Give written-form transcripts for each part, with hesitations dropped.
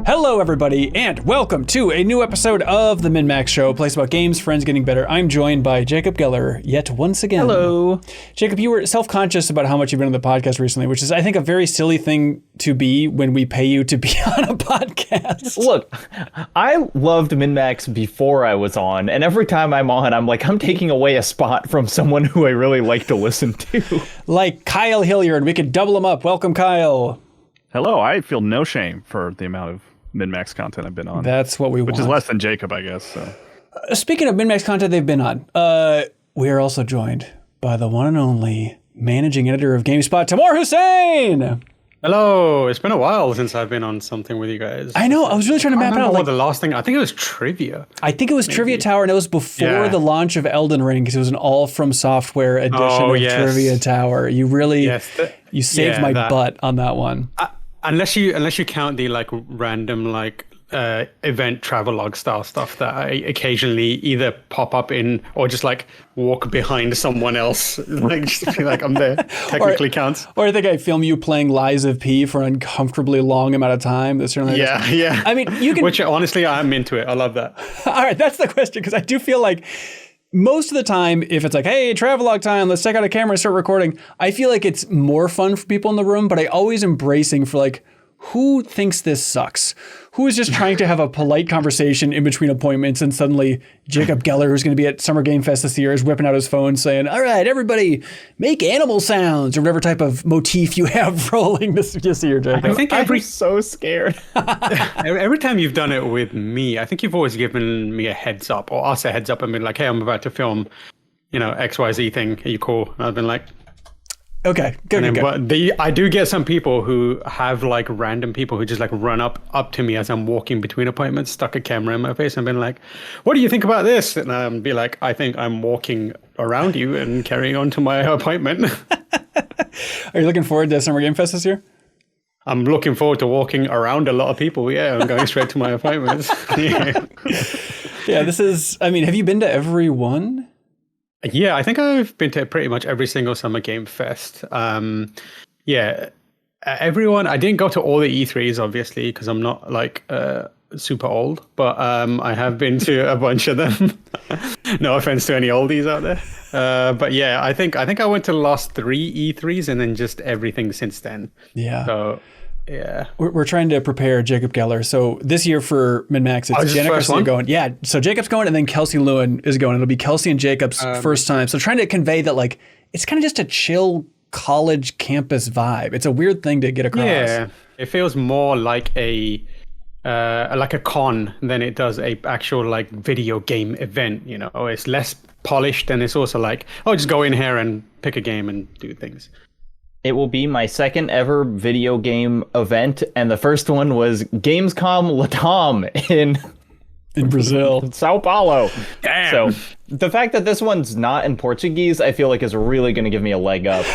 Hello, everybody, and welcome to a new episode of the MinnMax Show, a place about games, friends getting better. I'm joined by Jacob Geller yet once again. Hello. Jacob, you were self-conscious about how much you've been on the podcast recently, which is, I think, a very silly thing to be when we pay you to be on a podcast. Look, I loved MinnMax before I was on, and every time I'm on, I'm like, I'm taking away a spot from someone who I really like to listen to. Like Kyle Hilliard, we could double him up. Welcome, Kyle. Hello, I feel no shame for the amount of MinnMax content I've been on. That's what we want. Which is less than Jacob, I guess. So. Speaking of MinnMax content they've been on, we are also joined by the one and only managing editor of GameSpot, Tamoor Hussain. Hello, it's been a while since I've been on something with you guys. I know, I was really trying to map it out. What the last thing, I think it was Trivia. I think it was maybe. Trivia Tower, and it was before the launch of Elden Ring, because it was an all from software edition of Trivia Tower. You really, you saved my butt on that one. Unless you count the like random like event travelogue style stuff that I occasionally either pop up in or just like walk behind someone else, like just feel like I'm there. Technically counts. Or I think I film you playing Lies of P for an uncomfortably long amount of time. That's certainly yeah. I mean, you can. Which honestly, I'm into it. I love that. All right, that's the question, because I do feel like most of the time, if it's like, hey, travelogue time, let's take out a camera and start recording, I feel like it's more fun for people in the room, but I always am bracing for like, who thinks this sucks? Who is just trying to have a polite conversation in between appointments, and suddenly Jacob Geller, who's going to be at Summer Game Fest this year, is whipping out his phone saying, all right, everybody, make animal sounds, or whatever type of motif you have rolling this year, Jacob. I think I'm so scared. Every time you've done it with me, I think you've always given me a heads up, or us a heads up, and been like, hey, I'm about to film, XYZ thing. Are you cool? And I've been like, okay, good. But I do get some people who have like random people who just like run up to me as I'm walking between appointments, stuck a camera in my face and been like, what do you think about this? And I'll be like, I think I'm walking around you and carrying on to my appointment. Are you looking forward to Summer Game Fest this year? I'm looking forward to walking around a lot of people. Yeah, I'm going straight to my appointments. Yeah, have you been to every one? Yeah, I think I've been to pretty much every single Summer Game Fest. Everyone. I didn't go to all the E3s, obviously, because I'm not like super old, but I have been to a bunch of them. No offense to any oldies out there. But yeah, I think I went to the last 3 E3s and then just everything since then. Yeah. So yeah, we're trying to prepare Jacob Geller. So this year for MinnMax, it's Jenna Garcia going. Yeah, so Jacob's going, and then Kelsey Lewin is going. It'll be Kelsey and Jacob's first time. So trying to convey that like it's kind of just a chill college campus vibe. It's a weird thing to get across. Yeah, it feels more like a con than it does a actual like video game event. It's less polished, and it's also like, just go in here and pick a game and do things. It will be my second ever video game event, and the first one was Gamescom Latam in Brazil, Sao Paulo. Damn. So the fact that this one's not in Portuguese, I feel like is really going to give me a leg up.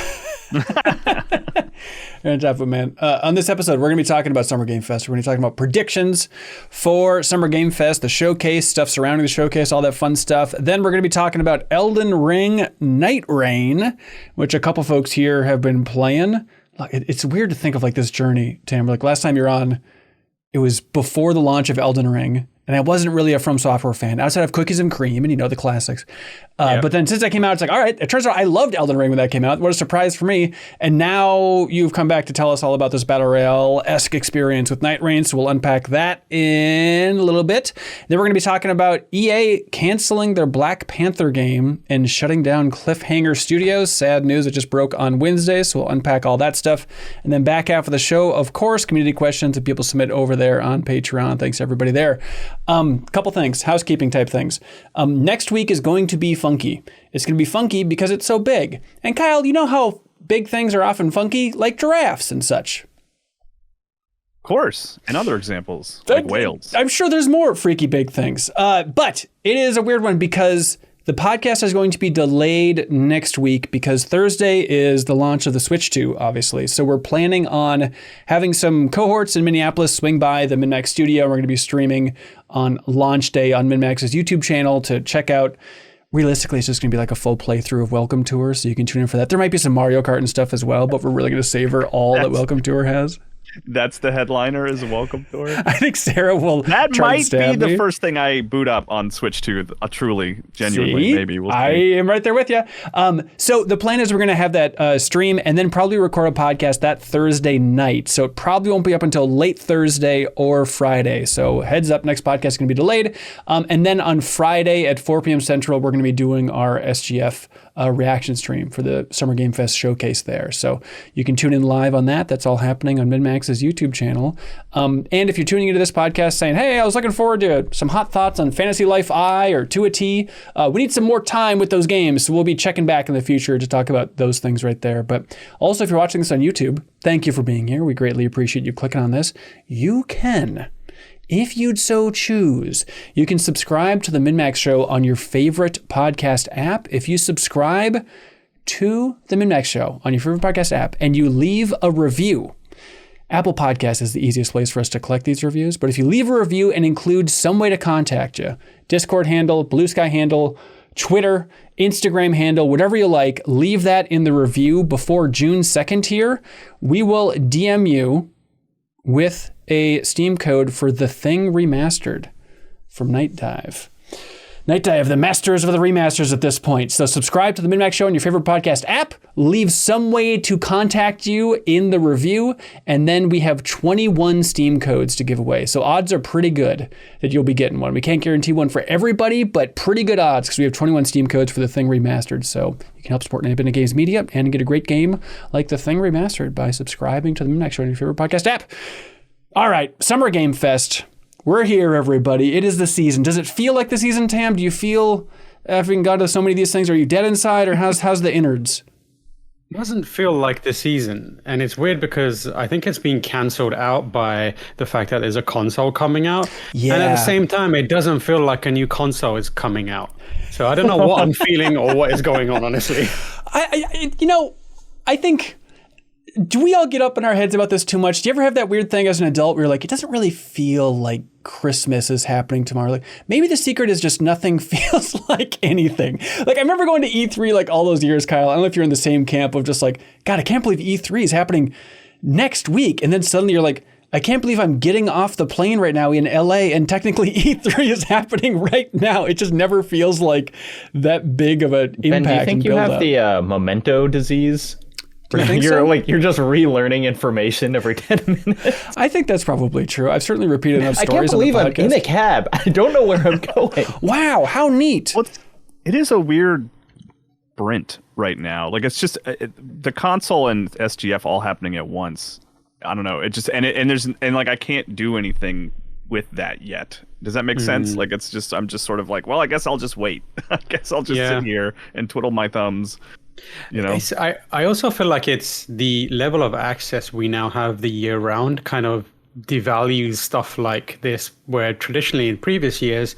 You're on top of it, man. On this episode, we're going to be talking about Summer Game Fest. We're going to be talking about predictions for Summer Game Fest, the showcase, stuff surrounding the showcase, all that fun stuff. Then we're going to be talking about Elden Ring Nightreign, which a couple folks here have been playing. It's weird to think of like this journey, Tam. Like last time you're on, it was before the launch of Elden Ring. And I wasn't really a From Software fan outside of Cookies and Cream and the classics. But then since that came out, it's like, all right, it turns out I loved Elden Ring when that came out. What a surprise for me. And now you've come back to tell us all about this Battle Royale-esque experience with Nightreign. So we'll unpack that in a little bit. Then we're going to be talking about EA canceling their Black Panther game and shutting down Cliffhanger Studios. Sad news, it just broke on Wednesday. So we'll unpack all that stuff. And then back half of the show, of course, community questions that people submit over there on Patreon. Thanks everybody there. Couple things, housekeeping type things. Next week is going to be funky. It's going to be funky because it's so big. And Kyle, you know how big things are often funky, like giraffes and such. Of course, and other examples, like whales. I'm sure there's more freaky big things. But it is a weird one because the podcast is going to be delayed next week because Thursday is the launch of the Switch 2, obviously. So we're planning on having some cohorts in Minneapolis swing by the MinnMax studio. We're going to be streaming on launch day on MinnMax's YouTube channel to check out. Realistically, it's just going to be like a full playthrough of Welcome Tour, so you can tune in for that. There might be some Mario Kart and stuff as well, but we're really going to savor all that Welcome Tour has. That's the headliner is a welcome tour. I think Sarah will. That try might and stab be me. the first thing I boot up on Switch 2. Truly, genuinely, See? maybe. We'll see. I am right there with you. So the plan is we're going to have that stream and then probably record a podcast that Thursday night. So it probably won't be up until late Thursday or Friday. So heads up, next podcast is going to be delayed. And then on Friday at 4 p.m. Central, we're going to be doing our SGF reaction stream for the Summer Game Fest showcase there. So you can tune in live on that. That's all happening on MinnMax's YouTube channel. And if you're tuning into this podcast saying, hey, I was looking forward to some hot thoughts on Fantasy Life I or To a T, we need some more time with those games. So we'll be checking back in the future to talk about those things right there. But also, if you're watching this on YouTube, thank you for being here. We greatly appreciate you clicking on this. You can, if you'd so choose, you can subscribe to the MinnMax Show on your favorite podcast app. If you subscribe to the MinnMax Show on your favorite podcast app and you leave a review, Apple Podcasts is the easiest place for us to collect these reviews. But if you leave a review and include some way to contact you, Discord handle, Blue Sky handle, Twitter, Instagram handle, whatever you like, leave that in the review before June 2nd here. We will DM you with a Steam code for The Thing Remastered from Night Dive. Night Dive, the masters of the remasters at this point. So subscribe to the MinnMax Show on your favorite podcast app. Leave some way to contact you in the review. And then we have 21 Steam codes to give away. So odds are pretty good that you'll be getting one. We can't guarantee one for everybody, but pretty good odds because we have 21 Steam codes for The Thing Remastered. So you can help support Independent Games Media and get a great game like The Thing Remastered by subscribing to the MinnMax Show on your favorite podcast app. All right, Summer Game Fest. We're here, everybody. It is the season. Does it feel like the season, Tam? Do you feel, having gone to so many of these things, are you dead inside, or how's the innards? It doesn't feel like the season, and it's weird because I think it's being cancelled out by the fact that there's a console coming out. Yeah. And at the same time, it doesn't feel like a new console is coming out. So I don't know what I'm feeling or what is going on, honestly. I think, do we all get up in our heads about this too much? Do you ever have that weird thing as an adult where you're like, it doesn't really feel like Christmas is happening tomorrow? Like, maybe the secret is just nothing feels like anything. Like, I remember going to E3 like all those years, Kyle. I don't know if you're in the same camp of just like, God, I can't believe E3 is happening next week. And then suddenly you're like, I can't believe I'm getting off the plane right now in LA and technically E3 is happening right now. It just never feels like that big of an impact. Ben, do you think you have the memento disease? You're just relearning information every 10 minutes. I think that's probably true. I've certainly repeated enough stories. I can't believe on the I'm podcast. in a cab. I don't know where I'm going. Wow, how neat. Well, it is a weird sprint right now. Like, it's just the console and SGF all happening at once. I don't know. It just and I can't do anything with that yet. Does that make sense? Like, it's just, I'm just sort of like, well, I guess I'll just wait. I guess I'll just sit here and twiddle my thumbs. You know, I also feel like it's the level of access we now have the year round kind of devalues stuff like this, where traditionally in previous years,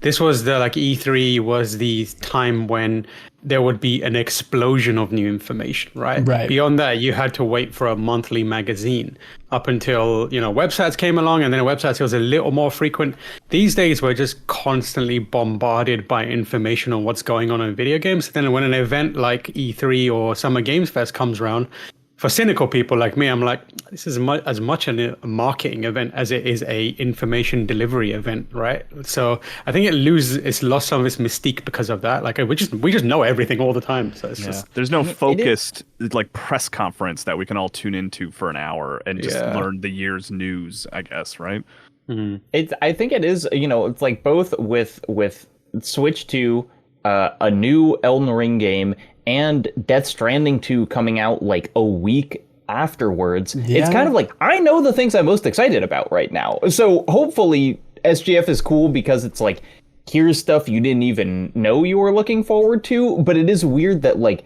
this was the like E3 was the time when there would be an explosion of new information, right? Right. Beyond that, you had to wait for a monthly magazine up until, websites came along, and then websites was a little more frequent. These days, we're just constantly bombarded by information on what's going on in video games. Then when an event like E3 or Summer Games Fest comes around, for cynical people like me, I'm like, this is as much a marketing event as it is a information delivery event, right? So I think it's lost some of its mystique because of that. Like, we just know everything all the time. So it's just, there's no focused like press conference that we can all tune into for an hour and just learn the year's news, I guess, right? Mm-hmm. I think it is, it's like both with Switch 2, a new Elden Ring game, and Death Stranding 2 coming out like a week afterwards. Yeah. It's kind of like, I know the things I'm most excited about right now. So hopefully SGF is cool because it's like, here's stuff you didn't even know you were looking forward to. But it is weird that like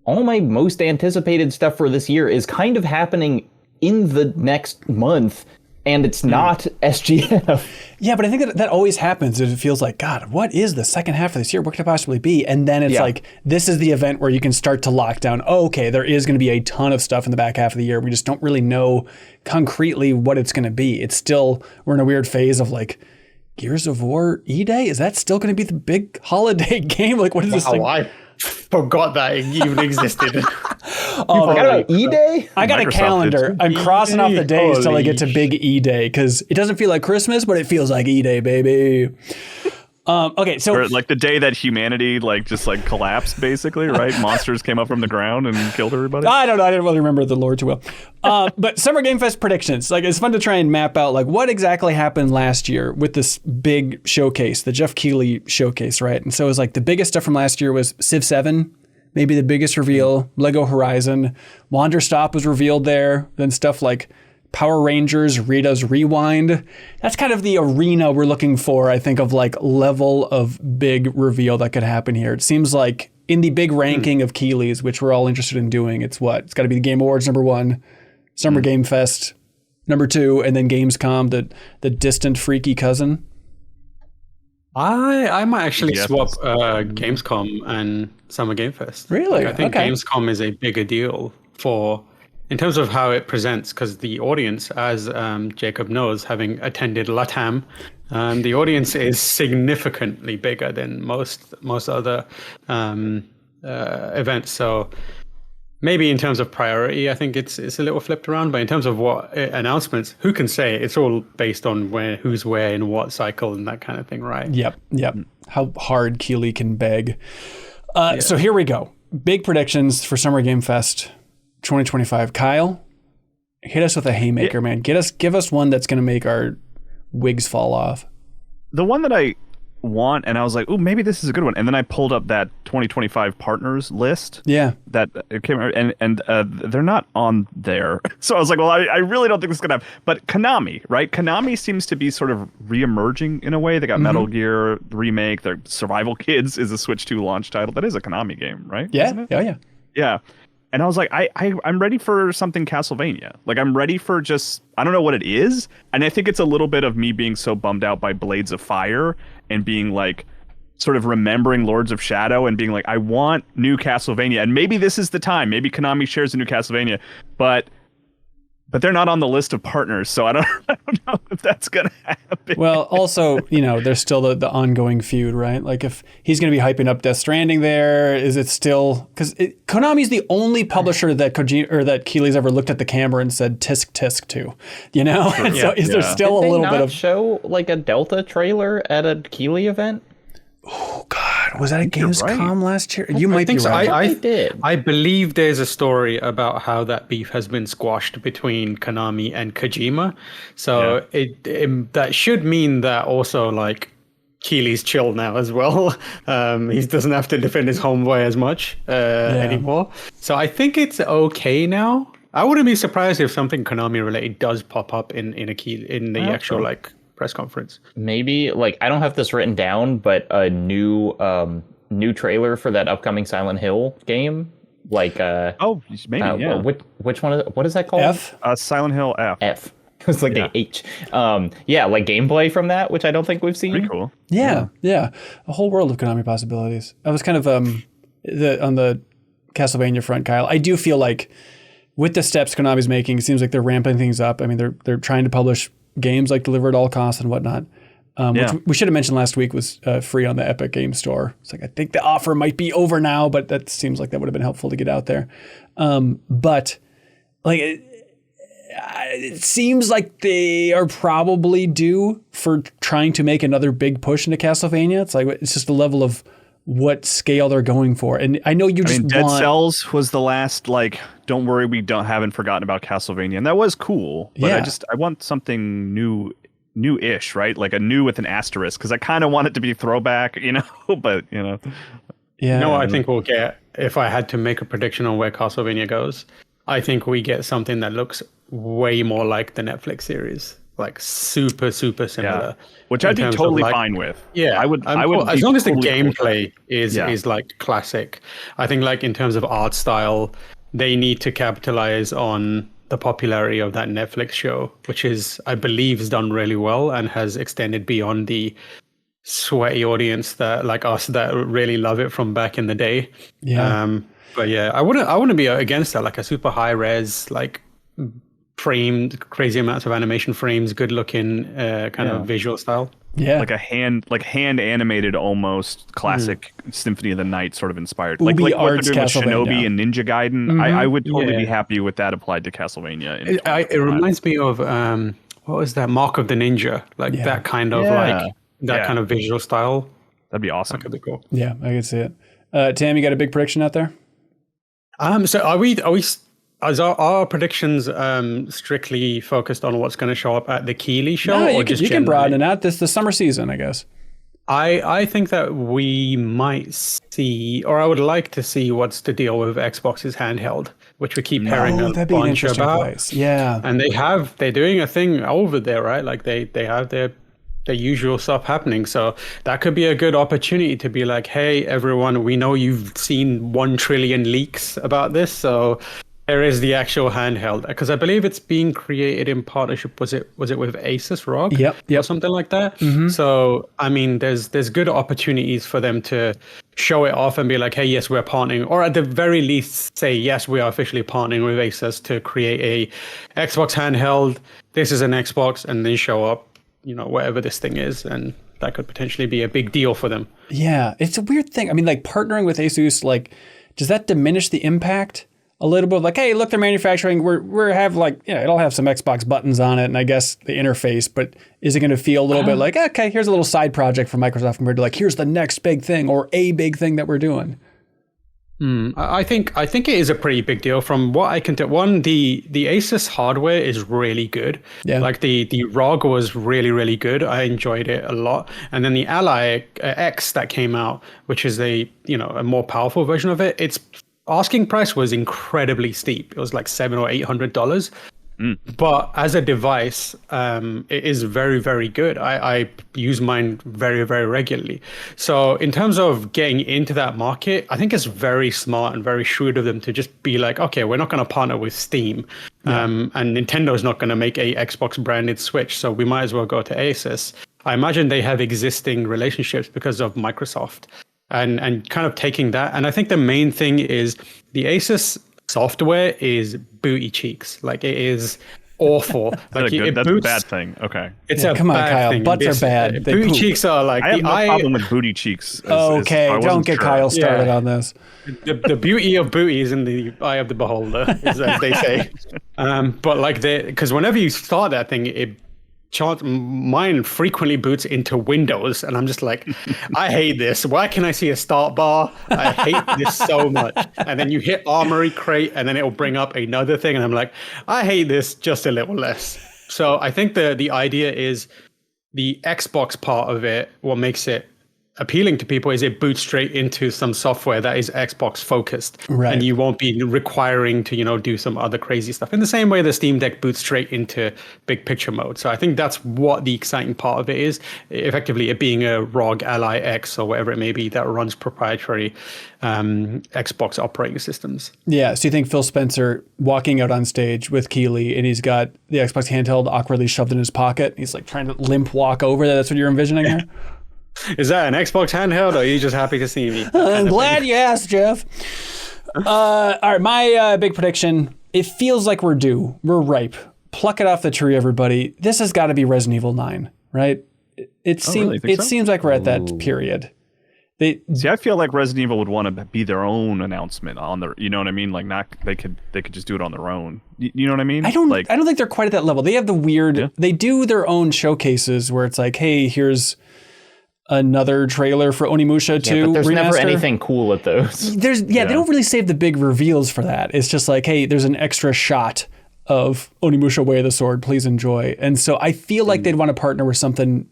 all my most anticipated stuff for this year is kind of happening in the next month. And it's not SGF. Yeah, but I think that always happens. It feels like, God, what is the second half of this year? What could it possibly be? And then it's like, this is the event where you can start to lock down, okay, there is going to be a ton of stuff in the back half of the year. We just don't really know concretely what it's going to be. It's still, we're in a weird phase of like, Gears of War E-Day? Is that still going to be the big holiday game? Like, what is this thing? forgot that it even existed. Oh, Forgot about E-Day? I got a Microsoft calendar. did. I'm crossing off the days till I Holy get to Big E-Day because it doesn't feel like Christmas, but it feels like E-Day, baby. Okay, so Or like the day that humanity just collapsed, basically, right? Monsters came up from the ground and killed everybody. I don't know. I didn't really remember the lore too well. But Summer Game Fest predictions. Like, it's fun to try and map out like what exactly happened last year with this big showcase, the Jeff Keighley showcase, right? And so it was like the biggest stuff from last year was Civ 7, maybe the biggest reveal. Lego Horizon, Wanderstop was revealed there. Then stuff like Power Rangers, Rita's Rewind. That's kind of the arena we're looking for, I think, of like level of big reveal that could happen here. It seems like in the big ranking of Keighley's, which we're all interested in doing, it's what? It's got to be the Game Awards #1, Summer Game Fest #2, and then Gamescom, the distant freaky cousin. I might actually Yeah, swap Gamescom and Summer Game Fest. Really? Like, I think Okay. Gamescom is a bigger deal in terms of how it presents, because the audience, as Jacob knows, having attended LATAM, the audience is significantly bigger than most other events. So maybe in terms of priority, I think it's a little flipped around. But in terms of what announcements, who can say? It's all based on who's where in what cycle and that kind of thing, right? Yep. How hard Keighley can beg. So here we go. Big predictions for Summer Game Fest 2025. Kyle, hit us with a haymaker, man. Give us one that's going to make our wigs fall off. The one that I want, and I was like, oh, maybe this is a good one. And then I pulled up that 2025 partners list. Yeah. That it came, and they're not on there. So I was like, well, I really don't think this is gonna happen. But Konami, right? Konami seems to be sort of re-emerging in a way. They got Metal Gear remake. Their Survival Kids is a Switch 2 launch title. That is a Konami game, right? Yeah. Yeah. And I was like, I'm ready for something Castlevania. Like, I'm ready for just, I don't know what it is. And I think it's a little bit of me being so bummed out by Blades of Fire and being like, sort of remembering Lords of Shadow and being like, I want new Castlevania. And maybe this is the time. Maybe Konami shares a new Castlevania. But they're not on the list of partners. So I don't know if that's going to happen. Well, also, there's still the ongoing feud, right? Like, if he's going to be hyping up Death Stranding there, is it still... Because Konami's the only publisher that that Keighley's ever looked at the camera and said, tisk, tisk to, And so is there still a little bit of... show like a Delta trailer at a Keighley event? Oh, God. Was that at Gamescom last year? You might be so. right. I did. I believe there's a story about how that beef has been squashed between Konami and Kojima. So it that should mean that also like Keighley's chill now as well. He doesn't have to defend his homeboy as much anymore. So I think it's okay now. I wouldn't be surprised if something Konami related does pop up in the actual like press conference. Maybe like I don't have this written down, but a new trailer for that upcoming Silent Hill game. Like maybe which one? What is that called? F? Silent Hill F. F. It's like the H. Like gameplay from that, which I don't think we've seen. Pretty cool. Yeah. A whole world of Konami possibilities. I was kind of on the Castlevania front, Kyle. I do feel like with the steps Konami's making, it seems like they're ramping things up. I mean, they're trying to publish games like Deliver at All Costs and whatnot. Which we should have mentioned last week was free on the Epic Game Store. It's like, I think the offer might be over now, but that seems like that would have been helpful to get out there. But like, it seems like they are probably due for trying to make another big push into Castlevania. It's like, it's just the level of what scale they're going for. And I know Dead Cells was the last, like, don't worry, we haven't forgotten about Castlevania. And that was cool. But I want something new-ish, right? Like a new with an asterisk, because I kind of want it to be throwback, but, Yeah. I think we'll get, if I had to make a prediction on where Castlevania goes, I think we get something that looks way more like the Netflix series. Like super, super similar. Which I'd be totally fine with. Yeah, I would as long as the totally gameplay is like classic. I think like in terms of art style, they need to capitalize on the popularity of that Netflix show, which is, I believe, is done really well and has extended beyond the sweaty audience that like us that really love it from back in the day. But I wouldn't be against that. Like a super high res, like framed, crazy amounts of animation frames, good looking kind of visual style. Yeah. like a hand animated almost classic Symphony of the Night sort of inspired, like Ubi what they're Arts doing with Castlevania. Shinobi and Ninja Gaiden. I would totally be Yeah. happy with that applied to Castlevania. It reminds me of what was that, Mark of the Ninja, like Yeah. that kind of Yeah. like that Yeah. kind of visual style. That'd be awesome. That could be cool. Yeah, I can see it. Tam, you got a big prediction out there? So are we is our predictions strictly focused on what's going to show up at the Keighley show, No, or you just can generally? broaden it out. This is the summer season, I guess. I think that we might see, or I would like to see, what's the deal with Xbox's handheld, which we keep hearing a that'd be an bunch interesting about. place. Yeah. And they're doing a thing over there, right? Like they have their usual stuff happening. So that could be a good opportunity to be like, hey, everyone, we know you've seen 1 trillion leaks about this. So there is the actual handheld, because I believe it's being created in partnership. Was it with Asus ROG? Yep. Or something like that. So I mean, there's good opportunities for them to show it off and be like, hey, yes, we're partnering, or at the very least say, yes, we are officially partnering with Asus to create a Xbox handheld. This is an Xbox, and then show up, whatever this thing is, and that could potentially be a big deal for them. Yeah, it's a weird thing. I mean, like partnering with Asus, like, does that diminish the impact a little bit? Like, hey, look, they're manufacturing. We're have like, it'll have some Xbox buttons on it, and I guess the interface. But is it going to feel a little bit like, okay, here's a little side project for Microsoft compared to like, here's the next big thing or a big thing that we're doing? I think it is a pretty big deal from what I can tell. One, the Asus hardware is really good. Yeah. Like the ROG was really, really good. I enjoyed it a lot. And then the Ally X that came out, which is a more powerful version of it, its asking price was incredibly steep. It was like $700 or $800. But as a device, it is very, very good. I use mine very, very regularly. So in terms of getting into that market, I think it's very smart and very shrewd of them to just be like, okay, we're not going to partner with Steam. And Nintendo's not going to make a Xbox branded Switch. So we might as well go to Asus. I imagine they have existing relationships because of Microsoft and kind of taking that. And I think the main thing is the Asus software is booty cheeks. Like, it is awful. Like, That's a bad thing. Okay. It's Yeah, a come on, bad Kyle. thing. Butts are bad. They Booty poop. cheeks are like I have the no eye. problem with booty cheeks. Okay, I don't wasn't get sure. Kyle started Yeah. on this. The beauty of booty is in the eye of the beholder, as they say. But like, because whenever you start that thing, mine frequently boots into Windows, and I'm just like, I hate this. Why can I see a start bar? I hate this so much. And then you hit Armory Crate, and then it'll bring up another thing, and I'm like, I hate this just a little less. So I think the idea is the Xbox part of it, what makes it appealing to people is it boots straight into some software that is Xbox focused, Right. and you won't be requiring to do some other crazy stuff in the same way the Steam Deck boots straight into big picture mode. So I think that's what the exciting part of it is, effectively it being a ROG Ally X or whatever it may be that runs proprietary Xbox operating systems. Yeah, so you think Phil Spencer walking out on stage with Keighley and he's got the Xbox handheld awkwardly shoved in his pocket. He's like trying to limp walk over there. That's what you're envisioning here? Is that an Xbox handheld, or are you just happy to see me? I'm glad you asked, Jeff. All right, my big prediction. It feels like we're due. We're ripe. Pluck it off the tree, everybody. This has got to be Resident Evil 9, right? It really? Think so? seems like we're at that period. See, I feel like Resident Evil would want to be their own announcement on their, you know what I mean? Like, not they could just do it on their own. You know what I mean? I don't think they're quite at that level. They have the weird. Yeah. They do their own showcases where it's like, hey, here's another trailer for Onimusha 2 Yeah, but there's remaster. never anything cool at those. They don't really save the big reveals for that. It's just like, hey, there's an extra shot of Onimusha Way of the Sword, please enjoy. And so I feel like they'd want to partner with something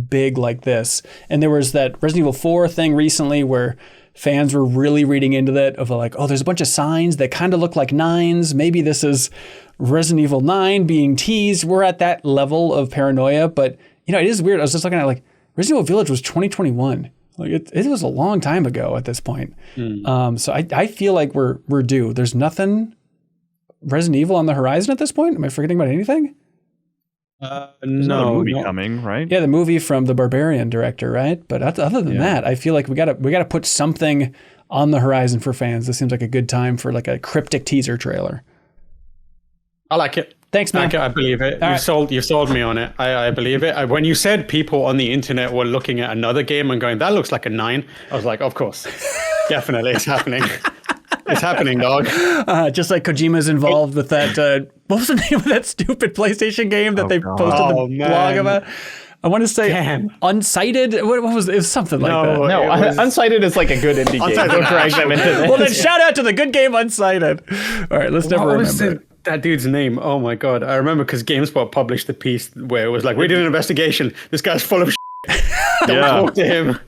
big like this. And there was that Resident Evil 4 thing recently where fans were really reading into that of like, oh, there's a bunch of signs that kind of look like 9s. Maybe this is Resident Evil 9 being teased. We're at that level of paranoia, but it is weird. I was just looking at like Resident Evil Village was 2021. Like it was a long time ago at this point. So I feel like we're due. There's nothing Resident Evil on the horizon at this point. Am I forgetting about anything? There's No, another movie no. coming, right? Yeah, the movie from the Barbarian director, right? But other than that, I feel like we gotta put something on the horizon for fans. This seems like a good time for like a cryptic teaser trailer. I like it. Thanks, man. I believe it. All You sold me on it. I believe it. When you said people on the internet were looking at another game and going, that looks like a 9, I was like, of course. Definitely, it's happening. It's happening, dog. Just like Kojima's involved with that. What was the name of that stupid PlayStation game that they posted the blog about? I want to say Unsighted. What was it? It was something like that. No, Unsighted is like a good indie game. Don't drag them into this. Well, then shout out to the good game Unsighted. All right, let's never remember. That dude's name? Oh my god, I remember because GameSpot published the piece where it was like, we did an investigation. This guy's full of shit. Don't talk to him.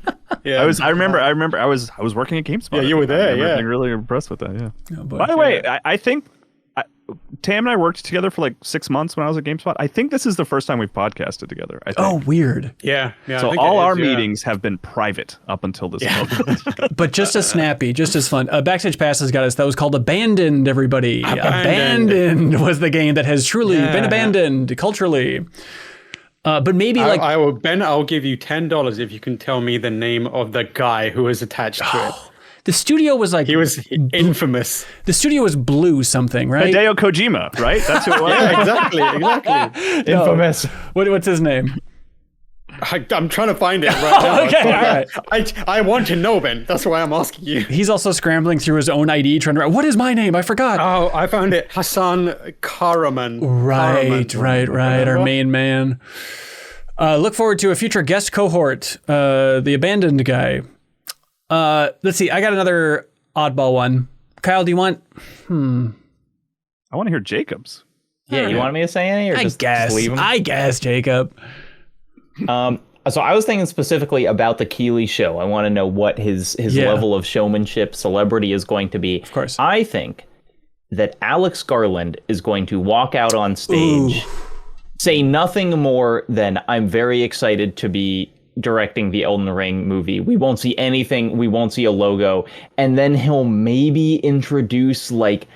Yeah, I remember. I was working at GameSpot. Yeah, you were there. I Yeah, being really impressed with that. Yeah. Oh, boy. By the way, I think Tam and I worked together for like 6 months when I was at GameSpot. I think this is the first time we've podcasted together. I think. Oh, weird. Yeah. So all our meetings have been private up until this moment. But just as snappy, just as fun. Backstage Passes got us. That was called Abandoned, everybody. Abandoned was the game that has truly been abandoned culturally. But maybe I'll give you $10 if you can tell me the name of the guy who was attached to it. The studio was like... He was infamous. The studio was Blue something, right? Hideo Kojima, right? That's who it was. Yeah, exactly. Infamous. What's his name? I'm trying to find it right now. Okay, all right. I want to know, Ben. That's why I'm asking you. He's also scrambling through his own ID, trying to... What is my name? I forgot. Oh, I found it. Hassan Karaman. Right. Our main man. Look forward to a future guest cohort. The Abandoned guy. Let's see. I got another oddball one. Kyle, do you want? I want to hear Jacob's. Yeah, you want me to say any, or just leave him? I guess, Jacob. So I was thinking specifically about the Keeley show. I want to know what his level of showmanship, celebrity is going to be. Of course. I think that Alex Garland is going to walk out on stage, say nothing more than, I'm very excited to be directing the Elden Ring movie. We won't see anything. We won't see a logo. And then he'll maybe introduce like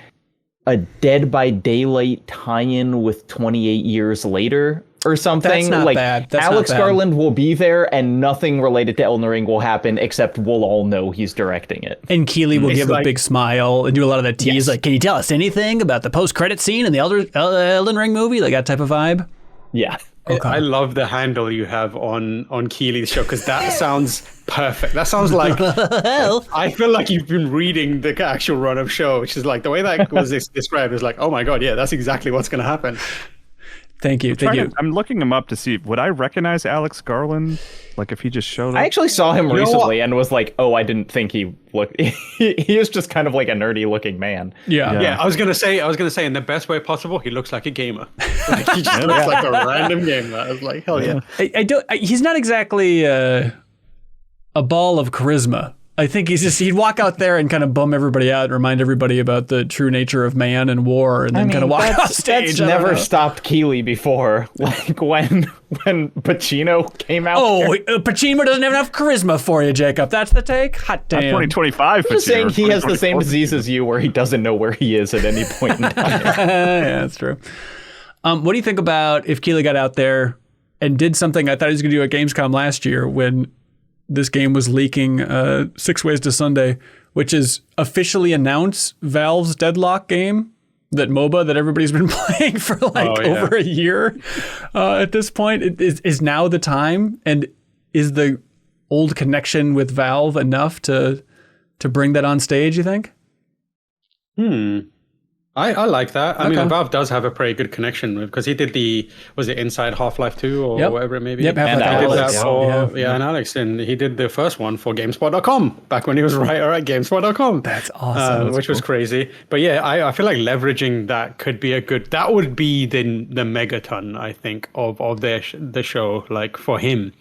a Dead by Daylight tie-in with 28 Years Later or something. That's not like bad. That's Alex not bad. Garland will be there and nothing related to Elden Ring will happen except we'll all know he's directing it. And Keeley will give a big smile and do a lot of that tease. Yes. Like, can you tell us anything about the post-credit scene in the Elden Ring movie? Like that type of vibe? Yeah. Okay. I love the handle you have on Keeley's show because that sounds perfect. That sounds like I feel like you've been reading the actual run of show, which is like the way that was described is like, oh my god, yeah, that's exactly what's going to happen. Thank you. I'm looking him up to see, would I recognize Alex Garland? Like if he just showed up? I actually saw him recently and was like, oh, I didn't think he looked... he is just kind of like a nerdy looking man. Yeah. I was gonna say in the best way possible, he looks like a gamer. Like he just looks like a random gamer. I was like, hell yeah. He's not exactly a ball of charisma. I think he'd walk out there and kind of bum everybody out and remind everybody about the true nature of man and war, and then kind of walk off stage. That's never stopped Keeley before. Like when Pacino came out. Oh, Pacino doesn't have enough charisma for you, Jacob. That's the take? Hot damn. 2025 I'm just saying he has the same disease as you where he doesn't know where he is at any point in time. Yeah, that's true. What do you think about if Keeley got out there and did something I thought he was going to do at Gamescom last year when this game was leaking 6 Ways to Sunday, which is officially announce Valve's Deadlock game, that MOBA that everybody's been playing for over a year at this point. Is now the time, and is the old connection with Valve enough to bring that on stage, you think? I like that. I mean, Valve does have a pretty good connection because he did was it Inside Half-Life 2 or whatever it may be? Yep, and Alex. And Alex. And he did the first one for GameSpot.com back when he was writer at GameSpot.com. That's awesome. Which was crazy. But yeah, I feel like leveraging that could be that would be the megaton, I think, of the show, like for him.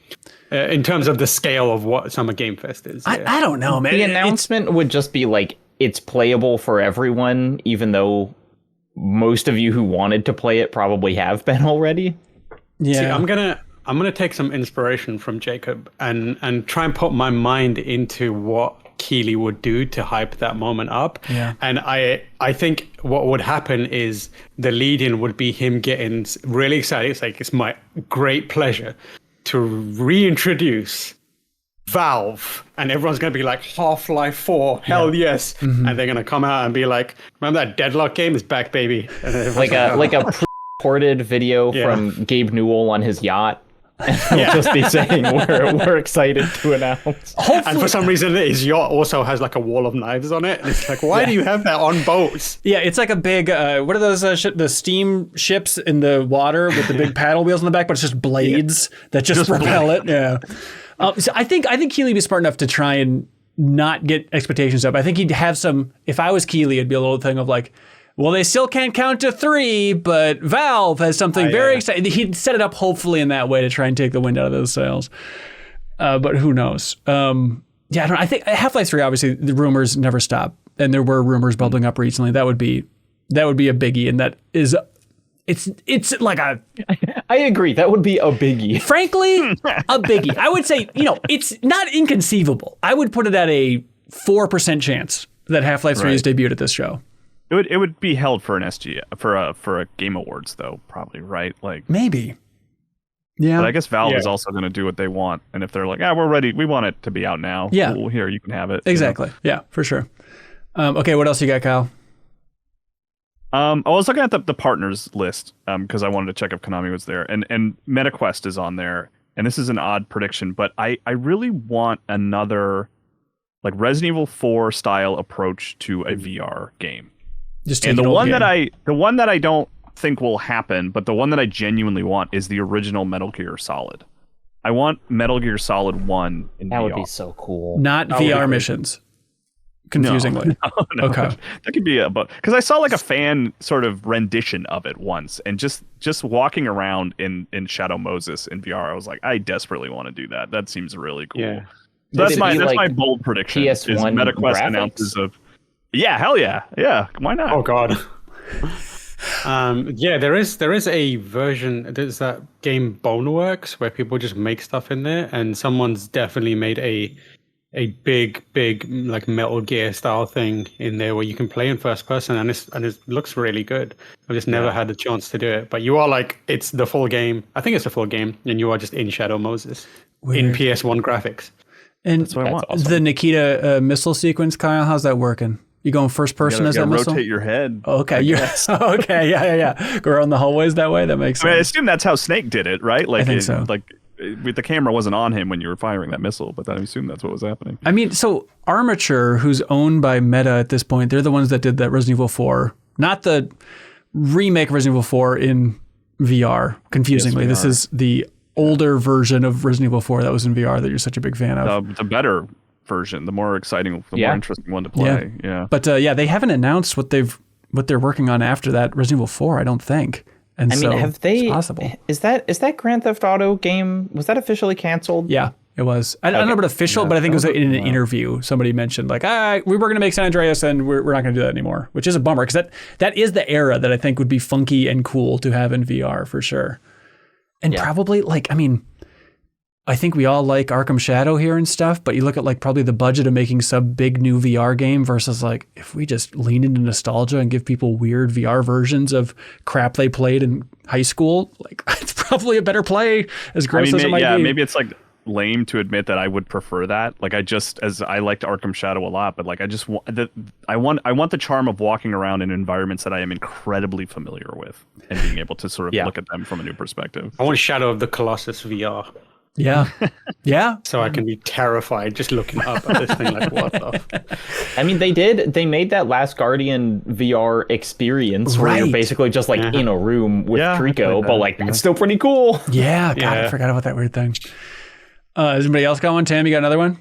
In terms of the scale of what Summer Game Fest is. Yeah. I don't know, man. The announcement would just be like, it's playable for everyone, even though most of you who wanted to play it probably have been already. Yeah. See, I'm gonna take some inspiration from Jacob and try and put my mind into what Keeley would do to hype that moment up. Yeah. And I think what would happen is the lead-in would be him getting really excited. It's like, it's my great pleasure to reintroduce Valve, and everyone's going to be like, Half-Life 4, hell yes. And they're going to come out and be like, remember that Deadlock game is back, baby. And Like a recorded video from Gabe Newell on his yacht. We'll just be saying we're excited to announce. And for some reason, his yacht also has like a wall of knives on it. And it's like, why do you have that on boats? Yeah, it's like a big, what are those, the steam ships in the water with the big paddle wheels on the back, but it's just blades that just propel it. Yeah. So I think Keeley would be smart enough to try and not get expectations up. I think he'd have some, if I was Keeley, it'd be a little thing of like, well, they still can't count to 3, but Valve has something very exciting. He'd set it up hopefully in that way to try and take the wind out of those sails. But who knows? I don't know. I think Half-Life 3, obviously, the rumors never stop. And there were rumors bubbling up recently. That would be a biggie. And that is, it's like a... I agree. That would be a biggie. Frankly, a biggie. I would say, it's not inconceivable. I would put it at a 4% chance that Half-Life 3 is debuted at this show. It would be held for an SGF for a Game Awards though, probably, right? Like maybe. Yeah. But I guess Valve is also going to do what they want, and if they're like, we're ready, we want it to be out now. Yeah. Well, here you can have it. Exactly. Yeah, for sure. Okay, what else you got, Kyle? I was looking at the partners list because I wanted to check if Konami was there, and MetaQuest is on there, and this is an odd prediction, but I really want another like Resident Evil 4 style approach to a VR game. And the one that I don't think will happen, but the one that I genuinely want is the original Metal Gear Solid. I want Metal Gear Solid 1 in VR. That would be so cool. Not VR missions. Confusingly. No. Okay. That could be because I saw like a fan sort of rendition of it once, and just walking around in Shadow Moses in VR, I was like, I desperately want to do that. That seems really cool. Yeah. So that's my bold prediction. PS1 is MetaQuest graphics? announces of. Yeah, hell yeah. Yeah, why not? Oh god. There is a version. There's that game Boneworks where people just make stuff in there, and someone's definitely made a big like Metal Gear style thing in there where you can play in first person, and it looks really good. I've just never had the chance to do it. But you are like, it's the full game. I think it's the full game, and you are just in Shadow Moses in PS1 graphics. And That's what I want. Awesome. The Nikita missile sequence, Kyle, how's that working? You going first person as that missile? Rotate your head. Oh, okay. Okay. Yeah. Go around the hallways that way. That makes sense. I assume that's how Snake did it, right? Like, I think so. Like, the camera wasn't on him when you were firing that missile, but I assume that's what was happening. I mean, so Armature, who's owned by Meta at this point, they're the ones that did that Resident Evil 4, not the remake of Resident Evil 4 in VR. Confusingly, this is the older version of Resident Evil 4 that was in VR that you're such a big fan of. The better version, the more exciting, the more interesting one to play. Yeah. But they haven't announced what they're working on after that Resident Evil 4, I don't think. And have they? It's possible. Is that Grand Theft Auto game? Was that officially canceled? Yeah, it was. I don't know about official, but I think it was in an interview. Somebody mentioned like, we were going to make San Andreas, and we're not going to do that anymore, which is a bummer because that is the era that I think would be funky and cool to have in VR for sure. And probably I think we all like Arkham Shadow here and stuff, but you look at like probably the budget of making some big new VR game versus like if we just lean into nostalgia and give people weird VR versions of crap they played in high school, like it's probably a better play, as gross as it might be. Yeah, maybe it's like lame to admit that I would prefer that. Like I liked Arkham Shadow a lot, but like I want the charm of walking around in environments that I am incredibly familiar with and being able to sort of look at them from a new perspective. I want Shadow of the Colossus VR. Yeah. So I can be terrified just looking up at this thing like, what the I mean, they made that Last Guardian VR experience where you're basically just like in a room with Trico, but like that's still pretty cool. Yeah, God, I forgot about that weird thing. Has anybody else got one? Tam, you got another one?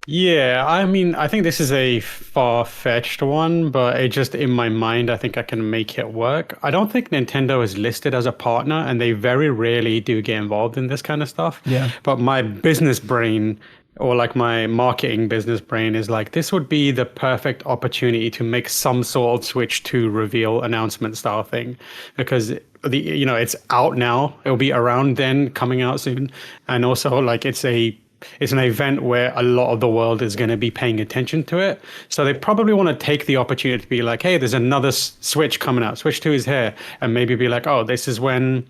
Yeah, I mean, I think this is a far-fetched one, but it just, in my mind, I think I can make it work. I don't think Nintendo is listed as a partner, and they very rarely do get involved in this kind of stuff. Yeah. But my business brain, or like my marketing business brain, is like, this would be the perfect opportunity to make some sort of Switch 2 reveal announcement style thing, because it's out now. It'll be around then, coming out soon, and also like it's an event where a lot of the world is going to be paying attention to it. So they probably want to take the opportunity to be like, hey, there's another Switch coming out. Switch 2 is here. And maybe be like, oh, this is when,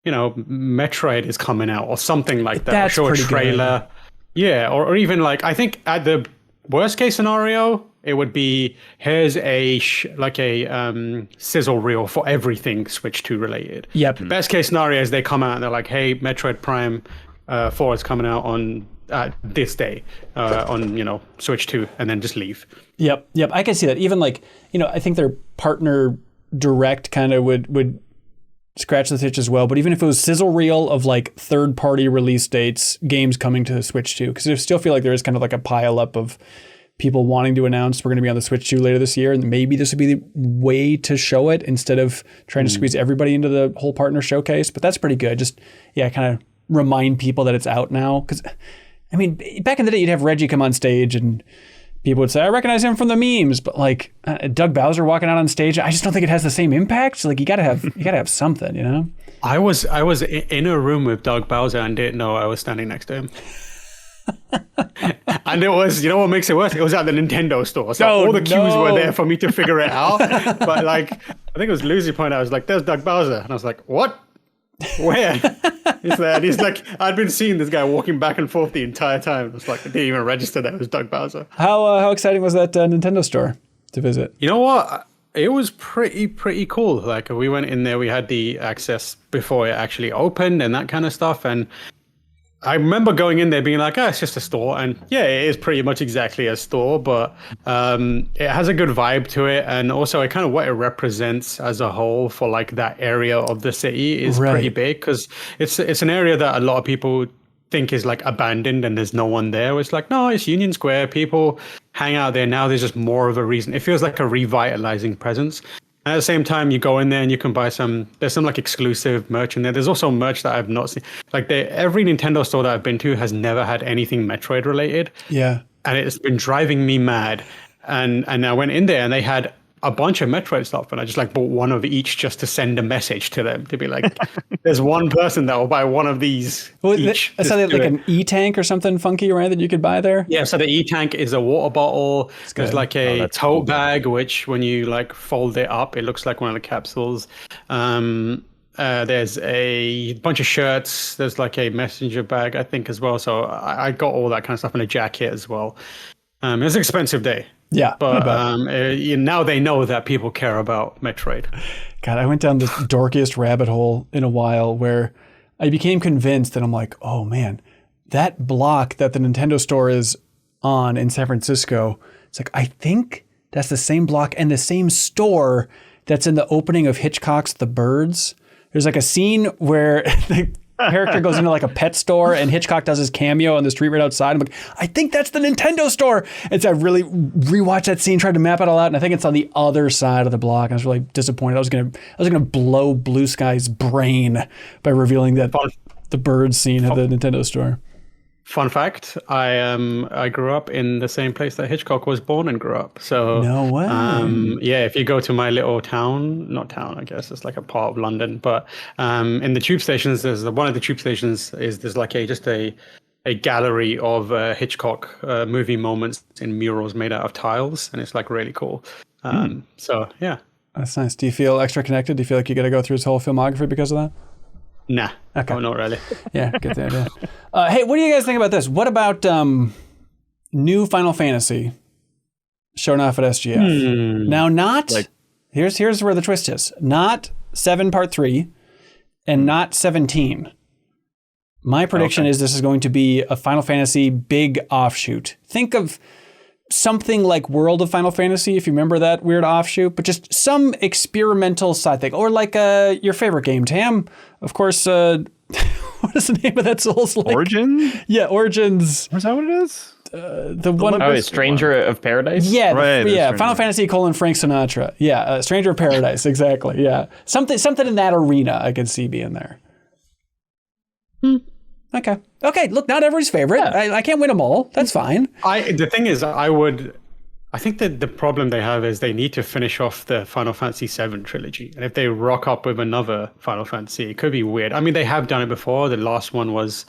Metroid is coming out or something like that. That's show a pretty trailer. good. Yeah. Or even like, I think at the worst case scenario, It would be, here's a sizzle reel for everything Switch 2 related. Yep. Best case scenario is they come out and they're like, hey, Metroid Prime 4 is coming out on this day on Switch 2, and then just leave. Yep. I can see that. Even like, I think their partner direct kind of would scratch the itch as well. But even if it was sizzle reel of like third-party release dates, games coming to the Switch 2, because I still feel like there is kind of like a pile up of people wanting to announce we're going to be on the Switch 2 later this year, and maybe this would be the way to show it instead of trying to squeeze everybody into the whole partner showcase. But that's pretty good. Just, kind of remind people that it's out now. Because, I mean, back in the day, you'd have Reggie come on stage and people would say, I recognize him from the memes, but like Doug Bowser walking out on stage, I just don't think it has the same impact. Like you gotta have something, I was in a room with Doug Bowser and didn't know I was standing next to him. And it was, what makes it worse? It was at the Nintendo store. So all the cues were there for me to figure it out. But like, I think it was Lucy point. I was like, there's Doug Bowser. And I was like, what? Where? He's there. And he's like, I'd been seeing this guy walking back and forth the entire time. It was like, I didn't even register that it was Doug Bowser. How exciting was that Nintendo store to visit? You know what? It was pretty cool. Like we went in there, we had the access before it actually opened and that kind of stuff. And I remember going in there being like, it's just a store. And yeah, it is pretty much exactly a store, but it has a good vibe to it. And also it kind of what it represents as a whole for like that area of the city is pretty big, because it's an area that a lot of people think is like abandoned and there's no one there. It's like, no, it's Union Square. People hang out there now. There's just more of a reason. It feels like a revitalizing presence. At the same time, you go in there and you can buy there's some like exclusive merch in there. There's also merch that I've not seen. Like every Nintendo store that I've been to has never had anything Metroid related. Yeah. And it's been driving me mad. And I went in there and they had a bunch of Metroid stuff, and I just like bought one of each just to send a message to them to be like, there's one person that will buy one of these each. So they had like an E-tank or something funky, right, that you could buy there? Yeah, so the E-tank is a water bottle. There's like a tote bag, which when you like fold it up, it looks like one of the capsules. There's a bunch of shirts. There's like a messenger bag, I think, as well. So I got all that kind of stuff, and a jacket as well. It was an expensive day. Yeah, but now they know that people care about Metroid. God, I went down the dorkiest rabbit hole in a while where I became convinced that I'm like, oh man, that block that the Nintendo store is on in San Francisco, it's like, I think that's the same block and the same store that's in the opening of Hitchcock's The Birds. There's like a scene where the character goes into like a pet store and Hitchcock does his cameo on the street right outside. I'm like, I think that's the Nintendo store. And so I really rewatched that scene, tried to map it all out, and I think it's on the other side of the block. I was really disappointed. I was gonna blow Blue Sky's brain by revealing that the bird scene at the Nintendo store. Fun fact, I grew up in the same place that Hitchcock was born and grew up. So no way. Yeah, if you go to my little not town, I guess it's like a part of London, but in the tube stations, there's one of the tube stations there's like a gallery of Hitchcock movie moments in murals made out of tiles, and it's like really cool. So yeah, that's nice. Do you feel extra connected? Do you feel like you got to go through his whole filmography because of that? Nah. Okay. Oh, not really. Yeah, get the idea. Hey, what do you guys think about this? What about new Final Fantasy shown off at SGF? Now, not here's where the twist is. Not 7 Part 3 and not 17. My prediction is this is going to be a Final Fantasy big offshoot. Think of something like World of Final Fantasy, if you remember that weird offshoot, but just some experimental side thing. Or like your favorite game, Tam. Of course, what is the name of that Souls? Origin? Yeah, Origins. Is that what it is? The one. Oh, Stranger of Paradise? Yeah, right, Final Fantasy : Frank Sinatra. Yeah, Stranger of Paradise, exactly. Yeah. Something in that arena I could see being there. Okay. Look, not everybody's favorite. Yeah. I can't win them all. That's fine. The thing is, I think that the problem they have is they need to finish off the Final Fantasy VII trilogy. And if they rock up with another Final Fantasy, it could be weird. I mean, they have done it before. The last one was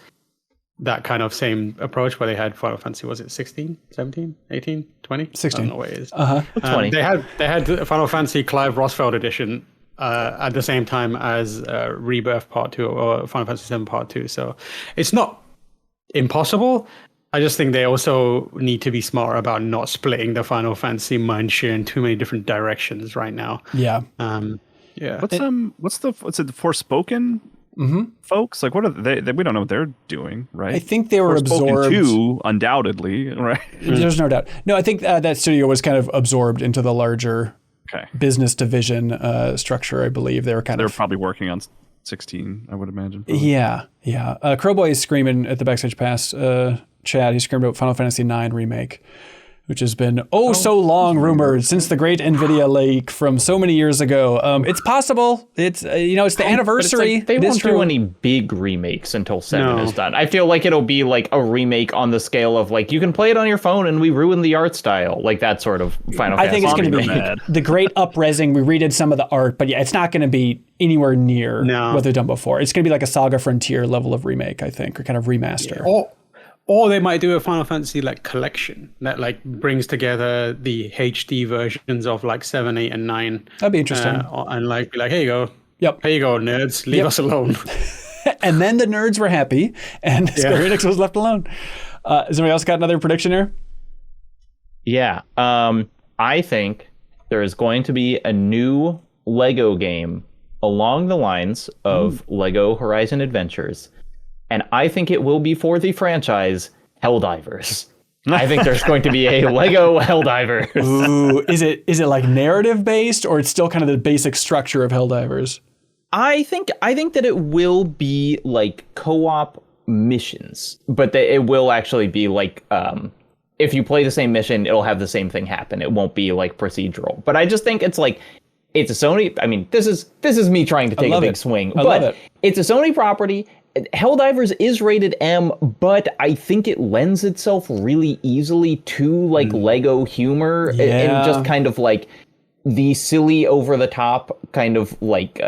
that kind of same approach where they had Final Fantasy, was it 16, 17, 18, 20? 16. I don't know what it is. 20. They had Final Fantasy Clive Rosfeld edition at the same time as Rebirth Part 2 or Final Fantasy VII Part 2. So it's not impossible. I just think they also need to be smart about not splitting the Final Fantasy mindshare in too many different directions right now. Yeah. Yeah. What's it, the Forspoken folks? Like, what are they? We don't know what they're doing, right? I think they were Forspoken absorbed. 2, undoubtedly, right? There's no doubt. No, I think that studio was kind of absorbed into the larger business division structure. I believe they were probably working on 16, I would imagine. Yeah. Crowboy is screaming at the Backstage Pass chat. He screamed about Final Fantasy IX remake, which has been so long rumored since the great NVIDIA leak from so many years ago. It's possible. It's it's the anniversary. They won't do any big remakes until 7 is done. I feel like it'll be like a remake on the scale of like you can play it on your phone and we ruin the art style, like that sort of Final Fantasy. I think it's going to be the great up-resing. We redid some of the art, but yeah, it's not going to be anywhere near what they've done before. It's going to be like a Saga Frontier level of remake, I think, or kind of remaster. Yeah. Or they might do a Final Fantasy like collection that like brings together the HD versions of like 7, 8, and 9. That'd be interesting. And like be like, here you go. Yep. Here you go, nerds. Leave us alone. And then the nerds were happy, and Square Enix was left alone. Has anybody else got another prediction here? Yeah. I think there is going to be a new Lego game along the lines of Lego Horizon Adventures. And I think it will be for the franchise Helldivers. I think there's going to be a Lego Helldivers. Ooh, is it like narrative based, or it's still kind of the basic structure of Helldivers? I think that it will be like co-op missions, but it will actually be like if you play the same mission, it'll have the same thing happen. It won't be like procedural. But I just think it's like it's a Sony. I mean, this is me trying to take a big swing, but it's a Sony property. Helldivers is rated M, but I think it lends itself really easily to like Lego humor and just kind of like the silly over the top kind of like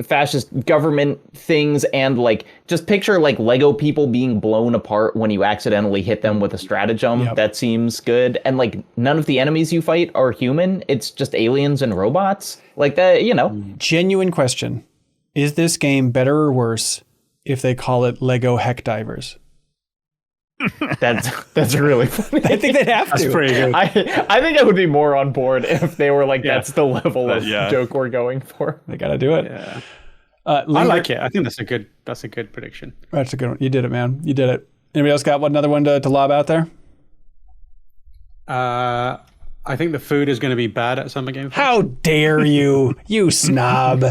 fascist government things, and like just picture like Lego people being blown apart when you accidentally hit them with a stratagem. Yep. That seems good. And like none of the enemies you fight are human. It's just aliens and robots like that, Genuine question. Is this game better or worse if they call it Lego Heckdivers? That's really funny. I think they'd have to. That's pretty good. I think I would be more on board if they were like, that's the level of joke we're going for. They got to do it. Yeah. I like it. I think that's a good prediction. That's a good one. You did it, man. You did it. Anybody else got another one to lob out there? I think the food is going to be bad at Summer Game Fest. How dare you, you snob.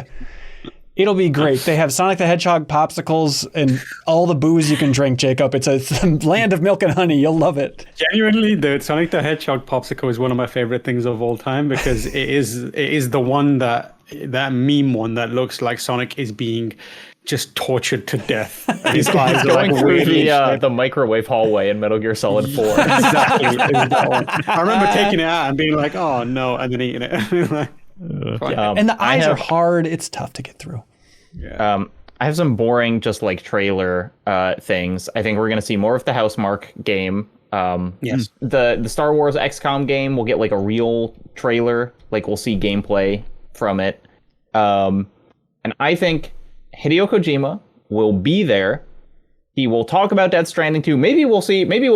It'll be great. They have Sonic the Hedgehog popsicles and all the booze you can drink, Jacob. It's a land of milk and honey. You'll love it. Genuinely, the Sonic the Hedgehog popsicle is one of my favorite things of all time, because it is the one that meme one that looks like Sonic is being just tortured to death. He's going through the microwave hallway in Metal Gear Solid 4. Exactly. I remember taking it out and being like, oh no, and then eating it. And the eyes are hard. It's tough to get through. Yeah. I have some boring, just like trailer things. I think we're going to see more of the Housemarque game. Yes. The Star Wars XCOM game will get like a real trailer. Like we'll see gameplay from it. And I think Hideo Kojima will be there. He will talk about Death Stranding 2. Maybe we'll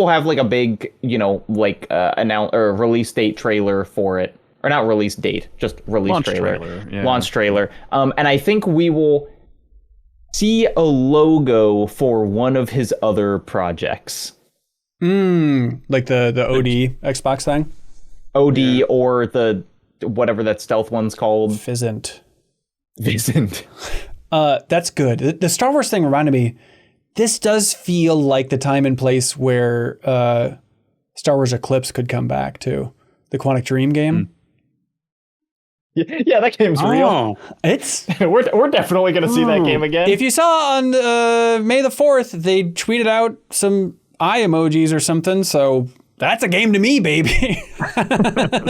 have like a big, release date trailer for it. Or not release date, just release trailer. Launch trailer. And I think we will see a logo for one of his other projects. Like the OD Xbox thing? OD or the whatever that stealth one's called. Physant. That's good. The Star Wars thing reminded me, this does feel like the time and place where Star Wars Eclipse could come back too. The Quantic Dream game. Yeah, that game's real. It's we're definitely going to see that game again. If you saw on May the 4th, they tweeted out some eye emojis or something, so that's a game to me, baby.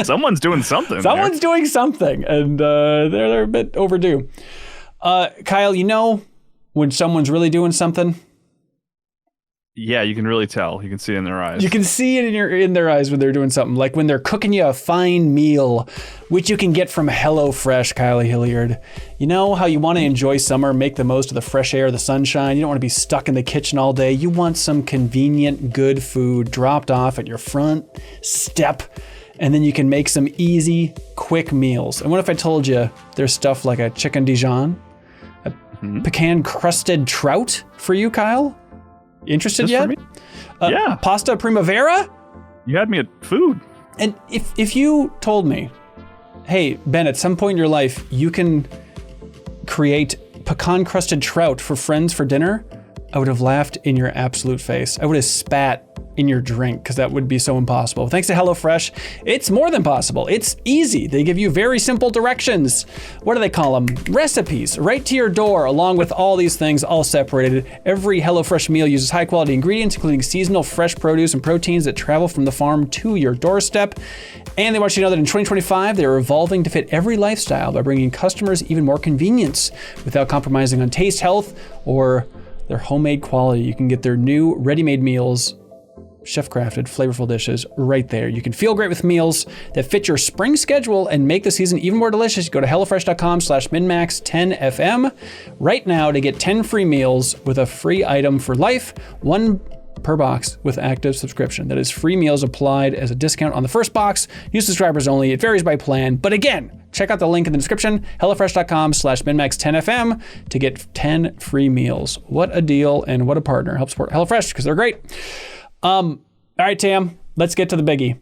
Someone's doing something. Someone's doing something, and they're a bit overdue. Kyle, when someone's really doing something? Yeah, you can really tell. You can see it in their eyes. You can see it in their eyes when they're doing something, like when they're cooking you a fine meal, which you can get from HelloFresh, Kylie Hilliard. You know how you want to enjoy summer, make the most of the fresh air, the sunshine. You don't want to be stuck in the kitchen all day. You want some convenient, good food dropped off at your front step, and then you can make some easy, quick meals. And what if I told you there's stuff like a chicken Dijon, a pecan-crusted trout for you, Kyle? Interested Just yet? for me? Yeah. Pasta primavera? You had me at food. And if you told me, hey, Ben, at some point in your life, you can create pecan-crusted trout for friends for dinner, I would have laughed in your absolute face. I would have spat in your drink because that would be so impossible. Thanks to HelloFresh, it's more than possible. It's easy. They give you very simple directions. What do they call them? Recipes right to your door, along with all these things all separated. Every HelloFresh meal uses high quality ingredients, including seasonal fresh produce and proteins that travel from the farm to your doorstep. And they want you to know that in 2025, they're evolving to fit every lifestyle by bringing customers even more convenience without compromising on taste, health, or their homemade quality. You can get their new ready-made meals, chef-crafted, flavorful dishes right there. You can feel great with meals that fit your spring schedule and make the season even more delicious. Go to HelloFresh.com/MinnMax10FM right now to get 10 free meals with a free item for life, one per box with active subscription. That is free meals applied as a discount on the first box. New subscribers only. It varies by plan. But again, check out the link in the description, HelloFresh.com/MinnMax10FM to get 10 free meals. What a deal and what a partner. Help support HelloFresh because they're great. All right, Tam, let's get to the biggie.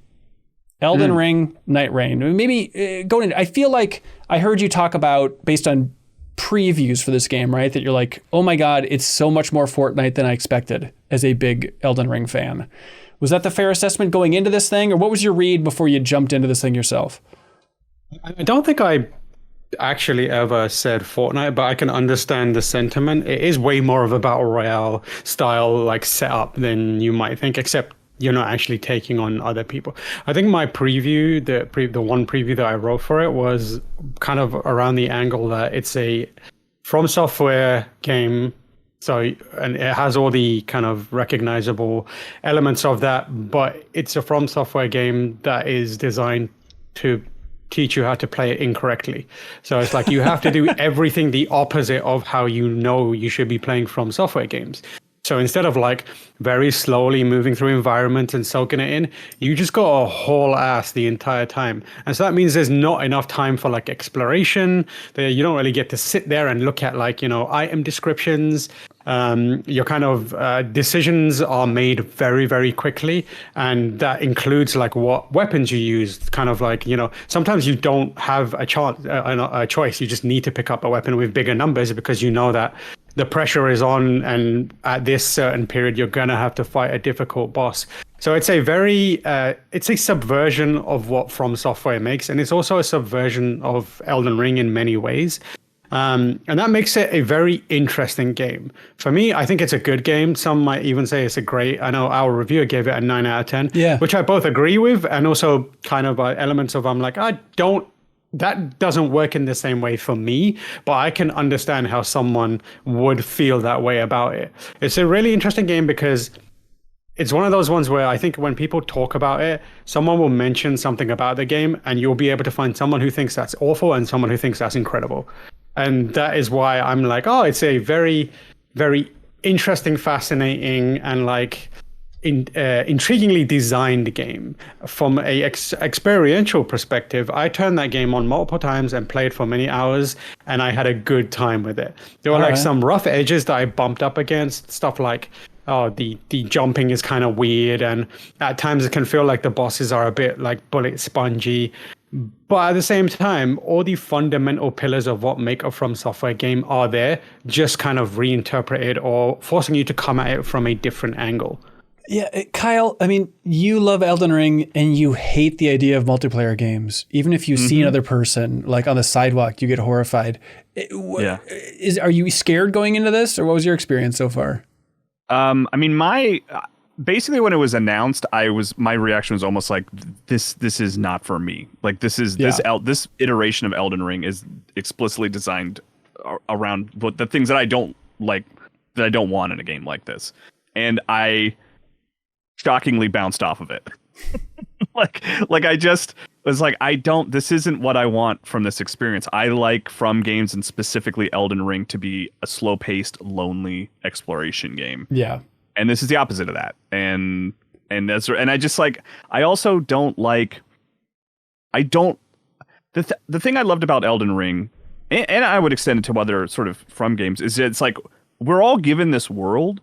Elden Ring, Nightreign. Maybe go into, I feel like I heard you talk about, based on previews for this game, right? That you're like, oh my God, it's so much more Fortnite than I expected as a big Elden Ring fan. Was that the fair assessment going into this thing? Or what was your read before you jumped into this thing yourself? I don't think I actually ever said Fortnite, but I can understand the sentiment. It is way more of a battle royale style like setup than you might think, except you're not actually taking on other people. I think my preview, the one preview that I wrote for it, was kind of around the angle that it's a From Software game. So, and it has all the kind of recognizable elements of that, but it's a From Software game that is designed to teach you how to play it incorrectly. So it's like you have to do everything the opposite of how you know you should be playing From Software games. So instead of like very slowly moving through environment and soaking it in, you just go a whole ass the entire time. And so that means there's not enough time for like exploration. You don't really get to sit there and look at like, item descriptions. Your kind of decisions are made very, very quickly. And that includes like what weapons you use. Kind of like, sometimes you don't have a choice. You just need to pick up a weapon with bigger numbers because you know that the pressure is on, and at this certain period, you're going to have to fight a difficult boss. So it's a it's a subversion of what From Software makes. And it's also a subversion of Elden Ring in many ways. And that makes it a very interesting game. For me, I think it's a good game. Some might even say it's I know our reviewer gave it a 9 out of 10, which I both agree with. And also kind of elements of, I'm like, that doesn't work in the same way for me, but I can understand how someone would feel that way about it. It's a really interesting game because it's one of those ones where I think when people talk about it, someone will mention something about the game and you'll be able to find someone who thinks that's awful and someone who thinks that's incredible. And that is why I'm like, it's a very, very interesting, fascinating, and like intriguingly designed game. From a experiential perspective, I turned that game on multiple times and played for many hours, and I had a good time with it. There were some rough edges that I bumped up against, stuff like the jumping is kind of weird, and at times it can feel like the bosses are a bit like bullet spongy. But at the same time, all the fundamental pillars of what make a From Software game are there, just kind of reinterpreted or forcing you to come at it from a different angle. Yeah, Kyle, I mean, you love Elden Ring and you hate the idea of multiplayer games. Even if you see another person like on the sidewalk, you get horrified. Are you scared going into this, or what was your experience so far? I mean, basically when it was announced, my reaction was almost like this is not for me. Like this iteration of Elden Ring is explicitly designed around the things that I don't like, that I don't want in a game like this. and I shockingly bounced off of it. like I just was like, this isn't what I want from this experience. I like From games, and specifically Elden Ring, to be a slow-paced, lonely exploration game. Yeah. And this is the opposite of that. And I just like, I also don't like, the thing I loved about Elden Ring, and I would extend it to other sort of From games, is it's like, we're all given this world,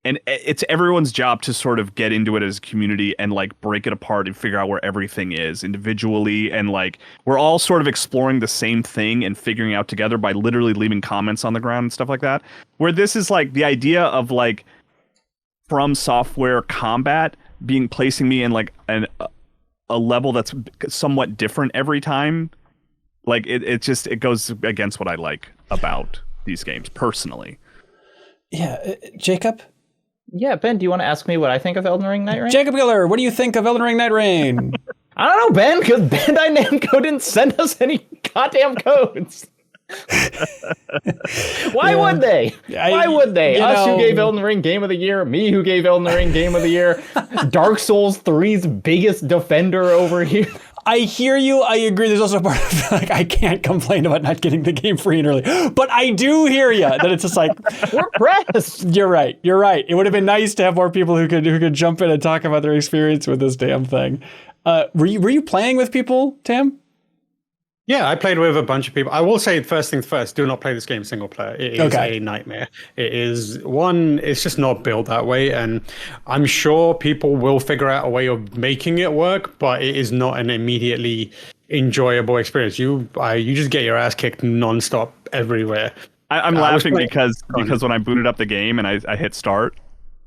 and it's everyone's job to sort of get into it as a community and like break it apart and figure out where everything is individually. And like, we're all sort of exploring the same thing and figuring out together by literally leaving comments on the ground and stuff like that. Where this is like the idea of like From Software combat placing me in like a level that's somewhat different every time. Like it goes against what I like about these games personally. Yeah. Jacob? Yeah, Ben, do you want to ask me what I think of Elden Ring Nightreign? Jacob Giller, what do you think of Elden Ring Nightreign? I don't know, Ben, because Bandai Namco didn't send us any goddamn codes. Why would they? Why would they? Us who gave Elden Ring Game of the Year, me who gave Elden Ring Game of the Year, Dark Souls 3's biggest defender over here. I hear you. I agree. There's also a part of like, I can't complain about not getting the game free and early, but I do hear you that it's just like, we're pressed. You're right. It would have been nice to have more people who could jump in and talk about their experience with this damn thing. Were you playing with people, Tam? Yeah, I played with a bunch of people. I will say, first things first, do not play this game single player. It is a nightmare. It's just not built that way. And I'm sure people will figure out a way of making it work, but it is not an immediately enjoyable experience. You just get your ass kicked nonstop everywhere. I'm laughing because when I booted up the game and I hit start,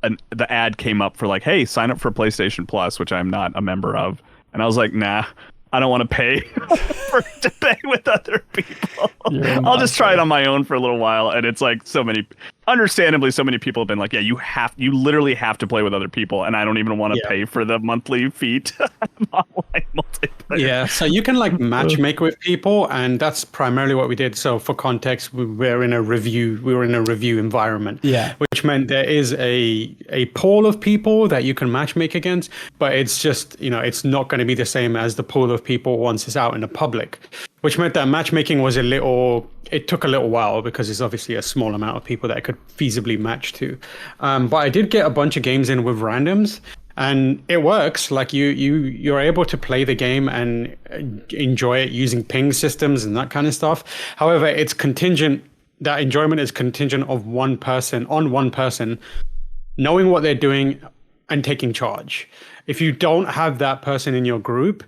and the ad came up for like, hey, sign up for PlayStation Plus, which I'm not a member of. And I was like, nah. I don't want to pay to pay with other people. I'll just try it on my own for a little while. And it's like understandably, so many people have been like, yeah, you literally have to play with other people. And I don't even want to pay for the monthly fee to online multiplayer. Yeah, so you can like matchmake with people, and that's primarily what we did. So for context, we were in a review environment. Yeah. Which meant there is a pool of people that you can matchmake against, but it's just, it's not going to be the same as the pool of people once it's out in the public, which meant that matchmaking was it took a little while because it's obviously a small amount of people that I could feasibly match to. But I did get a bunch of games in with randoms, and it works. Like you're able to play the game and enjoy it using ping systems and that kind of stuff. However, it's contingent. That enjoyment is contingent of one person knowing what they're doing and taking charge. If you don't have that person in your group,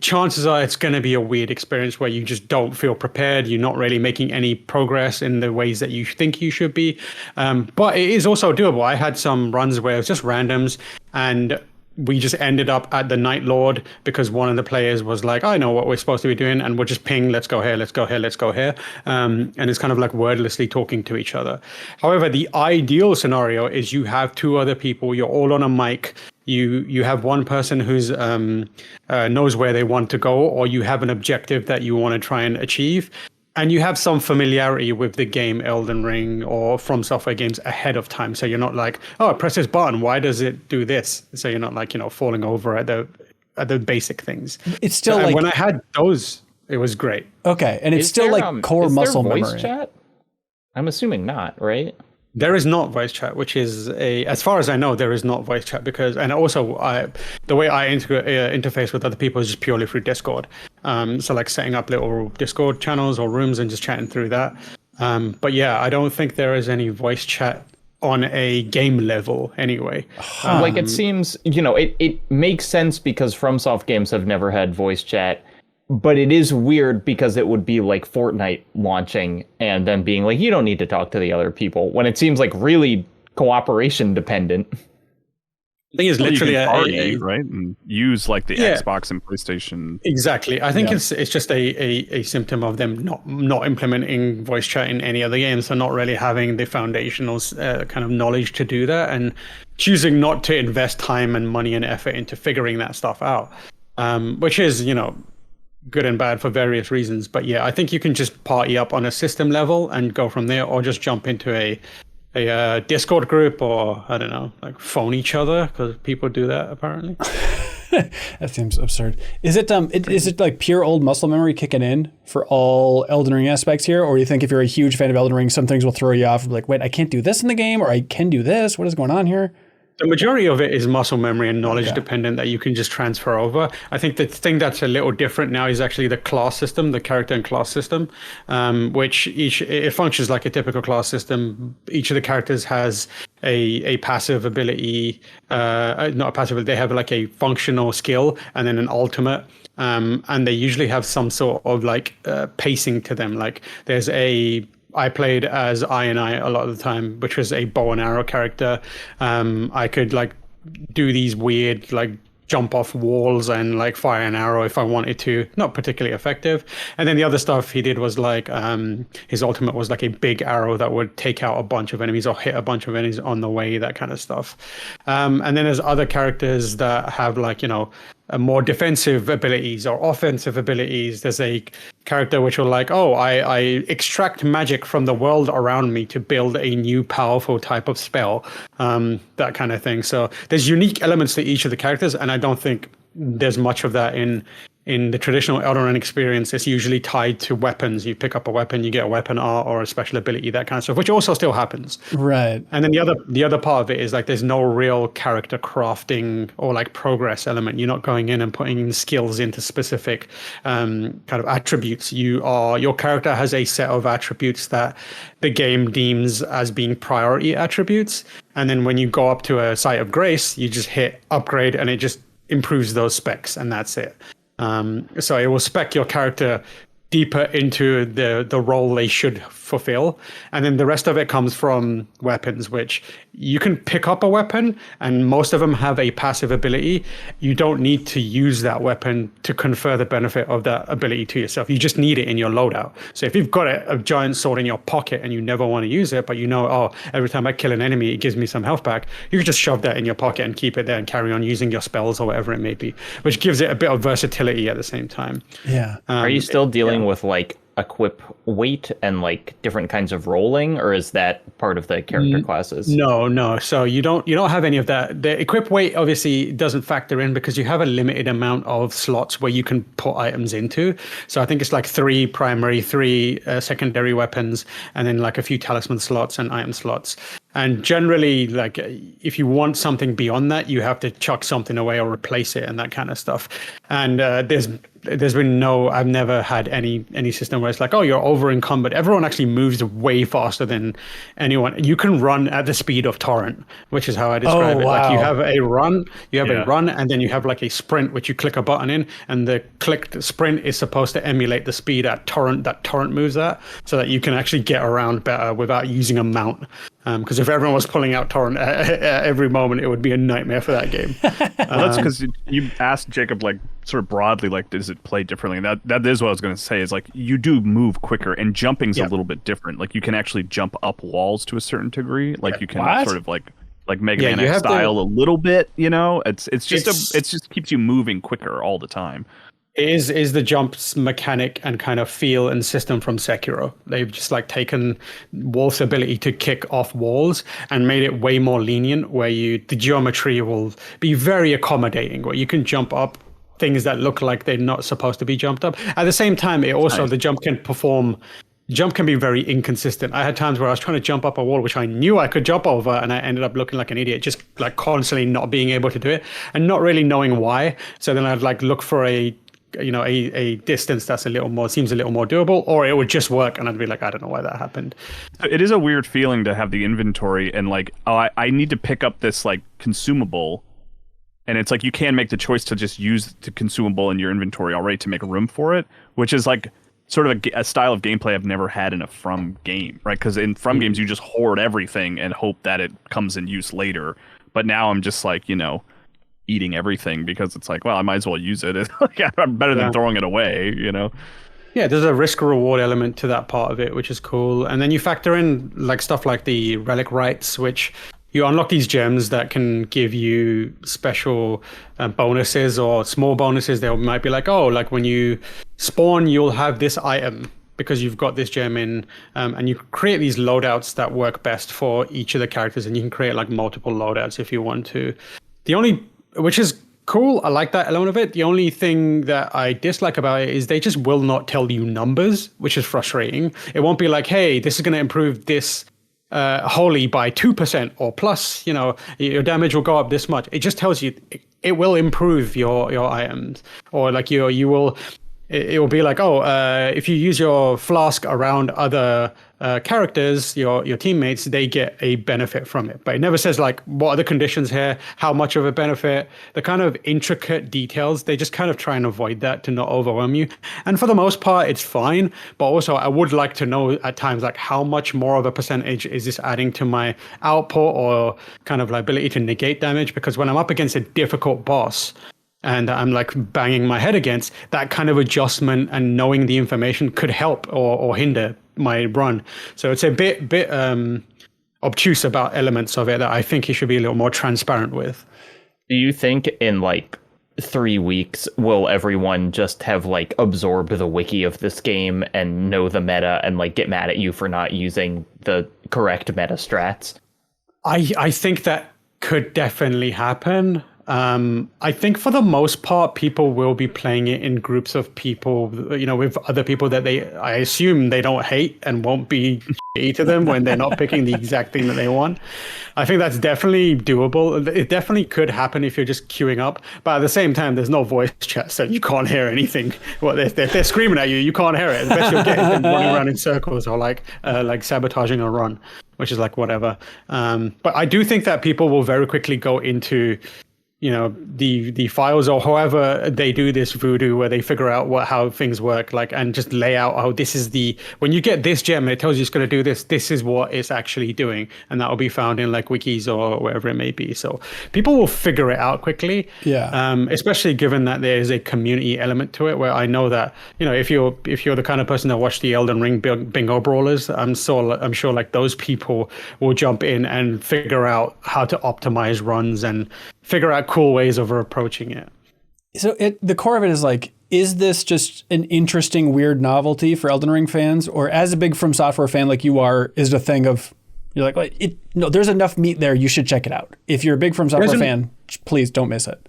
chances are it's going to be a weird experience where you just don't feel prepared. You're not really making any progress in the ways that you think you should be. But it is also doable. I had some runs where it was just randoms, and we just ended up at the Night Lord because one of the players was like, I know what we're supposed to be doing, and we'll just ping, let's go here, let's go here, let's go here. And it's kind of like wordlessly talking to each other. However, the ideal scenario is you have two other people, you're all on a mic, you have one person who's knows where they want to go, or you have an objective that you want to try and achieve, and you have some familiarity with the game Elden Ring or From Software games ahead of time. So you're not like, oh, press this button, why does it do this? So you're not like, falling over at the basic things. It's still like, when I had those, it was great. Okay, and it's still like core muscle memory. Voice chat? I'm assuming not, right? There is not voice chat, which is as far as I know, there is not voice chat because, and also the way I interface with other people is just purely through Discord. So like setting up little Discord channels or rooms and just chatting through that. But yeah, I don't think there is any voice chat on a game level anyway. Like it seems, it makes sense because FromSoft games have never had voice chat. But it is weird because it would be like Fortnite launching and then being like, you don't need to talk to the other people, when it seems like really cooperation dependent. I think it's literally right, and use like the Xbox and PlayStation. Exactly. I think it's just a symptom of them not implementing voice chat in any other games, so not really having the foundational kind of knowledge to do that, and choosing not to invest time and money and effort into figuring that stuff out, which is good and bad for various reasons. But yeah, I think you can just party up on a system level and go from there, or just jump into a Discord group, or I don't know, like phone each other, because people do that apparently. That seems absurd. Is it is it like pure old muscle memory kicking in for all Elden Ring aspects here, or do you think if you're a huge fan of Elden Ring, some things will throw you off and be like, wait, I can't do this in the game, or I can do this? What is going on here? The majority of it is muscle memory and knowledge dependent that you can just transfer over. I think the thing that's a little different now is actually the class system, the character and class system, which it functions like a typical class system. Each of the characters has a passive ability, not a passive, they have like a functional skill and then an ultimate. And they usually have some sort of like pacing to them. Like I played as I a lot of the time, which was a bow and arrow character. I could like do these weird like jump off walls and like fire an arrow if I wanted to. Not particularly effective. And then the other stuff he did was like his ultimate was like a big arrow that would take out a bunch of enemies or hit a bunch of enemies on the way, that kind of stuff. And then there's other characters that have like, you know, more defensive abilities or offensive abilities. There's a character which will like, oh, I extract magic from the world around me to build a new powerful type of spell, that kind of thing. So there's unique elements to each of the characters, and I don't think there's much of that in the traditional Elden Ring experience. It's usually tied to weapons. You pick up a weapon, you get a weapon art or a special ability, that kind of stuff, which also still happens. Right. And then the other part of it is like there's no real character crafting or like progress element. You're not going in and putting skills into specific kind of attributes. Your character has a set of attributes that the game deems as being priority attributes. And then when you go up to a site of grace, you just hit upgrade and it just improves those specs, and that's it. So it will spec your character deeper into the role they should fulfill. And then the rest of it comes from weapons, which you can pick up a weapon, and most of them have a passive ability. You don't need to use that weapon to confer the benefit of that ability to yourself. You just need it in your loadout. So if you've got a giant sword in your pocket and you never want to use it, but you know, oh, every time I kill an enemy, it gives me some health back, you can just shove that in your pocket and keep it there and carry on using your spells or whatever it may be, which gives it a bit of versatility at the same time. Yeah. Are you still dealing with like equip weight and like different kinds of rolling, or is that part of the character classes? No. So you don't have any of that. The equip weight obviously doesn't factor in because you have a limited amount of slots where you can put items into. So I think it's like 3 primary, 3 secondary weapons, and then like a few talisman slots and item slots. And generally, like if you want something beyond that, you have to chuck something away or replace it and that kind of stuff. And there's been I've never had any system where it's like, oh, you're over encumbered. Everyone actually moves way faster than anyone. You can run at the speed of Torrent, which is how I describe it. Wow. Like you have a run, and then you have like a sprint, which you click a button in, and the clicked sprint is supposed to emulate the speed that Torrent moves at, so that you can actually get around better without using a mount. Because if everyone was pulling out Torrent at every moment, it would be a nightmare for that game. That's because you asked Jacob, like, sort of broadly, like, does it play differently? And that is what I was going to say, is like, you do move quicker, and jumping's a little bit different. Like, you can actually jump up walls to a certain degree. Like, you can sort of like Mega Man X style a little bit, you know? It just keeps you moving quicker all the time. Is the jumps mechanic and kind of feel and system from Sekiro. They've just like taken Wolf's ability to kick off walls and made it way more lenient, where the geometry will be very accommodating, where you can jump up things that look like they're not supposed to be jumped up. At the same time, the jump can be very inconsistent. I had times where I was trying to jump up a wall, which I knew I could jump over, and I ended up looking like an idiot, just like constantly not being able to do it and not really knowing why. So then I'd like look for a distance that's seems a little more doable, or it would just work, and I'd be like, I don't know why that happened. It is a weird feeling to have the inventory and like, oh, I need to pick up this like consumable, and it's like you can make the choice to just use the consumable in your inventory already to make room for it, which is like sort of a style of gameplay I've never had in a From game, right? Because in From games you just hoard everything and hope that it comes in use later, but now I'm just like, eating everything because it's like, well, I might as well use it. It's like, better than throwing it away, Yeah, there's a risk reward element to that part of it, which is cool. And then you factor in like stuff like the relic rights, which you unlock these gems that can give you special bonuses or small bonuses. They might be like, oh, like when you spawn, you'll have this item because you've got this gem in, and you create these loadouts that work best for each of the characters, and you can create like multiple loadouts if you want to. Which is cool. I like that element of it. The only thing that I dislike about it is they just will not tell you numbers, which is frustrating. It won't be like, hey, this is going to improve this wholly by 2% or plus, your damage will go up this much. It just tells you it will improve your items, or like you will. It will be like, if you use your flask around other characters, your teammates, they get a benefit from it. But it never says like, what are the conditions here? How much of a benefit? The kind of intricate details, they just kind of try and avoid that to not overwhelm you. And for the most part, it's fine. But also I would like to know at times, like how much more of a percentage is this adding to my output or kind of like ability to negate damage? Because when I'm up against a difficult boss, and I'm like banging my head against, that kind of adjustment and knowing the information could help or hinder my run. So it's a bit obtuse about elements of it that I think you should be a little more transparent with. Do you think in like 3 weeks will everyone just have like absorbed the wiki of this game and know the meta and like get mad at you for not using the correct meta strats? I think that could definitely happen. I think for the most part, people will be playing it in groups of people, with other people that I assume they don't hate and won't be shitty to them when they're not picking the exact thing that they want. I think that's definitely doable. It definitely could happen if you're just queuing up. But at the same time, there's no voice chat, so you can't hear anything. Well, they're screaming at you. You can't hear it. The best you'll get is them running around in circles or like sabotaging a run, which is like whatever. But I do think that people will very quickly go into the files or however they do this voodoo where they figure out how things work, like, and just lay out this is when you get this gem, it tells you it's going to do this is what it's actually doing, and that will be found in like wikis or wherever it may be. So people will figure it out quickly. Especially given that there is a community element to it, where I know that if you're the kind of person that watched the Elden Ring bingo brawlers, I'm sure like those people will jump in and figure out how to optimize runs and figure out cool ways of approaching it. So the core of it is like, is this just an interesting, weird novelty for Elden Ring fans? Or as a big From Software fan like you are, is it a thing of, you're like, no, there's enough meat there, you should check it out. If you're a big From Software fan, please don't miss it.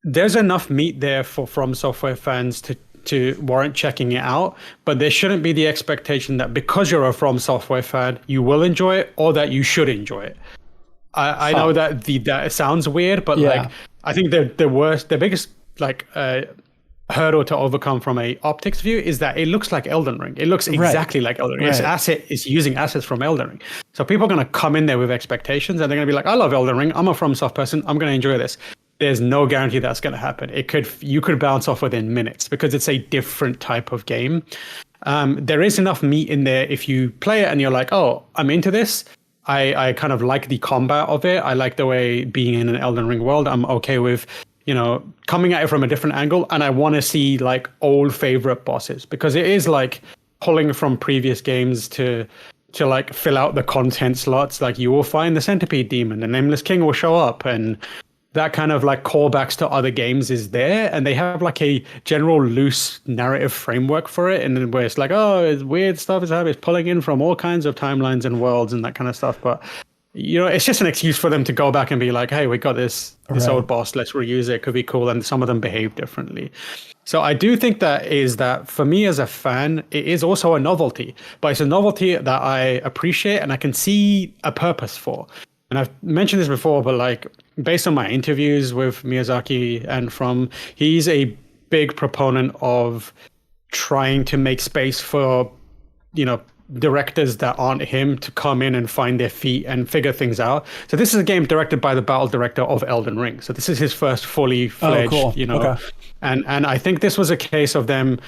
There's enough meat there for From Software fans to warrant checking it out, but there shouldn't be the expectation that because you're a From Software fan, you will enjoy it or that you should enjoy it. I know that that sounds weird, but like I think the biggest like hurdle to overcome from a optics view is that it looks like Elden Ring. It looks exactly like Elden Ring. It's using assets from Elden Ring. So people are going to come in there with expectations, and they're going to be like, I love Elden Ring. I'm a FromSoft person. I'm going to enjoy this. There's no guarantee that's going to happen. You could bounce off within minutes because it's a different type of game. There is enough meat in there if you play it and you're like, oh, I'm into this. I kind of like the combat of it. I like the way being in an Elden Ring world. I'm okay with, coming at it from a different angle. And I want to see like old favorite bosses, because it is like pulling from previous games to like fill out the content slots. Like you will find the Centipede Demon, the Nameless King will show up, and that kind of like callbacks to other games is there, and they have like a general loose narrative framework for it, and where it's like, oh, it's weird stuff is happening, it's pulling in from all kinds of timelines and worlds and that kind of stuff. But it's just an excuse for them to go back and be like, hey, we got this old boss, let's reuse it, could be cool. And some of them behave differently. So I do think that for me as a fan, it is also a novelty, but it's a novelty that I appreciate and I can see a purpose for. And I've mentioned this before, but like based on my interviews with Miyazaki and he's a big proponent of trying to make space for, directors that aren't him to come in and find their feet and figure things out. So this is a game directed by the battle director of Elden Ring. So this is his first fully fledged, Okay. And I think this was a case of him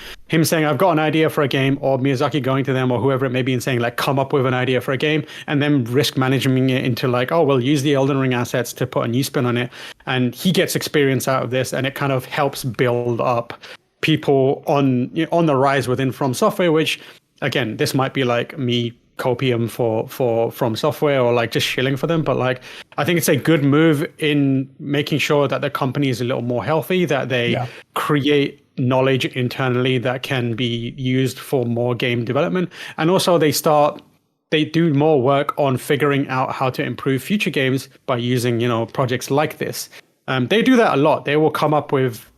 saying, I've got an idea for a game, or Miyazaki going to them or whoever it may be and saying like, come up with an idea for a game, and then risk managing it into like, oh, we'll use the Elden Ring assets to put a new spin on it. And he gets experience out of this, and it kind of helps build up people on the rise within From Software, which again, this might be like me copium for From Software or like just shilling for them, but like I think it's a good move in making sure that the company is a little more healthy, that they create knowledge internally that can be used for more game development. And also they do more work on figuring out how to improve future games by using, projects like this. They do that a lot. They will come up with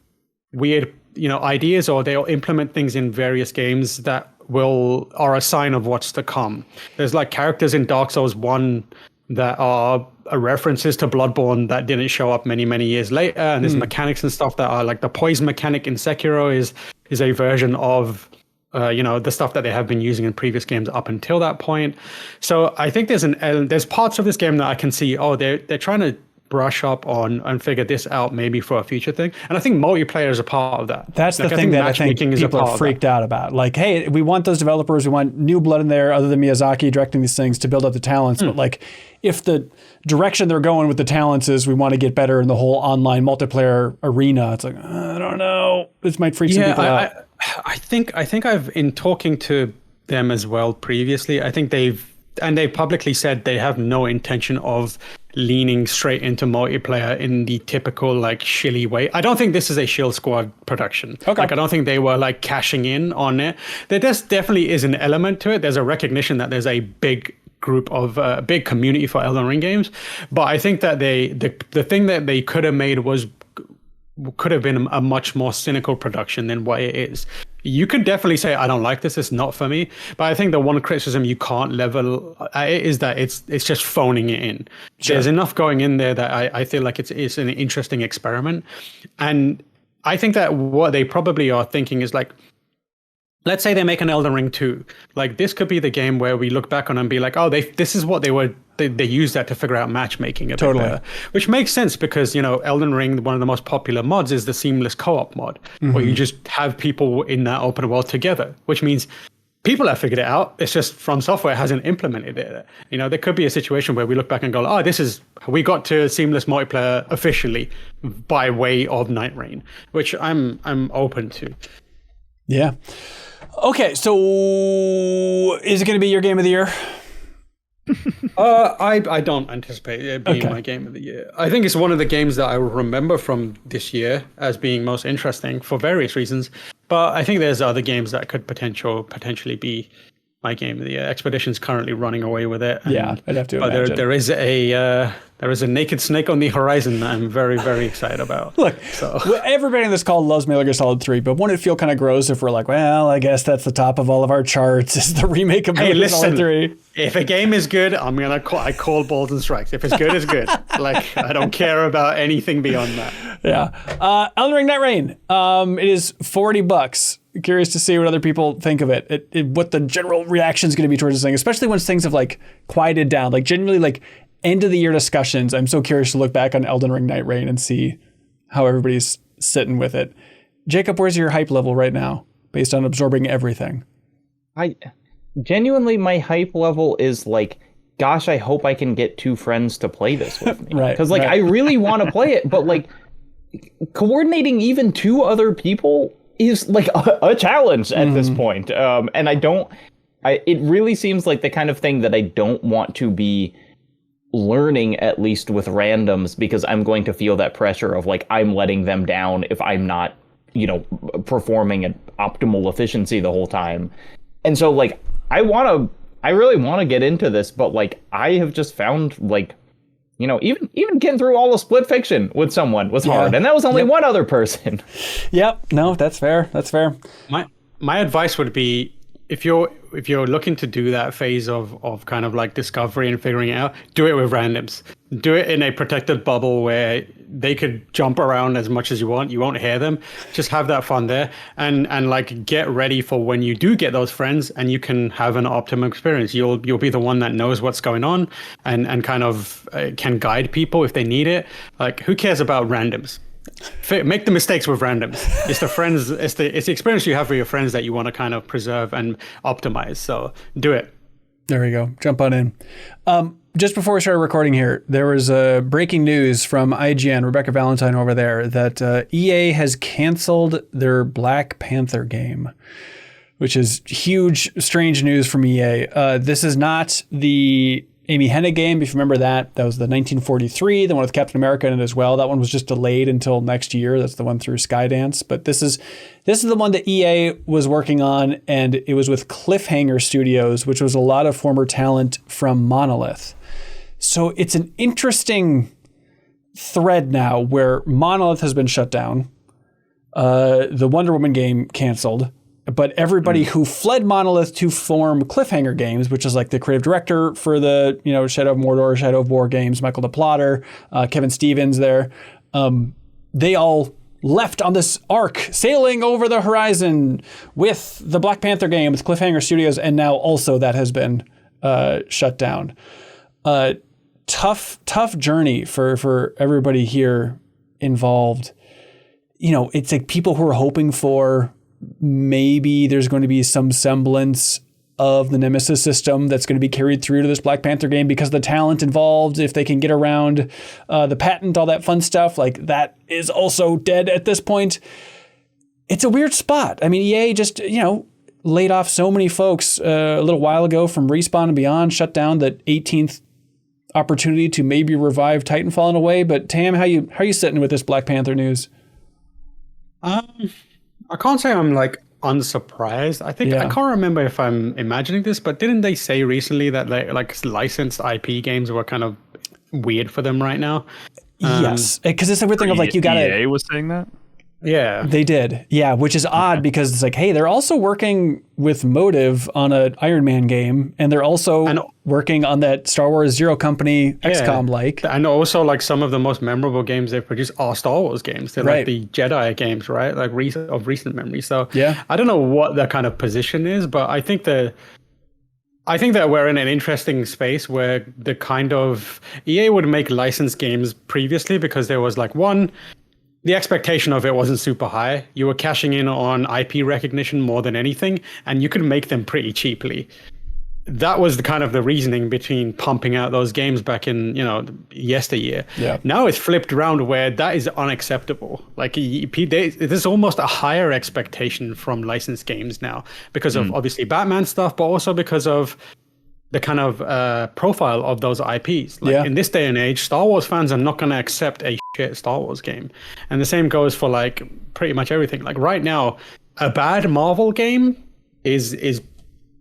weird, ideas, or they'll implement things in various games that are a sign of what's to come. There's like characters in Dark Souls 1 that are references to Bloodborne that didn't show up many, many years later. And there's mechanics and stuff that are like the poison mechanic in Sekiro is a version of the stuff that they have been using in previous games up until that point. So I think there's parts of this game that I can see, they're trying to brush up on and figure this out maybe for a future thing. And I think multiplayer is a part of that. That's the thing that I think people are freaked out about. Like, hey, we want those developers, we want new blood in there other than Miyazaki directing these things to build up the talents. But like, if the direction they're going with the talents is we want to get better in the whole online multiplayer arena, it's like, I don't know. This might freak some people out. I think I've, in talking to them as well previously, I think they publicly said they have no intention of leaning straight into multiplayer in the typical like shilly way. I don't think this is a shill squad production. Okay. Like I don't think they were like cashing in on it. There definitely is an element to it. There's a recognition that there's a big group of big community for Elden Ring games, but I think that the thing that they could have made could have been a much more cynical production than what it is. You could definitely say, I don't like this, it's not for me. But I think the one criticism you can't level is that it's just phoning it in. Sure. There's enough going in there that I feel like it's an interesting experiment. And I think that what they probably are thinking is like, let's say they make an Elden Ring 2. Like this could be the game where we look back on and be like, this is what they used that to figure out matchmaking a bit better. Which makes sense because, Elden Ring, one of the most popular mods is the seamless co-op mod, where you just have people in that open world together, which means people have figured it out. It's just From Software hasn't implemented it. There could be a situation where we look back and go, we got to seamless multiplayer officially by way of Nightreign, which I'm open to. Yeah. Okay, so is it going to be your game of the year? I don't anticipate it being my game of the year. I think it's one of the games that I remember from this year as being most interesting for various reasons. But I think there's other games that could potentially be my game of the year. Expedition's currently running away with it. Yeah, I'd have to imagine. There is a naked snake on the horizon that I'm very, very excited about. Look, everybody on this call loves Metal Gear Solid 3, but wouldn't it feel kind of gross if we're like, well, I guess that's the top of all of our charts is the remake of Metal Gear Solid 3? If a game is good, I call balls and strikes. If it's good, it's good. Like, I don't care about anything beyond that. Yeah. Elden Ring Nightreign. It is $40. Curious to see what other people think of it. What the general reaction is going to be towards this thing, especially once things have like quieted down. Like genuinely, like end of the year discussions. I'm so curious to look back on Elden Ring Nightreign and see how everybody's sitting with it. Jacob, where's your hype level right now, based on absorbing everything? Genuinely, my hype level is like, gosh, I hope I can get 2 friends to play this with me. Right. Because I really want to play it, but like coordinating even 2 other people is like a challenge at this point. And it really seems like the kind of thing that I don't want to be learning, at least with randoms, because I'm going to feel that pressure of like, I'm letting them down if I'm not, performing at optimal efficiency the whole time. And so like, I really want to get into this, but like, I have just found like, even getting through all of Split Fiction with someone was hard, and that was only one other person. Yep. No, that's fair. That's fair. My advice would be, if you're looking to do that phase of kind of like discovery and figuring it out, do it with randoms. Do it in a protected bubble where they could jump around as much as you want. You won't hear them. Just have that fun there, and like get ready for when you do get those friends and you can have an optimum experience. You'll be the one that knows what's going on and kind of can guide people if they need it. Like, who cares about randoms? Make the mistakes with randoms. It's the friends. It's the experience you have with your friends that you want to kind of preserve and optimize. So do it. There we go. Jump on in. Just before we started recording here, there was breaking news from IGN, Rebecca Valentine over there, that EA has canceled their Black Panther game, which is huge, strange news from EA. This is not the Amy Hennig game, if you remember that. That was the 1943, the one with Captain America in it as well. That one was just delayed until next year. That's the one through Skydance. But this is the one that EA was working on, and it was with Cliffhanger Studios, which was a lot of former talent from Monolith. So it's an interesting thread now where Monolith has been shut down. The Wonder Woman game canceled. But everybody who fled Monolith to form Cliffhanger Games, which is like the creative director for the Shadow of Mordor, Shadow of War games, Michael DePlotter, Kevin Stevens there, they all left on this arc, sailing over the horizon with the Black Panther game with Cliffhanger Studios, and now also that has been shut down. Tough journey for everybody here involved. It's like people who are hoping for maybe there's going to be some semblance of the Nemesis system that's going to be carried through to this Black Panther game because of the talent involved, if they can get around the patent, all that fun stuff, like that is also dead at this point. It's a weird spot. I mean, EA just, laid off so many folks a little while ago from Respawn and beyond, shut down the 18th opportunity to maybe revive Titanfall in a way. But Tam, how you sitting with this Black Panther news? I can't say I'm like unsurprised. I think I can't remember if I'm imagining this, but didn't they say recently that they like licensed IP games were kind of weird for them right now? Yes, because it's a weird thing of like you gotta. EA was saying that. Yeah, they did. Yeah, which is odd because it's like, hey, they're also working with Motive on an Iron Man game, and they're also working on that Star Wars Zero Company XCOM like. And also like some of the most memorable games they've produced are Star Wars games. They're like the Jedi games, right? Like of recent memory. So I don't know what their kind of position is, but I think that we're in an interesting space where the kind of EA would make licensed games previously because there was like the expectation of it wasn't super high. You were cashing in on IP recognition more than anything, and you could make them pretty cheaply. That was the kind of the reasoning between pumping out those games back in, yesteryear. Yeah. Now it's flipped around where that is unacceptable. Like there's almost a higher expectation from licensed games now because of obviously Batman stuff, but also because of the kind of profile of those IPs. Like in this day and age, Star Wars fans are not going to accept a shit Star Wars game. And the same goes for like pretty much everything. Like right now, a bad Marvel game is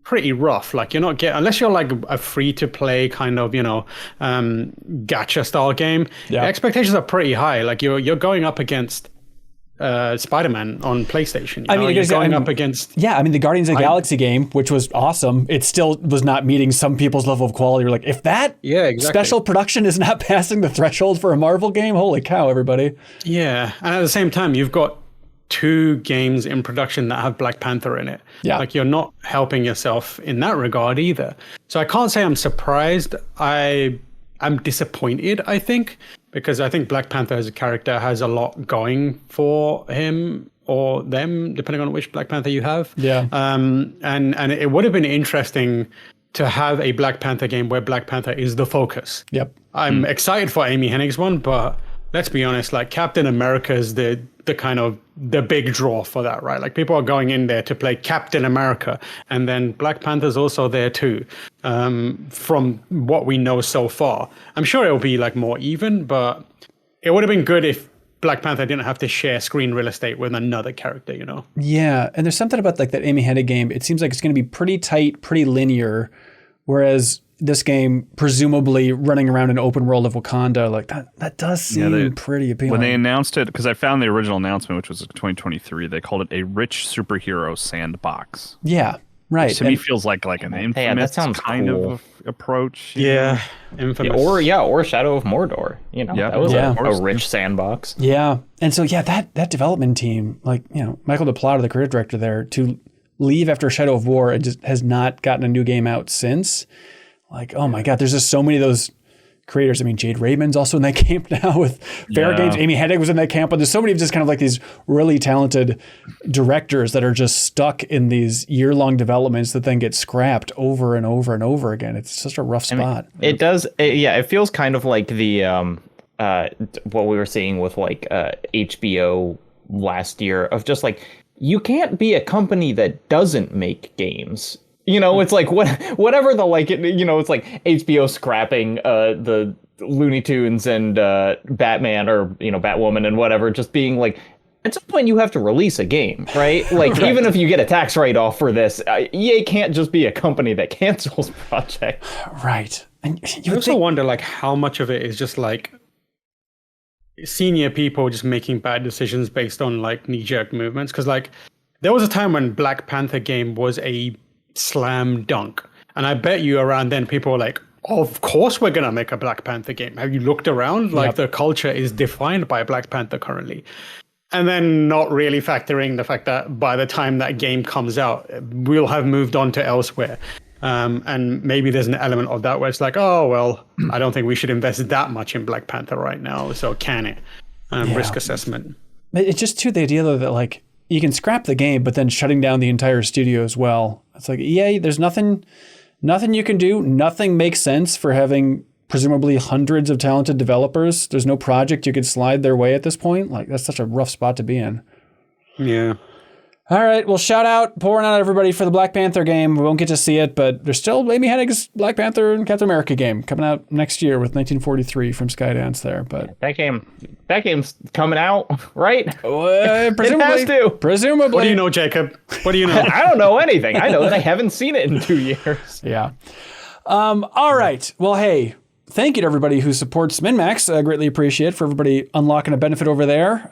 pretty rough. Like you're not unless you're like a free to play kind of, gacha style game, the expectations are pretty high. Like you're going up against Spider-Man on PlayStation. You're going up against... Yeah, I mean, the Guardians of the Galaxy game, which was awesome, it still was not meeting some people's level of quality. You're like, if that special production is not passing the threshold for a Marvel game, holy cow, everybody. Yeah, and at the same time, you've got 2 games in production that have Black Panther in it. Yeah. Like, you're not helping yourself in that regard either. So I can't say I'm surprised. I'm disappointed, I think, because I think Black Panther as a character has a lot going for him or them, depending on which Black Panther you have. Yeah. And it would have been interesting to have a Black Panther game where Black Panther is the focus. Yep. I'm excited for Amy Hennig's one, but let's be honest, like Captain America is the kind of the big draw for that, right? Like people are going in there to play Captain America, and then Black Panther's also there too. From what we know so far, I'm sure it'll be like more even, but it would have been good if Black Panther didn't have to share screen real estate with another character, Yeah, and there's something about like that Amy Hennig game. It seems like it's going to be pretty tight, pretty linear, whereas this game, presumably running around an open world of Wakanda, like that does seem pretty appealing. When they announced it, because I found the original announcement, which was 2023, they called it a rich superhero sandbox. Yeah, right. Which to me feels like an Infamous kind of approach. Yeah, Infamous. Or Shadow of Mordor. That was a rich sandbox. Yeah, and so that development team, like Michael DePlotter, the creative director there, to leave after Shadow of War and just has not gotten a new game out since. Like, oh my God, there's just so many of those creators. I mean, Jade Raymond's also in that camp now with Fair Games. Amy Hennig was in that camp, but there's so many of just kind of like these really talented directors that are just stuck in these year-long developments that then get scrapped over and over and over again. It's such a rough spot. I mean, it does. It feels kind of like the what we were seeing with like HBO last year of just like, you can't be a company that doesn't make games. You know, it's like whatever the like. You know, it's like HBO scrapping the Looney Tunes and Batman or Batwoman and whatever, just being like, at some point you have to release a game, right? Like Right. even if you get a tax write-off for this, EA can't just be a company that cancels projects. Right. And I you would also think, wonder like how much of it is just like senior people just making bad decisions based on like knee-jerk movements. Because like there was a time when Black Panther game was a slam dunk, and I bet you around then people were like, of course we're gonna make a Black Panther game. Have you looked around? Like the culture is defined by Black Panther currently. And then not really factoring the fact that by the time that game comes out, we'll have moved on to elsewhere. And maybe there's an element of that where it's like, oh, well, I don't think we should invest that much in Black Panther right now. So can it? Risk assessment. it's just too the idea though that like you can scrap the game, but then shutting down the entire studio as well. It's like, EA, there's nothing you can do. Nothing makes sense for having presumably hundreds of talented developers. There's no project you could slide their way at this point. Like, that's such a rough spot to be in. Yeah. All right, well, pouring out everybody for the Black Panther game. We won't get to see it, but there's still Amy Hennig's Black Panther and Captain America game coming out next year with 1943 from Skydance there. But That game's coming out, right? presumably, It has to. presumably. What do you know, Jacob? What do you know? I don't know anything. I know that I haven't seen it in 2 years. Yeah. All right. Well, hey, thank you to everybody who supports MinnMax. I greatly appreciate for everybody unlocking a benefit over there.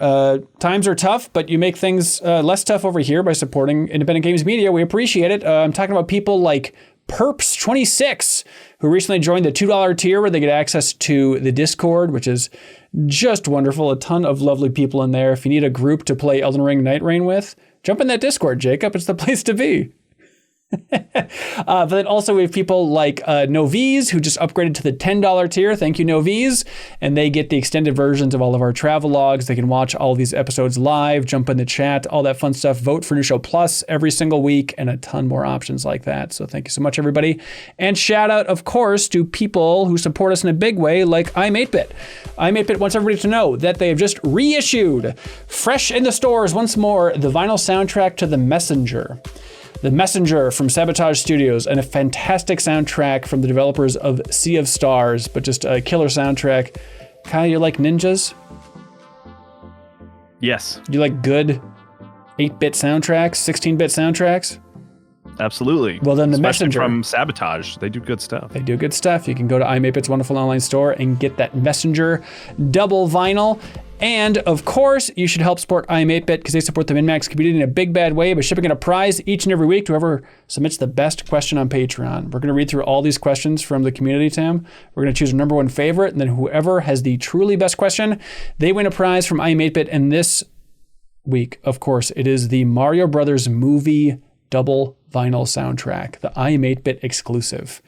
Times are tough, but you make things less tough over here by supporting independent games media. We appreciate it. I'm talking about people like Perps26, who recently joined the $2 tier where they get access to the Discord, which is just wonderful. A ton of lovely people in there. If you need a group to play Elden Ring Nightreign with, jump in that Discord, Jacob. It's the place to be. But then also we have people like Noviz, who just upgraded to the $10 tier. Thank you, Noviz. And they get the extended versions of all of our travel logs. They can watch all these episodes live, jump in the chat, all that fun stuff. Vote for New Show Plus every single week, and a ton more options like that. So thank you so much, everybody. And shout out, of course, to people who support us in a big way, like I'm8bit. I'm8bit wants everybody to know that they have just reissued, fresh in the stores once more, the vinyl soundtrack to The Messenger. The Messenger from Sabotage Studios, and a fantastic soundtrack from the developers of Sea of Stars, but just a killer soundtrack. Kyle, you like ninjas? Yes, You like good 8-bit soundtracks, 16-bit soundtracks? absolutely. Well, then The Especially Messenger. from Sabotage, they do good stuff. They do good stuff. You can go to I'm8bit's wonderful online store and get that Messenger double vinyl. And of course, you should help support I'm8bit because they support the MinnMax community in a big bad way by shipping in a prize each and every week to whoever submits the best question on Patreon. We're going to read through all these questions from the community, Tim. We're going to choose a number one favorite, and then whoever has the truly best question, they win a prize from I'm8bit. And this week, of course, it is the Mario Brothers movie double vinyl soundtrack, the I'm8bit exclusive.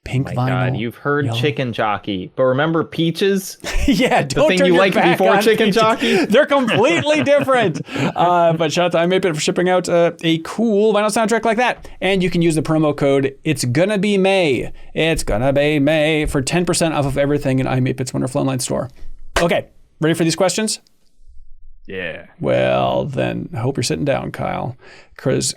Pink vinyl. God, you've heard yellow. Chicken Jockey, but remember Peaches? Yeah, don't thing turn you your liked back before on Chicken Peaches. Jockey? They're completely different. But shout out to I'm8bit for shipping out a cool vinyl soundtrack like that. And you can use the promo code It's Gonna Be May. It's Gonna Be May for 10% off of everything in I'm8bit's wonderful online store. Okay, ready for these questions? Yeah. Well, then I hope you're sitting down, Kyle. Chris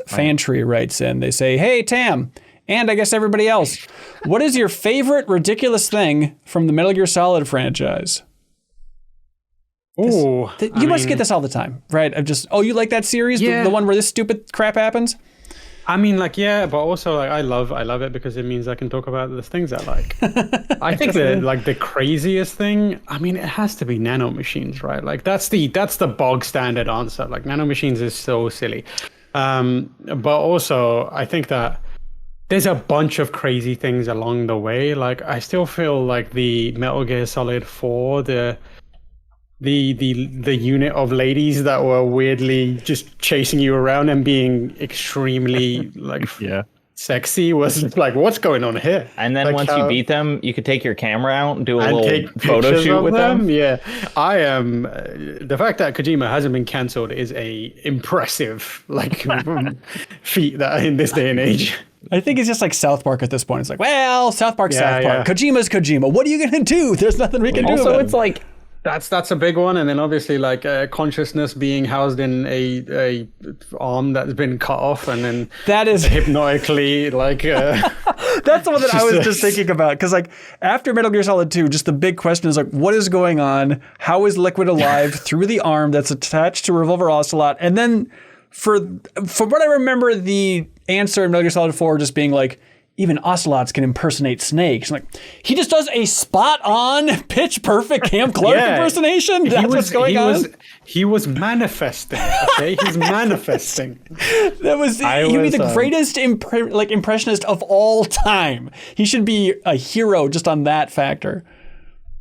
Fantry writes in. They say, hey, Tam, and I guess everybody else, what is your favorite ridiculous thing from the Metal Gear Solid franchise? Oh, You must get this all the time, right? You like that series? Yeah. The one where this stupid crap happens? I mean, like, yeah, but also, like, I love it because it means I can talk about the things I like. I think the craziest thing, I mean, it has to be nanomachines, right? Like, that's the bog standard answer. Like, nanomachines is so silly. But also, I think that there's a bunch of crazy things along the way. Like, I still feel like the Metal Gear Solid 4, the unit of ladies that were weirdly just chasing you around and being extremely like sexy was like, what's going on here? And then like once you beat them, you could take your camera out and do a little take photo pictures shoot of with them. Yeah, I am. The fact that Kojima hasn't been cancelled is a impressive feat that in this day and age. I think it's just like South Park at this point. It's like, well, South Park's Yeah, South Park. yeah. Kojima's Kojima. What are you going to do? There's nothing we can do Also, about it's it. like That's a big one, and then obviously like consciousness being housed in a arm that's been cut off, and then That is hypnotically like that's the one that I was just thinking about, because like after Metal Gear Solid 2, just the big question is like, what is going on? How is Liquid alive through the arm that's attached to Revolver Ocelot? And then from what I remember, the answer in Metal Gear Solid 4 just being like, even ocelots can impersonate snakes. Like, he just does a spot-on, pitch-perfect Cam Clark impersonation. That's what's going on. He was manifesting. Okay, he's manifesting. He'd be the greatest impressionist of all time. He should be a hero just on that factor.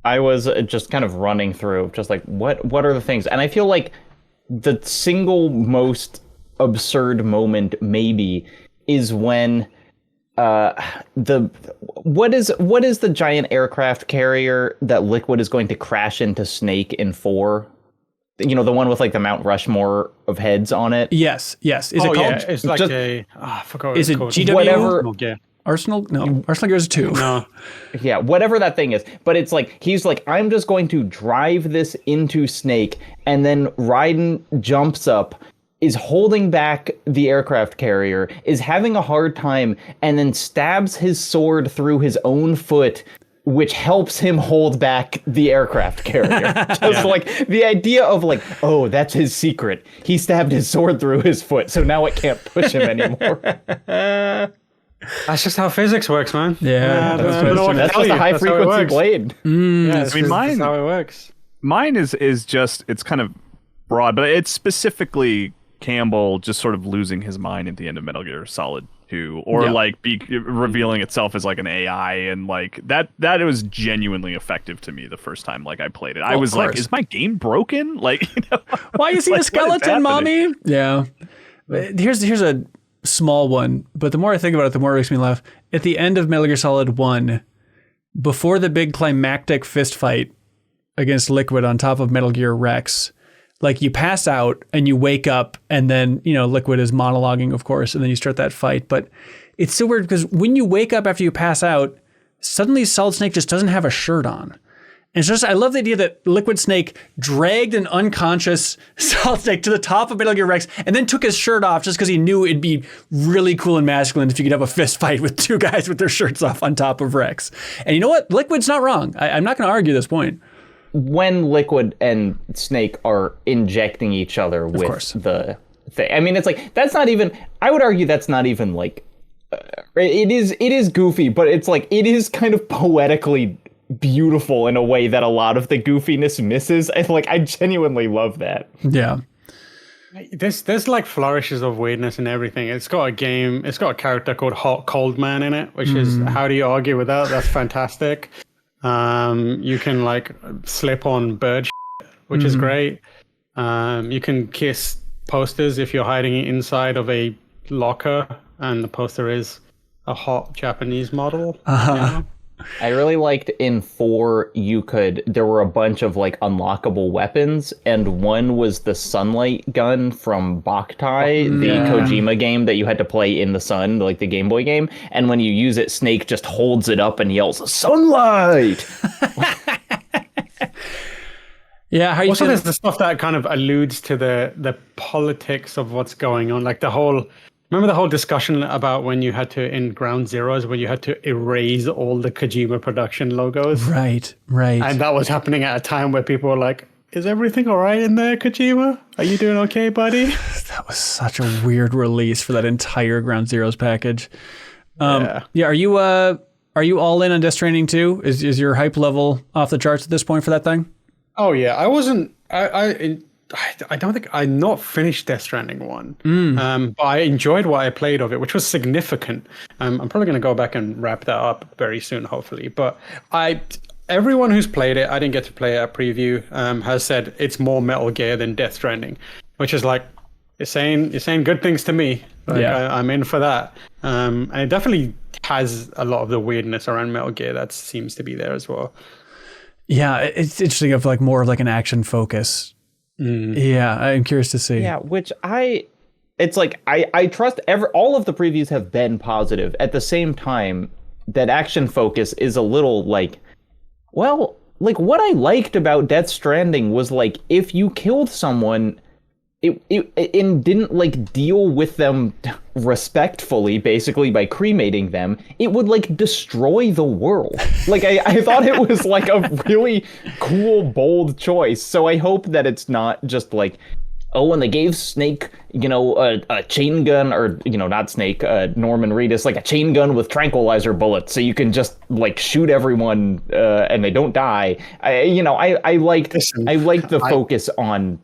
I was just kind of running through, just like, what are the things? And I feel like the single most absurd moment maybe is when what is the giant aircraft carrier that Liquid is going to crash into Snake in 4? You know, the one with like the Mount Rushmore of heads on it. Yes. Is it called? Yeah, it's like I forgot what is it's it called. GW? Whatever. Yeah. Arsenal? No, Arsenal Gears 2. No. Yeah, whatever that thing is. But it's like, he's like, I'm just going to drive this into Snake, and then Raiden jumps up, is holding back the aircraft carrier, is having a hard time, and then stabs his sword through his own foot, which helps him hold back the aircraft carrier. Just like the idea of like, oh, that's his secret. He stabbed his sword through his foot, so now it can't push him anymore. That's just how physics works, man. Yeah, that's just a high frequency blade. Yeah, I mean, that's how it works. Mine is just, it's kind of broad, but it's specifically Campbell just sort of losing his mind at the end of Metal Gear Solid 2, or like revealing itself as like an AI, and like that was genuinely effective to me the first time like I played it. I was like, is my game broken? Like, you know, why you see like, the skeleton, mommy? Yeah. Here's a small one, but the more I think about it, the more it makes me laugh. At the end of Metal Gear Solid 1, before the big climactic fist fight against Liquid on top of Metal Gear Rex, like you pass out and you wake up, and then, you know, Liquid is monologuing, of course, and then you start that fight. But it's so weird because when you wake up after you pass out, suddenly Solid Snake just doesn't have a shirt on. And it's just, I love the idea that Liquid Snake dragged an unconscious Solid Snake to the top of Metal Gear Rex and then took his shirt off just because he knew it'd be really cool and masculine if you could have a fist fight with two guys with their shirts off on top of Rex. And you know what? Liquid's not wrong. I'm not going to argue this point. When Liquid and Snake are injecting each other with the thing, I mean, it's like, that's not even, I would argue that's not even like, it is goofy, but it's like, it is kind of poetically beautiful in a way that a lot of the goofiness misses. And like, I genuinely love that. Yeah. There's like flourishes of weirdness and everything. It's got a character called Hot Cold Man in it, which is, how do you argue with that? That's fantastic. You can like slip on bird which is great. You can kiss posters if you're hiding inside of a locker and the poster is a hot Japanese model. You know? I really liked in 4, there were a bunch of like unlockable weapons, and one was the sunlight gun from Boktai, the Kojima game that you had to play in the sun, like the Game Boy game. And when you use it, Snake just holds it up and yells, "Sunlight!" Yeah, how you also, there's the stuff that kind of alludes to the politics of what's going on, like remember the whole discussion about when you had to, in Ground Zeroes, when you had to erase all the Kojima production logos? Right. And that was happening at a time where people were like, is everything all right in there, Kojima? Are you doing okay, buddy? That was such a weird release for that entire Ground Zeroes package. Are you all in on Death Stranding 2? Is your hype level off the charts at this point for that thing? Oh, yeah. I wasn't... I don't think I not finished Death Stranding 1, but I enjoyed what I played of it, which was significant. I'm probably going to go back and wrap that up very soon, hopefully. But everyone who's played it, I didn't get to play it at preview, has said it's more Metal Gear than Death Stranding, which is like, you're saying good things to me. Like, I'm in for that. And it definitely has a lot of the weirdness around Metal Gear that seems to be there as well. Yeah, it's interesting of like more of like an action focus. Yeah, I'm curious to see. Yeah, which it's like I trust all of the previews have been positive. At the same time, that action focus is a little like, well, like what I liked about Death Stranding was like if you killed someone, it didn't like deal with them respectfully, basically by cremating them, it would like destroy the world. Like I thought it was like a really cool, bold choice. So I hope that it's not just like, oh, and they gave Snake, a chain gun, or, not Snake, Norman Reedus, like a chain gun with tranquilizer bullets, so you can just like shoot everyone and they don't die. I liked the focus on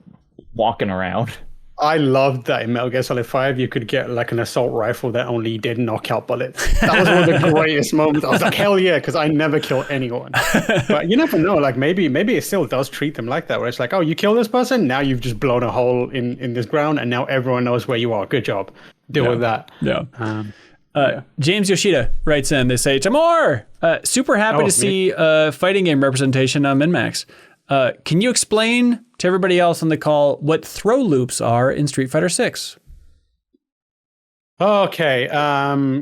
walking around. I loved that in Metal Gear Solid 5, you could get like an assault rifle that only did knockout bullets. That was one of the greatest moments. I was like, hell yeah, because I never kill anyone. But you never know, like maybe it still does treat them like that, where it's like, oh, you kill this person, now you've just blown a hole in this ground, and now everyone knows where you are. Good job. Deal with that. Yeah. James Yoshida writes in, they say, Tamor! Super happy to see fighting game representation on MinnMax. Can you explain to everybody else on the call what throw loops are in Street Fighter 6? Okay.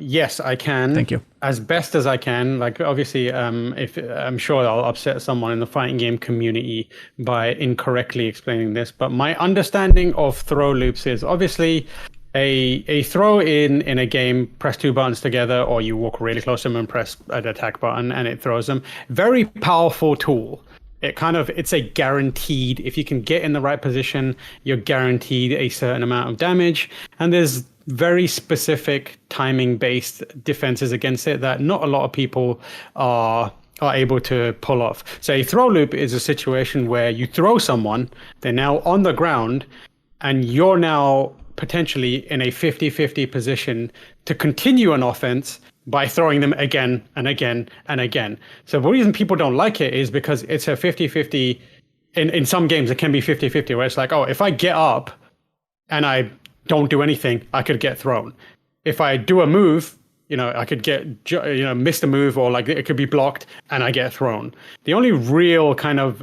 Yes, I can. Thank you. As best as I can. Like, obviously, if I'm sure I'll upset someone in the fighting game community by incorrectly explaining this, but my understanding of throw loops is obviously a throw in a game, press two buttons together, or you walk really close to them and press an attack button and it throws them. Very powerful tool. It's a guaranteed, if you can get in the right position, you're guaranteed a certain amount of damage. And there's very specific timing-based defenses against it that not a lot of people are able to pull off. So a throw loop is a situation where you throw someone, they're now on the ground, and you're now potentially in a 50-50 position to continue an offense by throwing them again and again and again. So the reason people don't like it is because it's a 50-50. In some games, it can be 50-50, where it's like, oh, if I get up and I don't do anything, I could get thrown. If I do a move, I could get, missed a move, or like it could be blocked and I get thrown. The only real kind of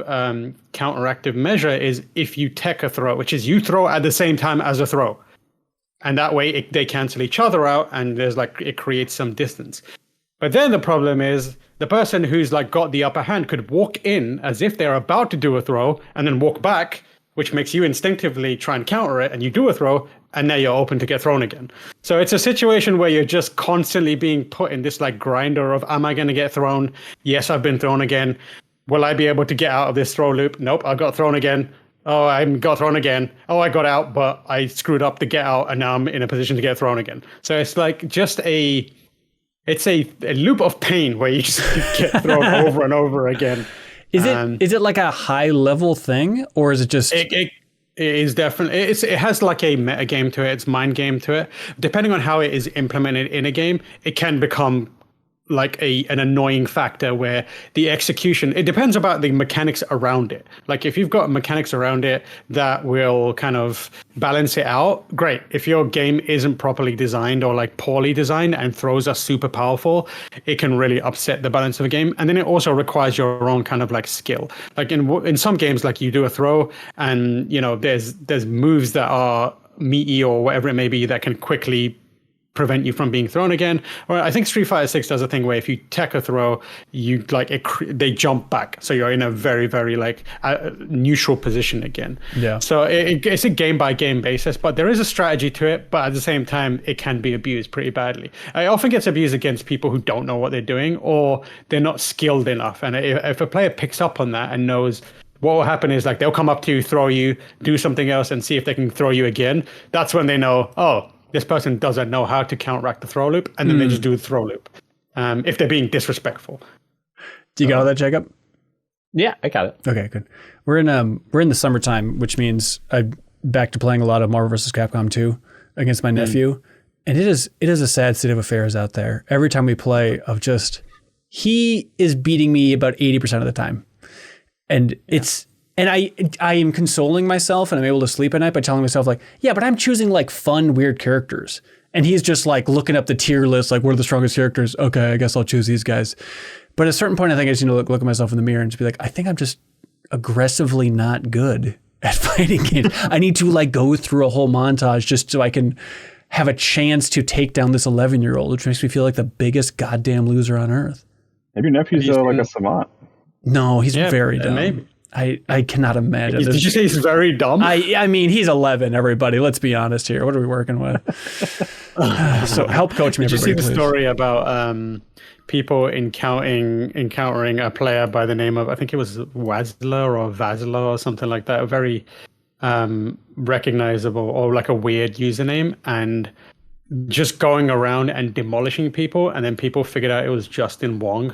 counteractive measure is if you tech a throw, which is you throw at the same time as a throw. And that way they cancel each other out, and it creates some distance. But then the problem is the person who's like got the upper hand could walk in as if they're about to do a throw and then walk back, which makes you instinctively try and counter it, and you do a throw, and now you're open to get thrown again. So it's a situation where you're just constantly being put in this like grinder of, am I going to get thrown? Yes, I've been thrown again. Will I be able to get out of this throw loop? Nope, I got thrown again. Oh, I got thrown again. Oh, I got out, but I screwed up the get out, and now I'm in a position to get thrown again. So it's like just it's a loop of pain where you just get thrown over and over again. Is it like a high level thing, or is it just? It is definitely. It has like a meta game to it. It's mind game to it. Depending on how it is implemented in a game, it can become like an annoying factor where the execution, it depends about the mechanics around it. Like if you've got mechanics around it that will kind of balance it out, great. If your game isn't properly designed or like poorly designed and throws are super powerful, it can really upset the balance of a game. And then it also requires your own kind of like skill. Like in some games, like you do a throw and there's moves that are meaty or whatever it may be that can quickly prevent you from being thrown again. Or I think Street Fighter 6 does a thing where if you tech a throw, you like they jump back, so you're in a very, very like neutral position again. Yeah. So it's a game by game basis, but there is a strategy to it. But at the same time, it can be abused pretty badly. It often gets abused against people who don't know what they're doing, or they're not skilled enough. And if a player picks up on that and knows, what will happen is like they'll come up to you, throw you, do something else, and see if they can throw you again. That's when they know, oh, this person doesn't know how to counteract the throw loop, and then they just do the throw loop. If they're being disrespectful. Do you got all that, Jacob? Yeah, I got it. Okay, good. We're in the summertime, which means I'm back to playing a lot of Marvel vs. Capcom 2 against my nephew, and it is a sad state of affairs out there. Every time we play, he is beating me about 80% of the time, and it's. And I am consoling myself, and I'm able to sleep at night by telling myself like, yeah, but I'm choosing like fun, weird characters. And he's just like looking up the tier list, like what are the strongest characters? Okay, I guess I'll choose these guys. But at a certain point, I think I just need to look at myself in the mirror and just be like, I think I'm just aggressively not good at fighting games. I need to like go through a whole montage just so I can have a chance to take down this 11-year-old, which makes me feel like the biggest goddamn loser on earth. Maybe your nephew's like a savant. No, he's very dumb. Maybe. I cannot imagine. Did you say he's very dumb? I mean, he's 11, everybody. Let's be honest here. What are we working with? So help coach me, Did you everybody, see the please. story about people encountering a player by the name of, I think it was Wazla or Vazla or something like that, a very recognizable or like a weird username, and just going around and demolishing people, and then people figured out it was Justin Wong.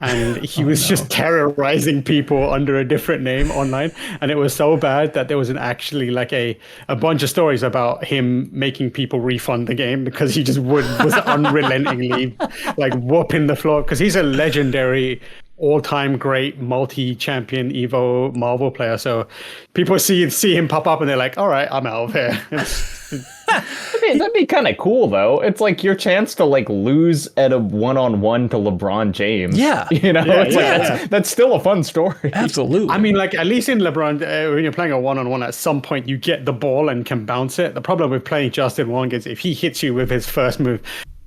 And he was just terrorizing people under a different name online. And it was so bad that there was actually like a bunch of stories about him making people refund the game because he just was unrelentingly like whooping the floor. Because he's a legendary, all-time great multi-champion Evo Marvel player. So people see him pop up and they're like, all right, I'm out of here. That'd be kind of cool, though. It's like your chance to like lose at a one-on-one to LeBron James. Yeah. You know, that's still a fun story. Absolutely. I mean, like, at least in LeBron, when you're playing a one-on-one, at some point you get the ball and can bounce it. The problem with playing Justin Wong is if he hits you with his first move,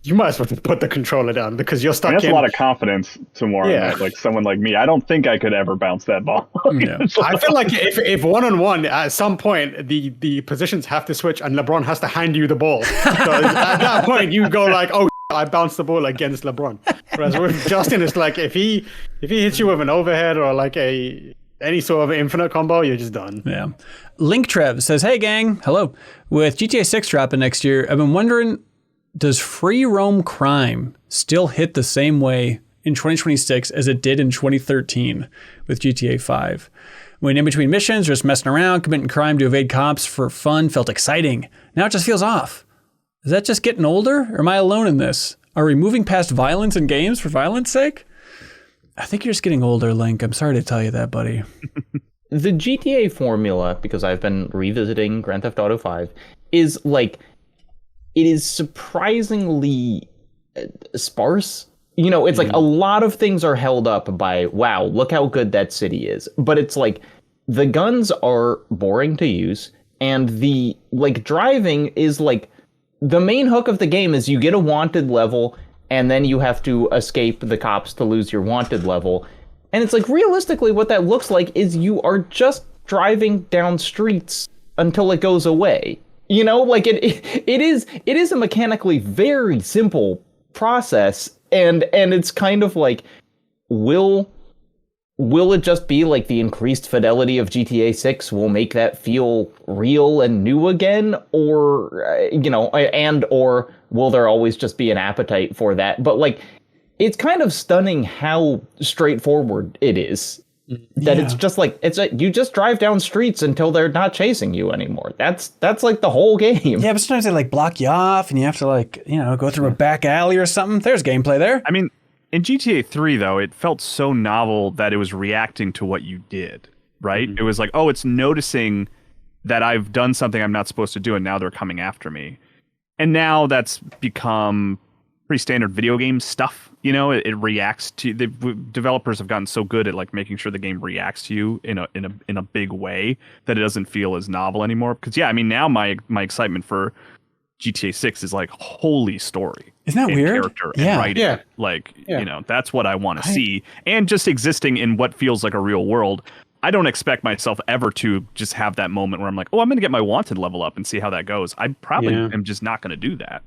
you might as well put the controller down because you're stuck in. That's a lot of confidence tomorrow night. Like someone like me, I don't think I could ever bounce that ball. Yeah. I feel like if one-on-one, at some point, the positions have to switch and LeBron has to hand you the ball. So at that point, you go like, oh, I bounced the ball against LeBron. Whereas with Justin, it's like if he hits you with an overhead or like any sort of infinite combo, you're just done. Yeah. Link Trev says, hey, gang. Hello. With GTA 6 dropping next year, I've been wondering, does free roam crime still hit the same way in 2026 as it did in 2013 with GTA 5? When in between missions, just messing around, committing crime to evade cops for fun felt exciting. Now it just feels off. Is that just getting older, or am I alone in this? Are we moving past violence in games for violence sake? I think you're just getting older, Link. I'm sorry to tell you that, buddy. The GTA formula, because I've been revisiting Grand Theft Auto 5, is like, it is surprisingly sparse. You know, it's like a lot of things are held up by, wow, look how good that city is. But it's like the guns are boring to use, and the like driving is like the main hook of the game is you get a wanted level and then you have to escape the cops to lose your wanted level. And it's like realistically what that looks like is you are just driving down streets until it goes away. You know, like it is a mechanically very simple process, and it's kind of like, will it just be like the increased fidelity of GTA 6 will make that feel real and new again, or you know, or will there always just be an appetite for that? But like, it's kind of stunning how straightforward it is. That it's just like you just drive down streets until they're not chasing you anymore. That's like the whole game. Yeah, but sometimes they like block you off and you have to like, you know, go through a back alley or something. There's gameplay there. I mean, in GTA 3 though, it felt so novel that it was reacting to what you did, right? It was like, oh, it's noticing that I've done something I'm not supposed to do and now they're coming after me. And now that's become pretty standard video game stuff. You know, it reacts to the developers have gotten so good at like making sure the game reacts to you in a big way that it doesn't feel as novel anymore. Because yeah, I mean, now my excitement for GTA 6 is like holy story. Isn't that weird? Character and writing. Yeah. Like, you know, that's what I want to see. And just existing in what feels like a real world. I don't expect myself ever to just have that moment where I'm like, oh, I'm going to get my wanted level up and see how that goes. I probably am just not going to do that.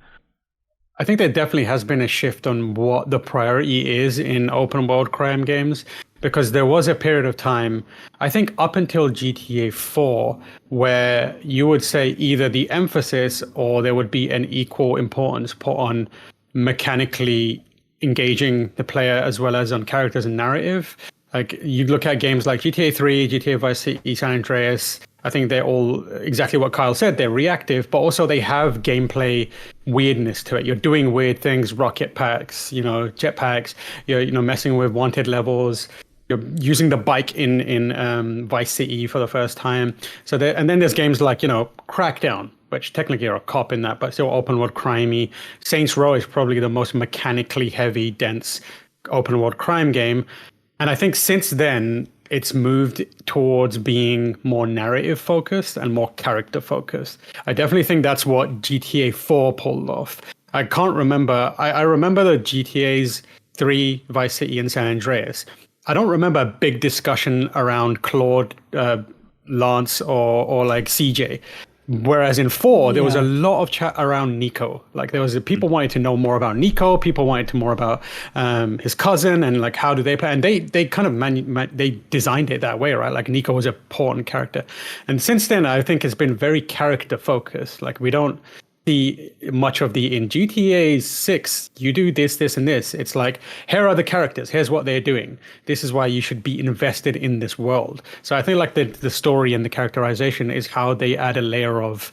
I think there definitely has been a shift on what the priority is in open world crime games, because there was a period of time, I think up until GTA 4, where you would say either the emphasis or there would be an equal importance put on mechanically engaging the player as well as on characters and narrative. Like you look at games like GTA 3, GTA Vice City, San Andreas, I think they're all exactly what Kyle said. They're reactive, but also they have gameplay weirdness to it. You're doing weird things, rocket packs, you know, jetpacks. You're messing with wanted levels. You're using the bike in Vice City for the first time. So and then there's games like, you know, Crackdown, which technically you're a cop in that, but still open world crimey. Saints Row is probably the most mechanically heavy, dense open world crime game. And I think since then, it's moved towards being more narrative focused and more character focused. I definitely think that's what GTA 4 pulled off. I can't remember. I remember the GTA's 3, Vice City, and San Andreas. I don't remember a big discussion around Claude, Lance, or like CJ. Whereas in 4, there was a lot of chat around Nico. Like there was people wanting to know more about Nico. People wanted to more about his cousin and like how do they play. And they kind of they designed it that way, right? Like Nico was an important character. And since then, I think it's been very character focused. Like we don't see much of the in GTA 6, you do this, this, and this. It's like, here are the characters. Here's what they're doing. This is why you should be invested in this world. So I think like the story and the characterization is how they add a layer of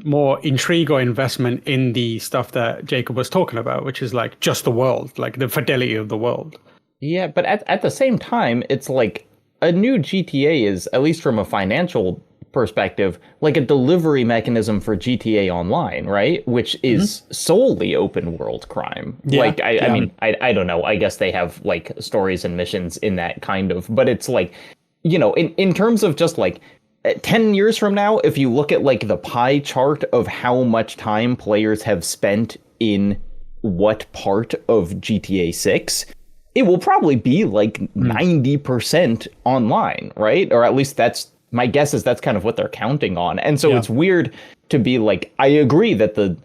more intrigue or investment in the stuff that Jacob was talking about, which is like just the world, like the fidelity of the world. Yeah, but at the same time, it's like a new GTA is, at least from a financial perspective, like a delivery mechanism for GTA Online, right? Which is solely open world crime. Yeah, like, I mean, I don't know. I guess they have like stories and missions in that kind of, but it's like, you know, in terms of just like 10 years from now, if you look at like the pie chart of how much time players have spent in what part of GTA 6, it will probably be like 90% online, right? Or at least that's my guess is that's kind of what they're counting on. And so it's weird to be like, I agree that the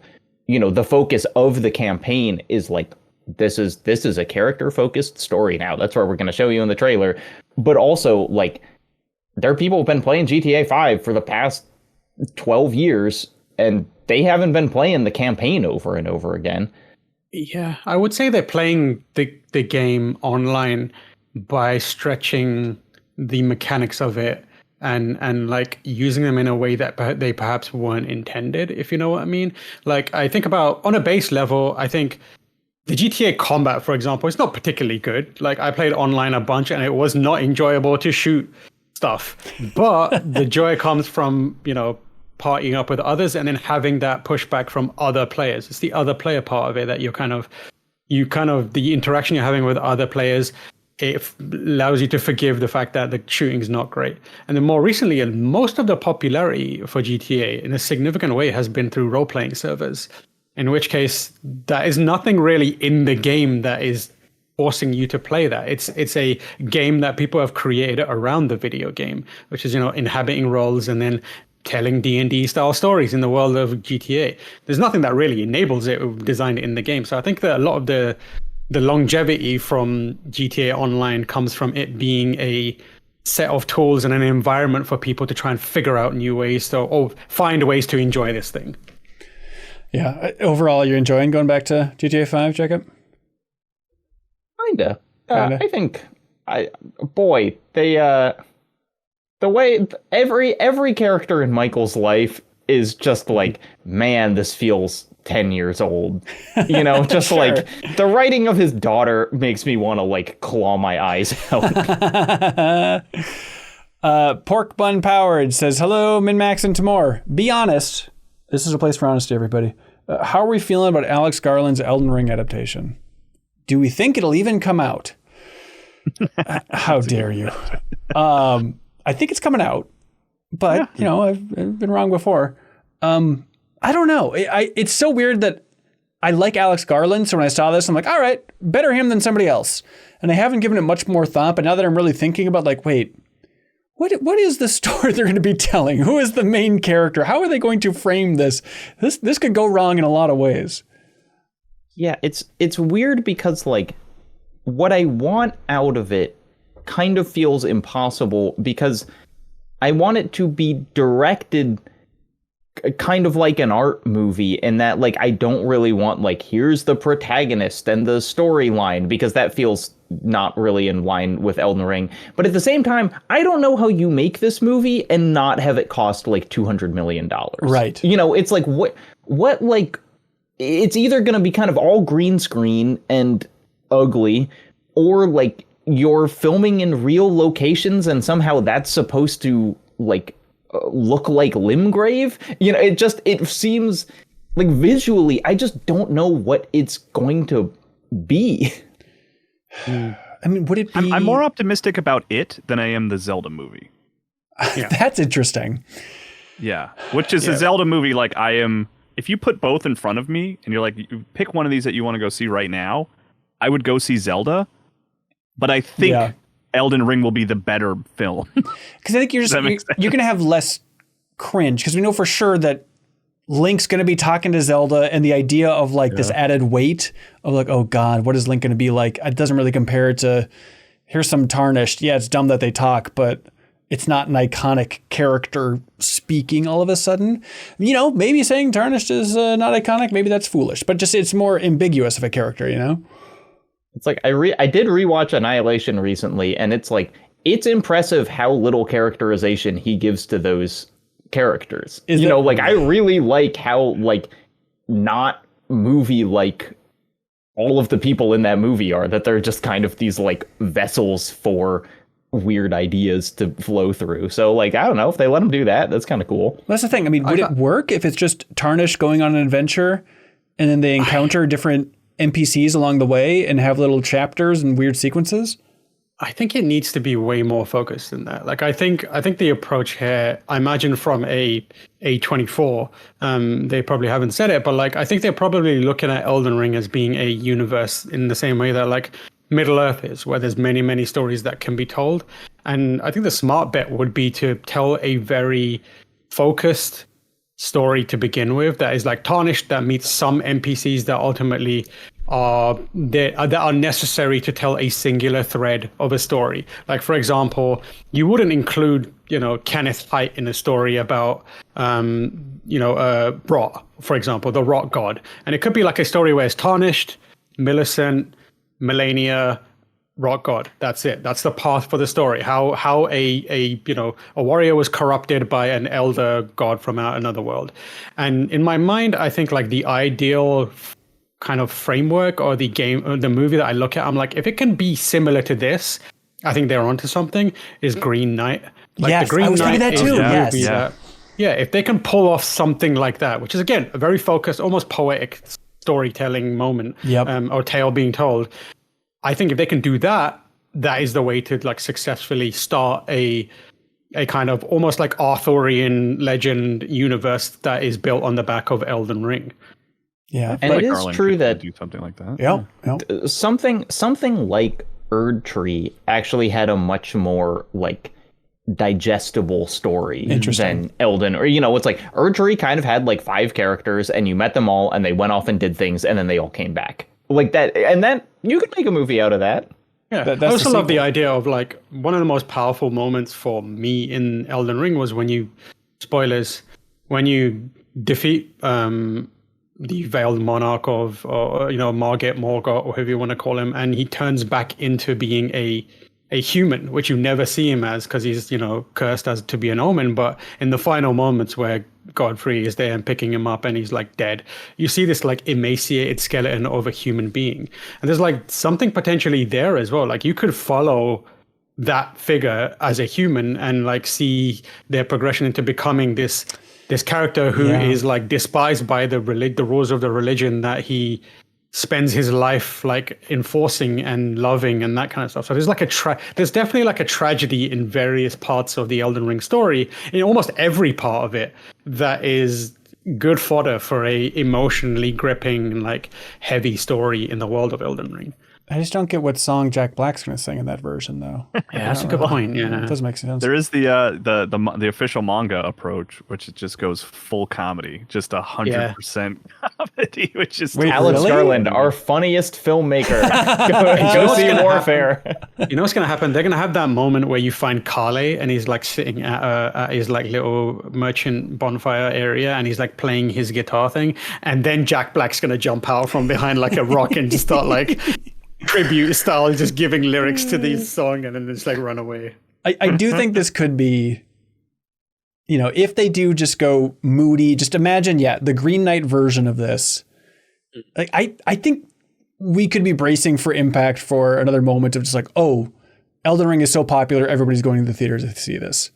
focus of the campaign is like, this is a character focused story now. That's what we're going to show you in the trailer. But also like there are people who've been playing GTA 5 for the past 12 years and they haven't been playing the campaign over and over again. Yeah, I would say they're playing the game online by stretching the mechanics of it and like using them in a way that they perhaps weren't intended, if you know what I mean. Like I think about on a base level, I think the GTA combat, for example, is not particularly good. Like I played online a bunch and it was not enjoyable to shoot stuff. But the joy comes from, you know, partying up with others and then having that pushback from other players. It's the other player part of it that you kind of the interaction you're having with other players, it allows you to forgive the fact that the shooting's not great. And then more recently, most of the popularity for GTA in a significant way has been through role-playing servers, in which case that is nothing really in the game that is forcing you to play that. It's a game that people have created around the video game, which is, you know, inhabiting roles and then telling D&D style stories in the world of GTA. There's nothing that really enables it or designed it in the game. So I think that a lot of the longevity from GTA Online comes from it being a set of tools and an environment for people to try and figure out new ways or find ways to enjoy this thing. Yeah. Overall, you're enjoying going back to GTA 5, Jacob? Kinda. I think the way every character in Michael's life is just like, man, this feels 10 years old. You know, just Sure. like the writing of his daughter makes me want to like claw my eyes out. Pork Bun Powered says, hello, MinnMax and Timor. Be honest. This is a place for honesty, everybody. How are we feeling about Alex Garland's Elden Ring adaptation? Do we think it'll even come out? How dare you? I think it's coming out, but you know, I've been wrong before. I don't know. It's so weird that I like Alex Garland. So when I saw this, I'm like, all right, better him than somebody else. And I haven't given it much more thought. But now that I'm really thinking about like, wait, what is the story they're going to be telling? Who is the main character? How are they going to frame this? This could go wrong in a lot of ways. Yeah, it's weird because like what I want out of it kind of feels impossible because I want it to be directed kind of like an art movie in that like I don't really want like here's the protagonist and the storyline because that feels not really in line with Elden Ring. But at the same time, I don't know how you make this movie and not have it cost like $200 million. Right. You know, it's like what like it's either going to be kind of all green screen and ugly or like you're filming in real locations and somehow that's supposed to like look like Limgrave. You know, it seems like visually, I just don't know what it's going to be. I mean, would it be... I'm more optimistic about it than I am the Zelda movie. Yeah. That's interesting. Yeah, which is a Zelda movie. Like I am, if you put both in front of me and you're like, you pick one of these that you want to go see right now, I would go see Zelda. but I think Yeah. Elden Ring will be the better film. Because I think you're going to have less cringe, because we know for sure that Link's going to be talking to Zelda, and the idea of like this added weight of like, oh God, what is Link going to be like? It doesn't really compare to, here's some Tarnished. Yeah, it's dumb that they talk, but it's not an iconic character speaking all of a sudden. You know, maybe saying Tarnished is not iconic, maybe that's foolish, but just it's more ambiguous of a character, you know? It's like I did rewatch Annihilation recently, and it's like, it's impressive how little characterization he gives to those characters. Like I really like how like not movie like all of the people in that movie are, that they're just kind of these like vessels for weird ideas to flow through. So like, I don't know, if they let them do that, that's kind of cool. That's the thing. I mean, would it work if it's just Tarnished going on an adventure and then they encounter different NPCs along the way and have little chapters and weird sequences? I think it needs to be way more focused than that. Like I think the approach here, I imagine from A24, they probably haven't said it, but like I think they're probably looking at Elden Ring as being a universe in the same way that like Middle Earth is, where there's many, many stories that can be told. And I think the smart bet would be to tell a very focused story to begin with, that is like Tarnished, that meets some NPCs that ultimately that are necessary to tell a singular thread of a story. Like, for example, you wouldn't include, Kenneth Haight in a story about, Rot, for example, the Rot God. And it could be like a story where it's Tarnished, Millicent, Melania, Rot God. That's it. That's the path for the story. How a warrior was corrupted by an elder god from another world. And in my mind, I think like the ideal kind of framework or the game or the movie that I look at, I'm like, if it can be similar to this, I think they're onto something, is Green Knight. Like yes, the Green I was thinking Knight that too. Yes. If they can pull off something like that, which is again a very focused, almost poetic storytelling moment, or tale being told, I think if they can do that, that is the way to like successfully start a kind of almost like Arthurian legend universe that is built on the back of Elden Ring. Yeah, and it is true that do something like that. Yeah. Something like Erdtree actually had a much more like digestible story than Elden, or it's like Erdtree kind of had like 5 characters and you met them all and they went off and did things and then they all came back like that, and then you could make a movie out of that. I also love the idea of like one of the most powerful moments for me in Elden Ring was when you defeat the Veiled Monarch of, Margit, Morgott, or whoever you want to call him, and he turns back into being a human, which you never see him as because he's, cursed as to be an omen. But in the final moments where Godfrey is there and picking him up and he's like dead, you see this like emaciated skeleton of a human being. And there's like something potentially there as well. Like you could follow that figure as a human and like see their progression into becoming this character who is like despised by the rules of the religion that he spends his life like enforcing and loving and that kind of stuff. So there's like there's definitely like a tragedy in various parts of the Elden Ring story, in almost every part of it, that is good fodder for a emotionally gripping, like heavy story in the world of Elden Ring. I just don't get what song Jack Black's going to sing in that version, though. Yeah, that's a good point. Yeah, it doesn't make sense. There is the official manga approach, which it just goes full comedy, just 100% comedy, which is Alex Garland, our funniest filmmaker. go see Warfare. You know what's going to happen? They're going to have that moment where you find Kale and he's like sitting at his like little merchant bonfire area and he's like playing his guitar thing, and then Jack Black's going to jump out from behind like a rock and just start like tribute style, just giving lyrics to this song and then just like run away. I do think this could be, if they do just go moody, just imagine, the Green Knight version of this. Like I think we could be bracing for impact for another moment of just like, oh, Elden Ring is so popular, everybody's going to the theaters to see this.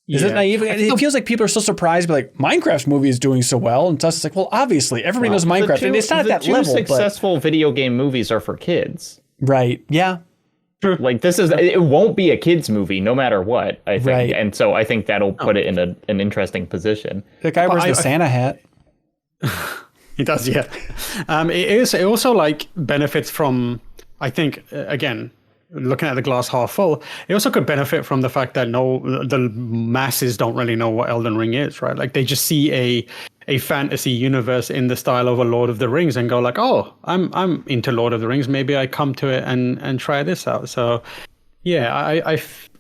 Is it naive? It feels like people are so surprised, but like Minecraft's movie is doing so well, and it's like, well, obviously everybody knows Minecraft, and it's not at that level. The 2 successful video game movies are for kids, right? Yeah, true. Like it won't be a kids movie no matter what, I think, right. And so I think that'll put it in an interesting position. The guy wears the Santa hat. He does, yeah. It also like benefits from, I think, again, looking at the glass half full, it also could benefit from the fact that the masses don't really know what Elden Ring is, right? Like they just see a fantasy universe in the style of a Lord of the Rings and go like, oh, I'm into Lord of the Rings. Maybe I come to it and try this out. So yeah,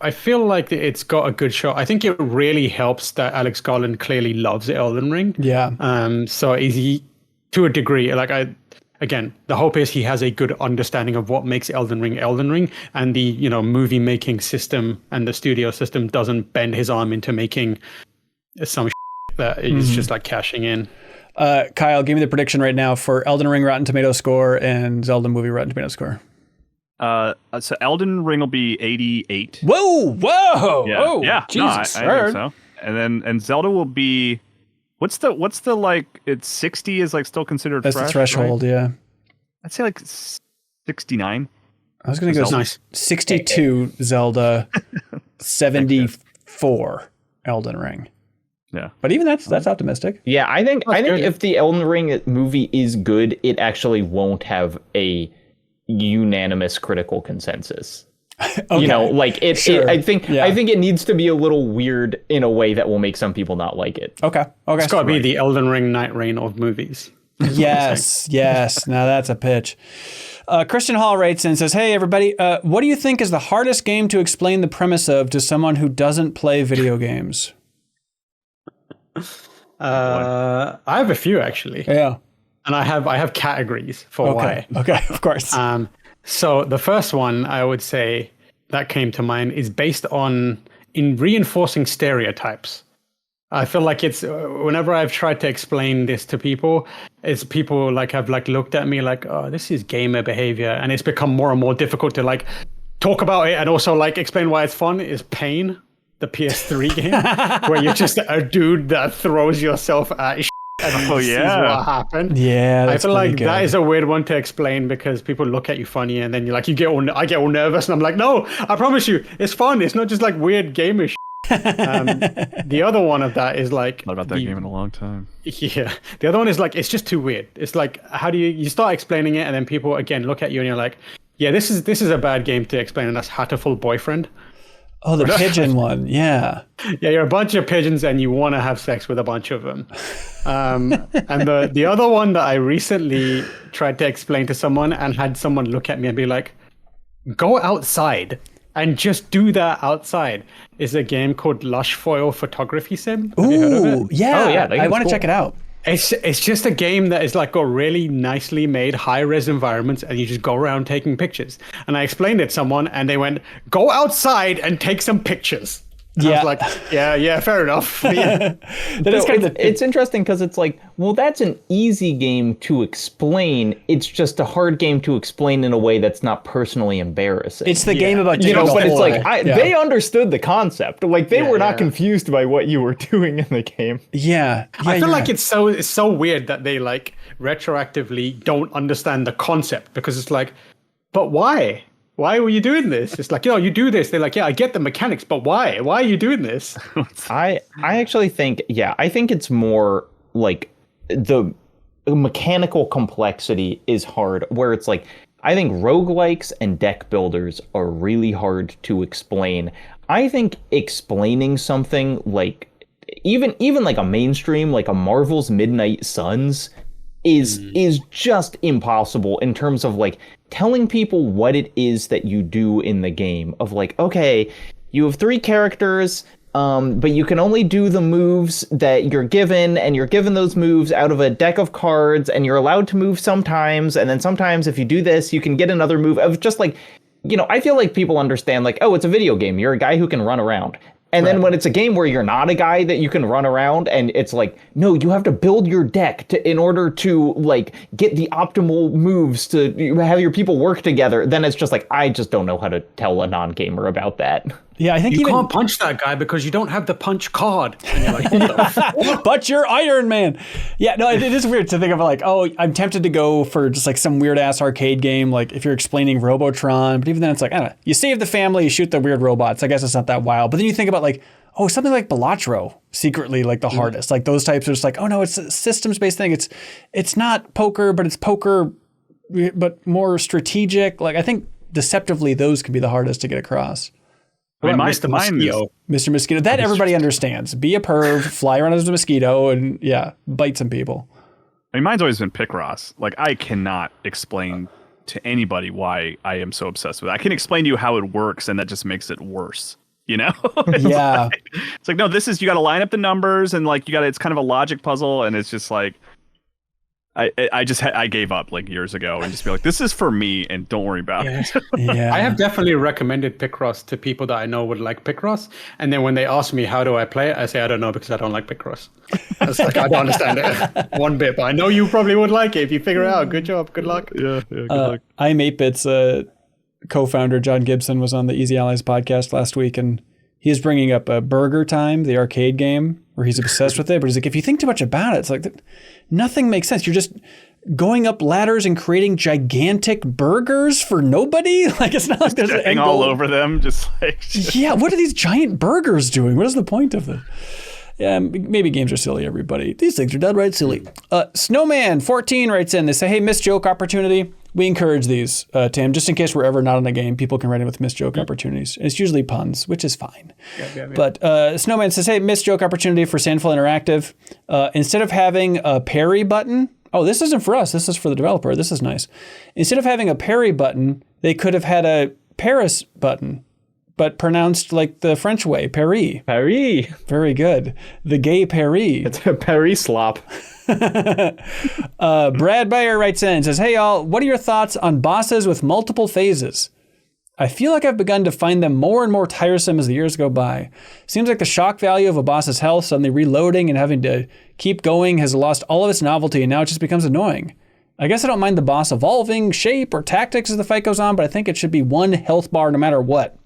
I feel like it's got a good shot. I think it really helps that Alex Garland clearly loves Elden Ring. Yeah. So he, to a degree, like again, the hope is he has a good understanding of what makes Elden Ring, and the movie making system and the studio system doesn't bend his arm into making some that is just like cashing in. Kyle, give me the prediction right now for Elden Ring Rotten Tomato score and Zelda movie Rotten Tomato score. So Elden Ring will be 88. Whoa! Yeah, Oh, yeah. Jesus, I think so. And Zelda will be what's the like? It's 60 is like still considered. That's fresh, the threshold. right? Yeah. I'd say like 69. I was gonna go nice. 62 Zelda, 74 Elden Ring. Yeah, but even that's optimistic. Yeah, I think good. if the Elden Ring movie is good, it actually won't have a unanimous critical consensus. Okay. Like it. Sure. I think Yeah. it needs to be a little weird in a way that will make some people not like it. Okay. It's got to be the Elden Ring Nightreign of movies. Yes. Now that's a pitch. Christian Hall writes in and says, "Hey everybody, what do you think is the hardest game to explain the premise of to someone who doesn't play video games?" I have a few actually. Yeah. And I have categories for why. Okay, of course. So the first one I would say that came to mind is based on reinforcing stereotypes. I feel like it's whenever I've tried to explain this to people, it's people like have like looked at me like, oh, this is gamer behavior, and it's become more and more difficult to like talk about it and also like explain why it's fun. Is Pain, the PS3 game, where you're just a dude that throws yourself at and sees what happened. Yeah, that's I feel like good. that is a weird one to explain because people look at you funny and then you're like, I get all nervous and I'm like, no, I promise you, it's fun. It's not just like weird gamer the other one of that is like, not about that game in a long time. Yeah, the other one is like, it's just too weird. It's like, how do you start explaining it and then people again look at you and you're like, yeah, this is a bad game to explain, and that's Hatterful Boyfriend. Oh, the pigeon one. Yeah. Yeah, you're a bunch of pigeons and you want to have sex with a bunch of them. And the other one that I recently tried to explain to someone and had someone look at me and be like, go outside and just do that outside, is a game called Lush Foil Photography Sim. Have you heard of it? Yeah. Oh, yeah, I want to check it out. It's just a game that is like got really nicely made high-res environments and you just go around taking pictures. And I explained it to someone and they went, go outside and take some pictures. And I was like, yeah, fair enough. Yeah. It's interesting because it's like, well, that's an easy game to explain. It's just a hard game to explain in a way that's not personally embarrassing. It's the game about but it's like they understood the concept. Like they were not confused by what you were doing in the game. Yeah. I feel like it's so weird that they like retroactively don't understand the concept because it's like, but why? Why were you doing this? It's like, you do this. They're like, yeah, I get the mechanics, but why? Why are you doing this? I actually think, I think it's more like the mechanical complexity is hard, where it's like, I think roguelikes and deck builders are really hard to explain. I think explaining something like, even like a mainstream, like a Marvel's Midnight Suns, is just impossible in terms of like telling people what it is that you do in the game, of like, okay, you have 3 characters, but you can only do the moves that you're given, and you're given those moves out of a deck of cards, and you're allowed to move sometimes, and then sometimes if you do this, you can get another move. Of just like, I feel like people understand like, oh, it's a video game, you're a guy who can run around. And then when it's a game where you're not a guy that you can run around, and it's like, no, you have to build your deck in order to like get the optimal moves to have your people work together. Then it's just like, I just don't know how to tell a non-gamer about that. Yeah, I think you can't punch that guy because you don't have the punch card. And you're like, what the fuck? But you're Iron Man. Yeah, no, it is weird to think of like, oh, I'm tempted to go for just like some weird ass arcade game, like if you're explaining Robotron, but even then it's like, I don't know, you save the family, you shoot the weird robots. I guess it's not that wild. But then you think about like, oh, something like Balatro, secretly like the hardest. Like those types are just like, oh no, it's a systems-based thing. It's not poker, but it's poker, but more strategic. Like I think deceptively those can be the hardest to get across. I mean, Mr. Mosquito. Mr. Mosquito, that everybody understands. Be a perv, fly around as a mosquito, and bite some people. I mean, mine's always been Picross. Like, I cannot explain to anybody why I am so obsessed with it. I can explain to you how it works, and that just makes it worse. You know? It's like, no, this is, you got to line up the numbers, and like, it's kind of a logic puzzle, and it's just like, I gave up like years ago and just be like, this is for me, and don't worry about it. I have definitely recommended Picross to people that I know would like Picross, and then when they ask me how do I play it, I say I don't know because I don't like Picross. It's like, I don't understand it one bit, but I know you probably would like it if you figure it out. Good job, good luck. Good luck. I'm 8-Bit's co-founder John Gibson was on the Easy Allies podcast last week, and he's bringing up Burger Time, the arcade game, where he's obsessed with it. But he's like, if you think too much about it, it's like nothing makes sense. You're just going up ladders and creating gigantic burgers for nobody. Like, it's not like there's an end all goal. over them, just like what are these giant burgers doing? What is the point of this? Yeah, maybe games are silly, everybody. These things are downright silly. Snowman14 writes in, they say, hey, missed joke opportunity. We encourage these, Tim, just in case we're ever not in a game, people can write in with missed joke opportunities. It's usually puns, which is fine. But Snowman says, hey, missed joke opportunity for Sandful Interactive. Instead of having a parry button, this isn't for us, this is for the developer, this is nice. Instead of having a parry button, they could have had a Paris button, but pronounced like the French way, Paris. Paris. Very good. The gay Paris. It's a Paris slop. Brad Bayer writes in and says, hey y'all, what are your thoughts on bosses with multiple phases? I feel like I've begun to find them more and more tiresome as the years go by. Seems like the shock value of a boss's health, suddenly reloading and having to keep going, has lost all of its novelty, and now it just becomes annoying. I guess I don't mind the boss evolving shape or tactics as the fight goes on, but I think it should be one health bar no matter what.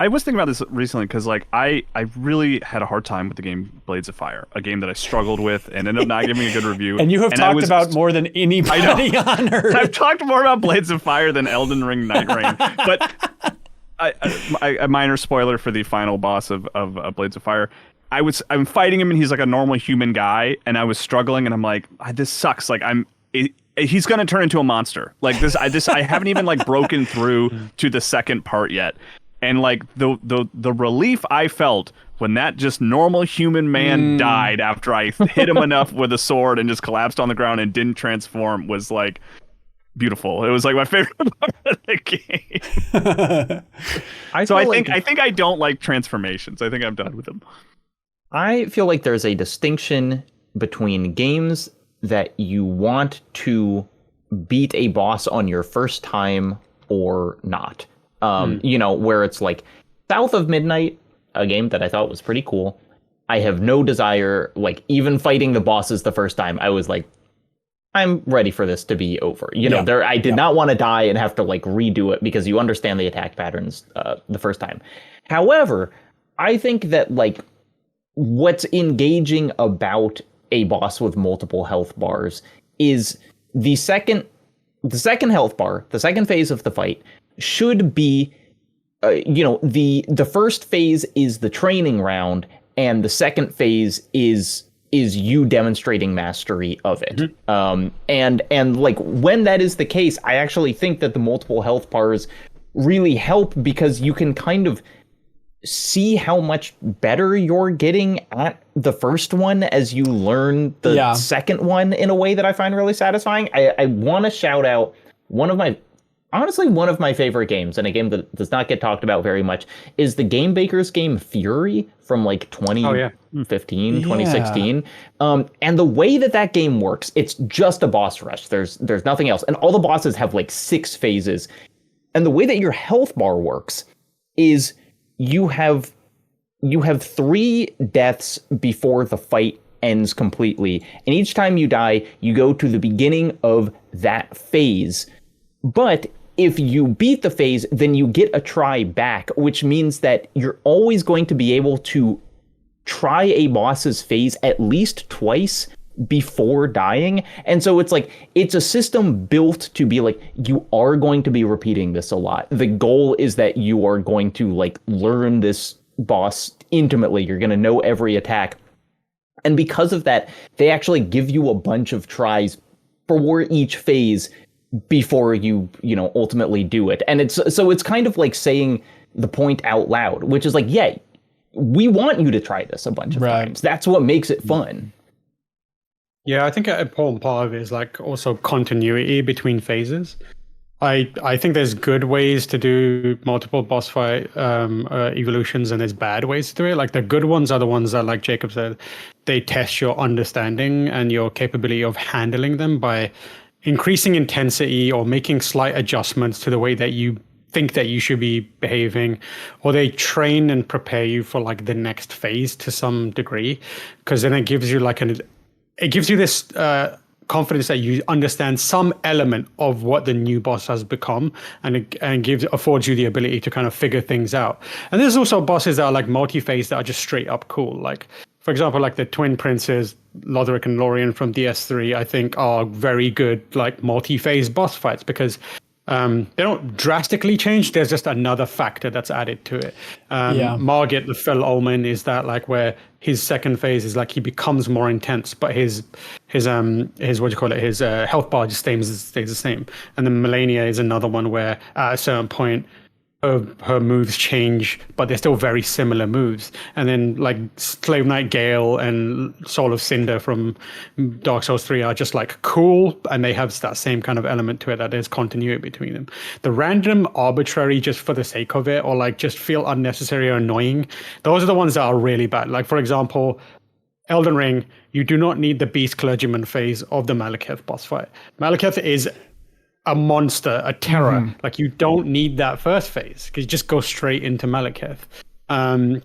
I was thinking about this recently because, like, I really had a hard time with the game Blades of Fire, a game that I struggled with and ended up not giving a good review. And you have talked about more than anybody on Earth. I've talked more about Blades of Fire than Elden Ring Nightreign. But a minor spoiler for the final boss of Blades of Fire. I'm fighting him and he's like a normal human guy, and I was struggling and I'm like, this sucks. Like he's gonna turn into a monster. Like this, I haven't even like broken through to the second part yet. And like the relief I felt when that just normal human man died after I hit him enough with a sword and just collapsed on the ground and didn't transform was like beautiful. It was like my favorite part of the game. I think I don't like transformations. I think I'm done with them. I feel like there's a distinction between games that you want to beat a boss on your first time or not. Where it's like South of Midnight, a game that I thought was pretty cool. I have no desire, like even fighting the bosses the first time, I was like, I'm ready for this to be over. I did not want to die and have to like redo it because you understand the attack patterns the first time. However, I think that like what's engaging about a boss with multiple health bars is the second health bar, the second phase of the fight, should be, the first phase is the training round, and the second phase is you demonstrating mastery of it. Mm-hmm. And like when that is the case, I actually think that the multiple health bars really help because you can kind of see how much better you're getting at the first one as you learn the second one in a way that I find really satisfying. I want to shout out one of my favorite games, and a game that does not get talked about very much, is the Game Baker's game Fury from like 2015, 2016. And the way that game works, it's just a boss rush. There's nothing else. And all the bosses have like 6 phases. And the way that your health bar works is you have 3 deaths before the fight ends completely. And each time you die, you go to the beginning of that phase. But if you beat the phase, then you get a try back, which means that you're always going to be able to try a boss's phase at least twice before dying. And so it's like, it's a system built to be like, you are going to be repeating this a lot. The goal is that you are going to like learn this boss intimately. You're going to know every attack. And because of that, they actually give you a bunch of tries for each phase before you ultimately do it. And it's kind of like saying the point out loud, which is like, yeah, we want you to try this a bunch of times. That's what makes it fun. Yeah, I think an important part of it is like also continuity between phases. I think there's good ways to do multiple boss fight evolutions, and there's bad ways to do it. Like the good ones are the ones that, like Jacob said, they test your understanding and your capability of handling them by increasing intensity or making slight adjustments to the way that you think that you should be behaving, or they train and prepare you for like the next phase to some degree, because then it gives you like it gives you this confidence that you understand some element of what the new boss has become, and it affords you the ability to kind of figure things out. And there's also bosses that are like multi-phase that are just straight up cool. Like, for example, like the twin princes, Lothric and Lorien from DS3, I think are very good like multi-phase boss fights, because they don't drastically change. There's just another factor that's added to it. Margit, the Fell Omen, is that like where his second phase is like he becomes more intense, but his what do you call it? His health bar just stays the same. And then Melania is another one where at a certain point her moves change, but they're still very similar moves. And then like Slave Knight Gale and Soul of Cinder from Dark Souls 3 are just like cool, and they have that same kind of element to it, that there's continuity between them. The random arbitrary just for the sake of it, or like just feel unnecessary or annoying, those are the ones that are really bad. Like for example, Elden Ring, you do not need the Beast Clergyman phase of the Malekith boss fight. Malekith is a monster, a terror. Like you don't need that first phase, because you just go straight into Malekith.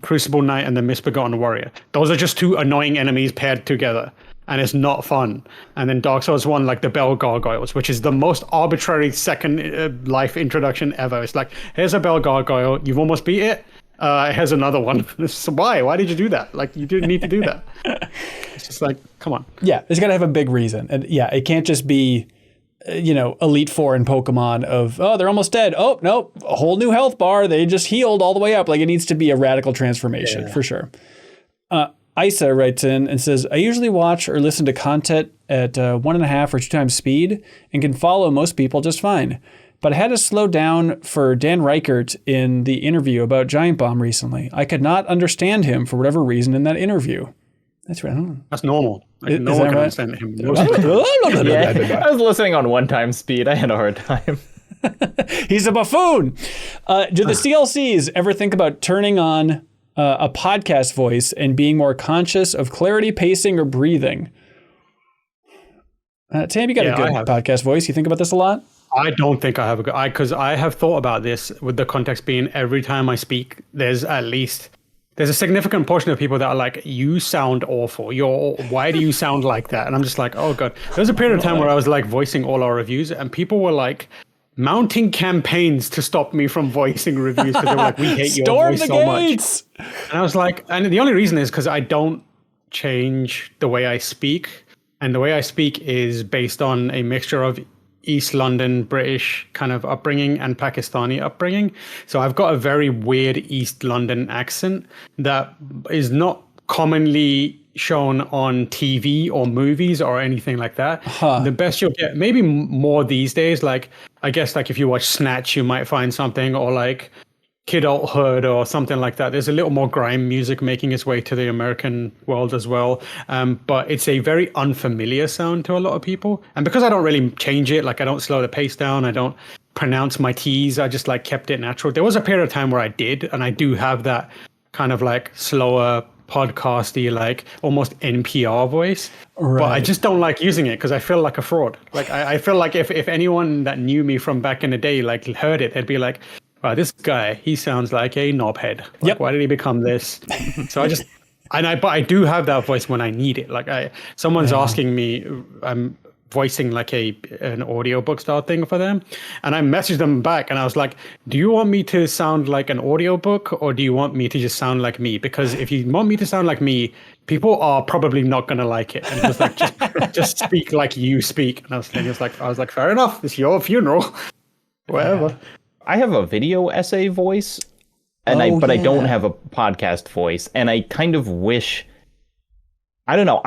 Crucible Knight and the Misbegotten Warrior, those are just two annoying enemies paired together, and it's not fun. And then Dark Souls 1, like the Bell Gargoyles, which is the most arbitrary second life introduction ever. It's like, here's a Bell Gargoyle, you've almost beat it, here's another one. So why did you do that? Like, you didn't need to do that. It's just like, come on. Yeah, it's got to have a big reason. And yeah, it can't just be Elite Four in Pokemon of, oh, they're almost dead. Oh, nope, a whole new health bar. They just healed all the way up. Like, it needs to be a radical transformation for sure. Isa writes in and says, I usually watch or listen to content at 1.5 or 2 times speed and can follow most people just fine. But I had to slow down for Dan Reichert in the interview about Giant Bomb recently. I could not understand him for whatever reason in that interview. That's right. That's normal. Like, no one can understand him. I was listening on 1 time speed. I had a hard time. He's a buffoon. Do the CLCs ever think about turning on a podcast voice and being more conscious of clarity, pacing, or breathing? Tam, you got a good podcast voice. You think about this a lot? I don't think I have a good... Because I have thought about this, with the context being every time I speak, there's a significant portion of people that are like, you sound awful. Why do you sound like that? And I'm just like, oh God. There was a period of time where I was like voicing all our reviews, and people were like mounting campaigns to stop me from voicing reviews, because they were like, we hate your voice so much. And I was like, and the only reason is because I don't change the way I speak. And the way I speak is based on a mixture of East London British kind of upbringing and Pakistani upbringing. So I've got a very weird East London accent that is not commonly shown on TV or movies or anything like that. The best you'll get, maybe more these days, like I guess like if you watch Snatch, you might find something, or like Kidulthood or something like that. There's a little more grime music making its way to the American world as well. But it's a very unfamiliar sound to a lot of people. And because I don't really change it, like I don't slow the pace down, I don't pronounce my T's, I just like kept it natural. There was a period of time where I did, and I do have that kind of like slower podcasty, like almost NPR voice. Right. But I just don't like using it because I feel like a fraud. Like I feel like if anyone that knew me from back in the day like heard it, they'd be like, wow, this guy, he sounds like a knobhead. Like, why did he become this? So but I do have that voice when I need it. Like someone's asking me, I'm voicing like an audiobook style thing for them. And I messaged them back and I was like, do you want me to sound like an audiobook, or do you want me to just sound like me? Because if you want me to sound like me, people are probably not going to like it. And it was like, just speak like you speak. And I was like, fair enough. It's your funeral. Whatever. I have a video essay voice, and I don't have a podcast voice, and I kind of wish, I don't know,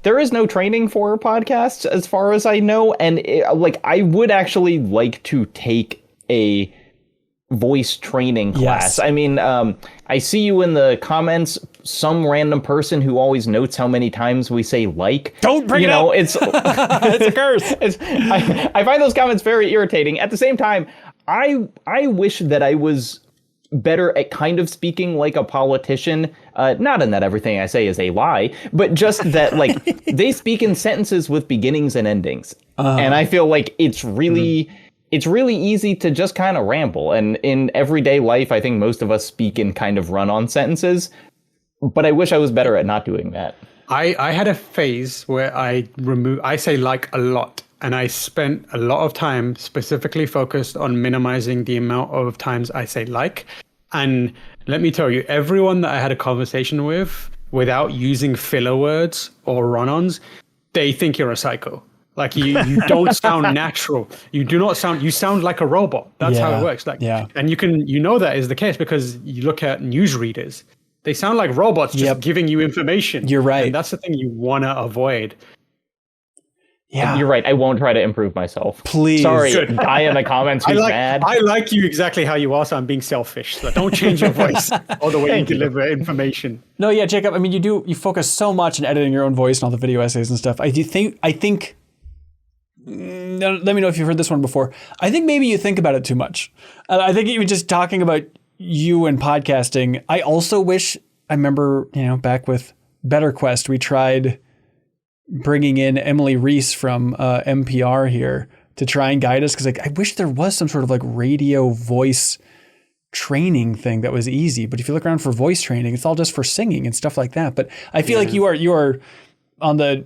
there is no training for podcasts as far as I know, and I would actually like to take a voice training class. Yes. I mean, I see you in the comments, some random person who always notes how many times we say like. Don't bring it up. It's It's a curse. I find those comments very irritating. At the same time, I wish that I was better at kind of speaking like a politician, not in that everything I say is a lie, but just that like they speak in sentences with beginnings and endings. And I feel like it's really easy to just kind of ramble. And in everyday life, I think most of us speak in kind of run-on sentences, but I wish I was better at not doing that. I had a phase where I say like a lot, and I spent a lot of time specifically focused on minimizing the amount of times I say like. And let me tell you, everyone that I had a conversation with without using filler words or run-ons, they think you're a psycho. Like you don't sound natural. You do not sound, you sound like a robot. That's how it works. Like, and you know that is the case because you look at newsreaders. They sound like robots just giving you information. You're right. And that's the thing you want to avoid. Yeah, you're right. I won't try to improve myself. Please. Sorry, guy in the comments who's mad. I like you exactly how you are, so I'm being selfish. So don't change your voice or the way you deliver information. No, yeah, Jacob. I mean, you focus so much on editing your own voice and all the video essays and stuff. I think. Let me know if you've heard this one before. I think maybe you think about it too much. I think even just talking about you and podcasting. I also wish I remember, back with Better Quest, we tried bringing in Emily Reese from NPR here to try and guide us. Cause I wish there was some sort of like radio voice training thing that was easy. But if you look around for voice training, it's all just for singing and stuff like that. But I feel like you are on the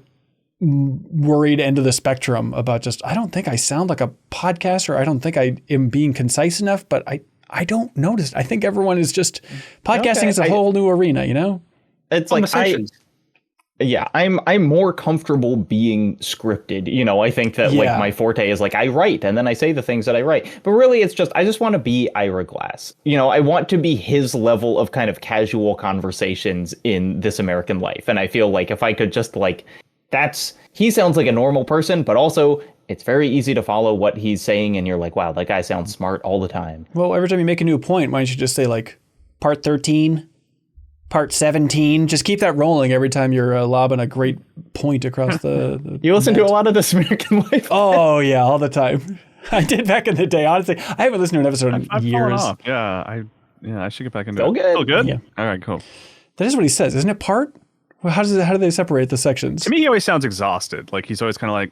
worried end of the spectrum about just, I don't think I sound like a podcaster. I don't think I am being concise enough, but I don't notice. I think everyone is just podcasting is a whole new arena, It's like I'm more comfortable being scripted. I think that like my forte is like I write and then I say the things that I write. But really it's just I just want to be Ira Glass. I want to be his level of kind of casual conversations in This American Life. And I feel like if I could just like he sounds like a normal person, but also it's very easy to follow what he's saying and you're like, wow, that guy sounds smart all the time. Well, every time you make a new point, why don't you just say like part 13? Part 17. Just keep that rolling every time you're lobbing a great point across the You listen to a lot of This American Life. Oh, yeah, all the time. I did back in the day. Honestly, I haven't listened to an episode in I've years. fallen off. Yeah, I should get back into Still it. good. Still good? Yeah. All right, cool. That is what he says, isn't it? Part? Well, how do they separate the sections? To me, he always sounds exhausted. Like he's always kind of like,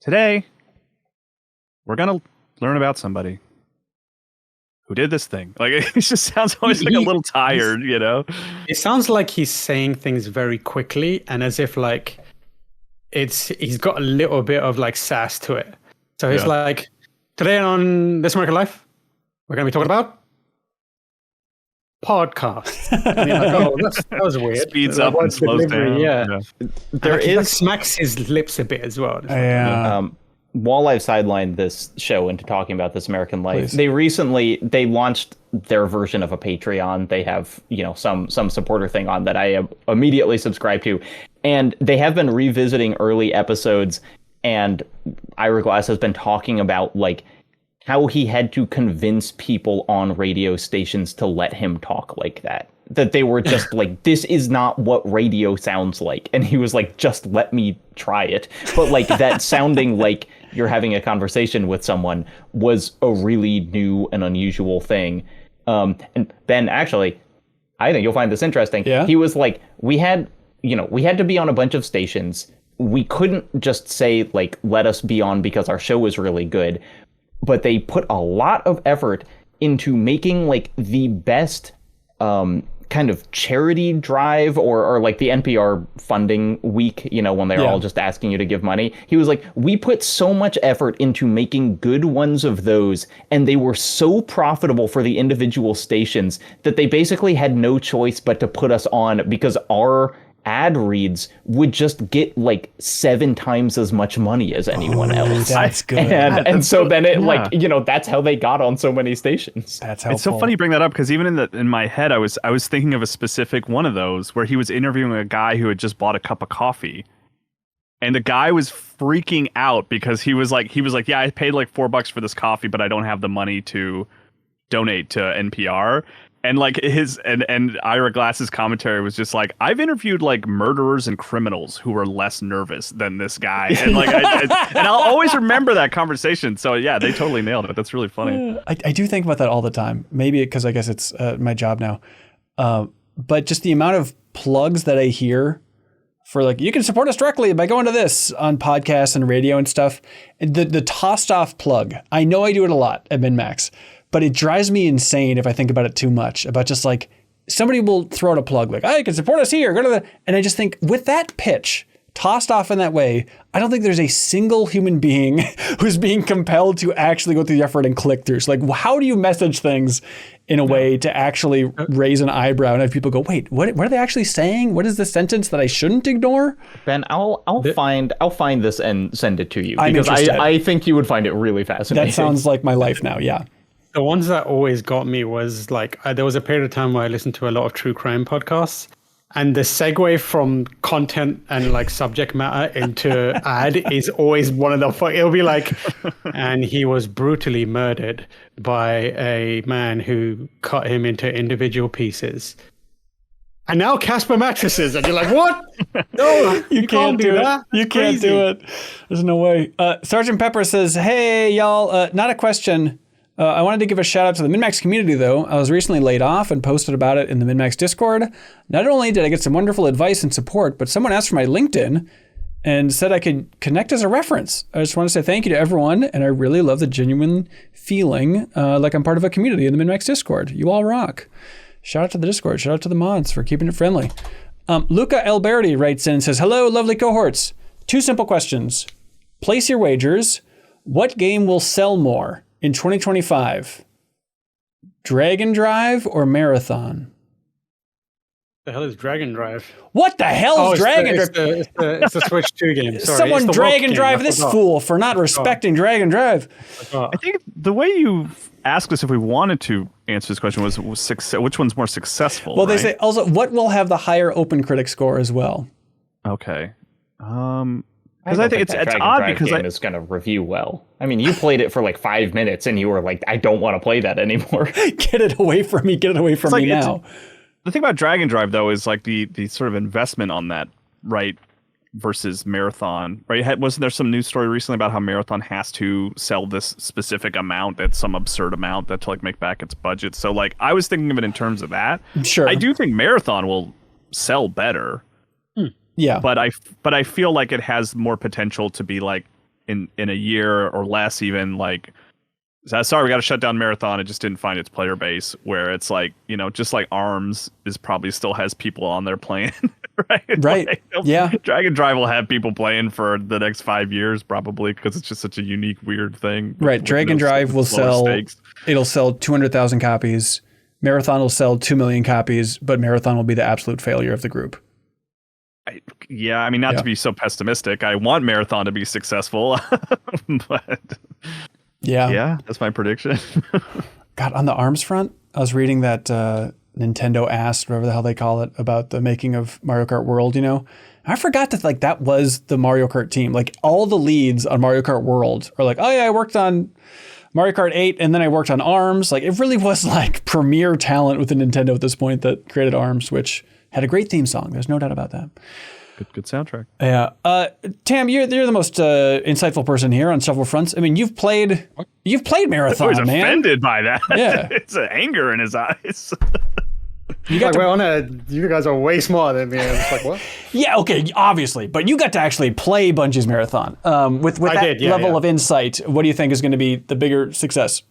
today, we're going to learn about somebody who did this thing. Like it just sounds always like a little tired, It sounds like he's saying things very quickly and as if like he's got a little bit of like sass to it. So he's like, today on This American Life, we're going to be talking about podcast. And you're like, that was weird. Speeds up and slows down. Yeah. There he is smacks his lips a bit as well. while I've sidelined this show into talking about This American Life, they launched their version of a Patreon. They have, some supporter thing on that I immediately subscribe to. And they have been revisiting early episodes, and Ira Glass has been talking about how he had to convince people on radio stations to let him talk like that. That they were just like, this is not what radio sounds like. And he was like, just let me try it. But that sounding like you're having a conversation with someone was a really new and unusual thing. And Ben, actually, I think you'll find this interesting. Yeah. He was like, we had to be on a bunch of stations. We couldn't just say let us be on because our show was really good. But they put a lot of effort into making the best kind of charity drive or the NPR funding week, when they're all just asking you to give money. He was like, we put so much effort into making good ones of those, and they were so profitable for the individual stations that they basically had no choice but to put us on because our ad reads would just get like 7 times as much money as anyone else. That's good. And so then it like, you know, that's how they got on so many stations. That's helpful. It's so funny you bring that up because even in my head, I was thinking of a specific one of those where he was interviewing a guy who had just bought a cup of coffee. And the guy was freaking out because he was like, yeah, I paid like $4 for this coffee, but I don't have the money to donate to NPR. And like and Ira Glass's commentary was just like, I've interviewed like murderers and criminals who were less nervous than this guy. And like, and I'll always remember that conversation. So yeah, they totally nailed it. That's really funny. I do think about that all the time. Maybe because I guess it's my job now. But just the amount of plugs that I hear for like, you can support us directly by going to this on podcasts and radio and stuff. The tossed off plug. I know I do it a lot at MinnMax, but it drives me insane if I think about it too much. About just like, somebody will throw out a plug like, you can support us here. Go to the, and I just think with that pitch tossed off in that way, I don't think there's a single human being who's being compelled to actually go through the effort and click through. So like, how do you message things in a way to actually raise an eyebrow and have people go, wait, what are they actually saying? What is the sentence that I shouldn't ignore? Ben, I'll find this and send it to you I'm because interested. I think you would find it really fascinating. That sounds like my life now. Yeah. The ones that always got me was like, there was a period of time where I listened to a lot of true crime podcasts, and the segue from content and like subject matter into ad is always one of the, it'll be like, and he was brutally murdered by a man who cut him into individual pieces. And now Casper mattresses, and you're like, what? No, you can't do that. You can't do it. There's no way. Sergeant Pepper says, hey, y'all, not a question. I wanted to give a shout out to the MinnMax community, though. I was recently laid off and posted about it in the MinnMax Discord. Not only did I get some wonderful advice and support, but someone asked for my LinkedIn and said I could connect as a reference. I just want to say thank you to everyone, and I really love the genuine feeling like I'm part of a community in the MinnMax Discord. You all rock. Shout out to the Discord. Shout out to the mods for keeping it friendly. Luca Alberti writes in and says, hello, lovely cohorts. 2 simple questions. Place your wagers. What game will sell more in 2025, Dragon Drive or Marathon? The hell is Dragon Drive? What the hell is Dragon Drive? It's the Switch 2 game. Sorry, Someone it's the Dragon Walk Drive game. this fool for not respecting Dragon Drive. I think the way you asked us if we wanted to answer this question was which one's more successful. Well, right? they say also what will have the higher open critic score as well. Okay. Because I think it's Dragon odd Drive because game is going to review well. I mean, you played it for like 5 minutes and you were like, I don't want to play that anymore. Get it away from me. Get it away from me now. The thing about Dragon Drive, though, is like the sort of investment on that, right, versus Marathon, right? Wasn't there some news story recently about how Marathon has to sell this specific amount, at some absurd amount, that to like make back its budget? So like, I was thinking of it in terms of that. Sure. I do think Marathon will sell better. Yeah. But I feel like it has more potential to be like in a year or less, even like, sorry, we got to shut down Marathon. It just didn't find its player base, where it's like, you know, just like ARMS is probably still has people on there playing, right? Right. Like, yeah. Dragon Drive will have people playing for the next 5 years probably, because it's just such a unique, weird thing. Right. Dragon Drive will sell. Stakes. It'll sell 200,000 copies. Marathon will sell 2 million copies, but Marathon will be the absolute failure of the group. I mean, not to be so pessimistic. I want Marathon to be successful, but yeah, that's my prediction. God, on the ARMS front, I was reading that Nintendo asked, whatever the hell they call it, about the making of Mario Kart World, you know? I forgot that like that was the Mario Kart team. Like all the leads on Mario Kart World are like, oh yeah, I worked on Mario Kart 8 and then I worked on ARMS. Like it really was like premier talent within Nintendo at this point that created ARMS, which had a great theme song. There's no doubt about that. Good soundtrack. Yeah. Tam, you're the most insightful person here on several fronts. I mean, you've played Marathon, He's man. offended by that. Yeah. It's an anger in his eyes. You got you guys are way smarter than me. I was like, what? Yeah, okay, obviously, but you got to actually play Bungie's Marathon. With that level of insight, what do you think is going to be the bigger success?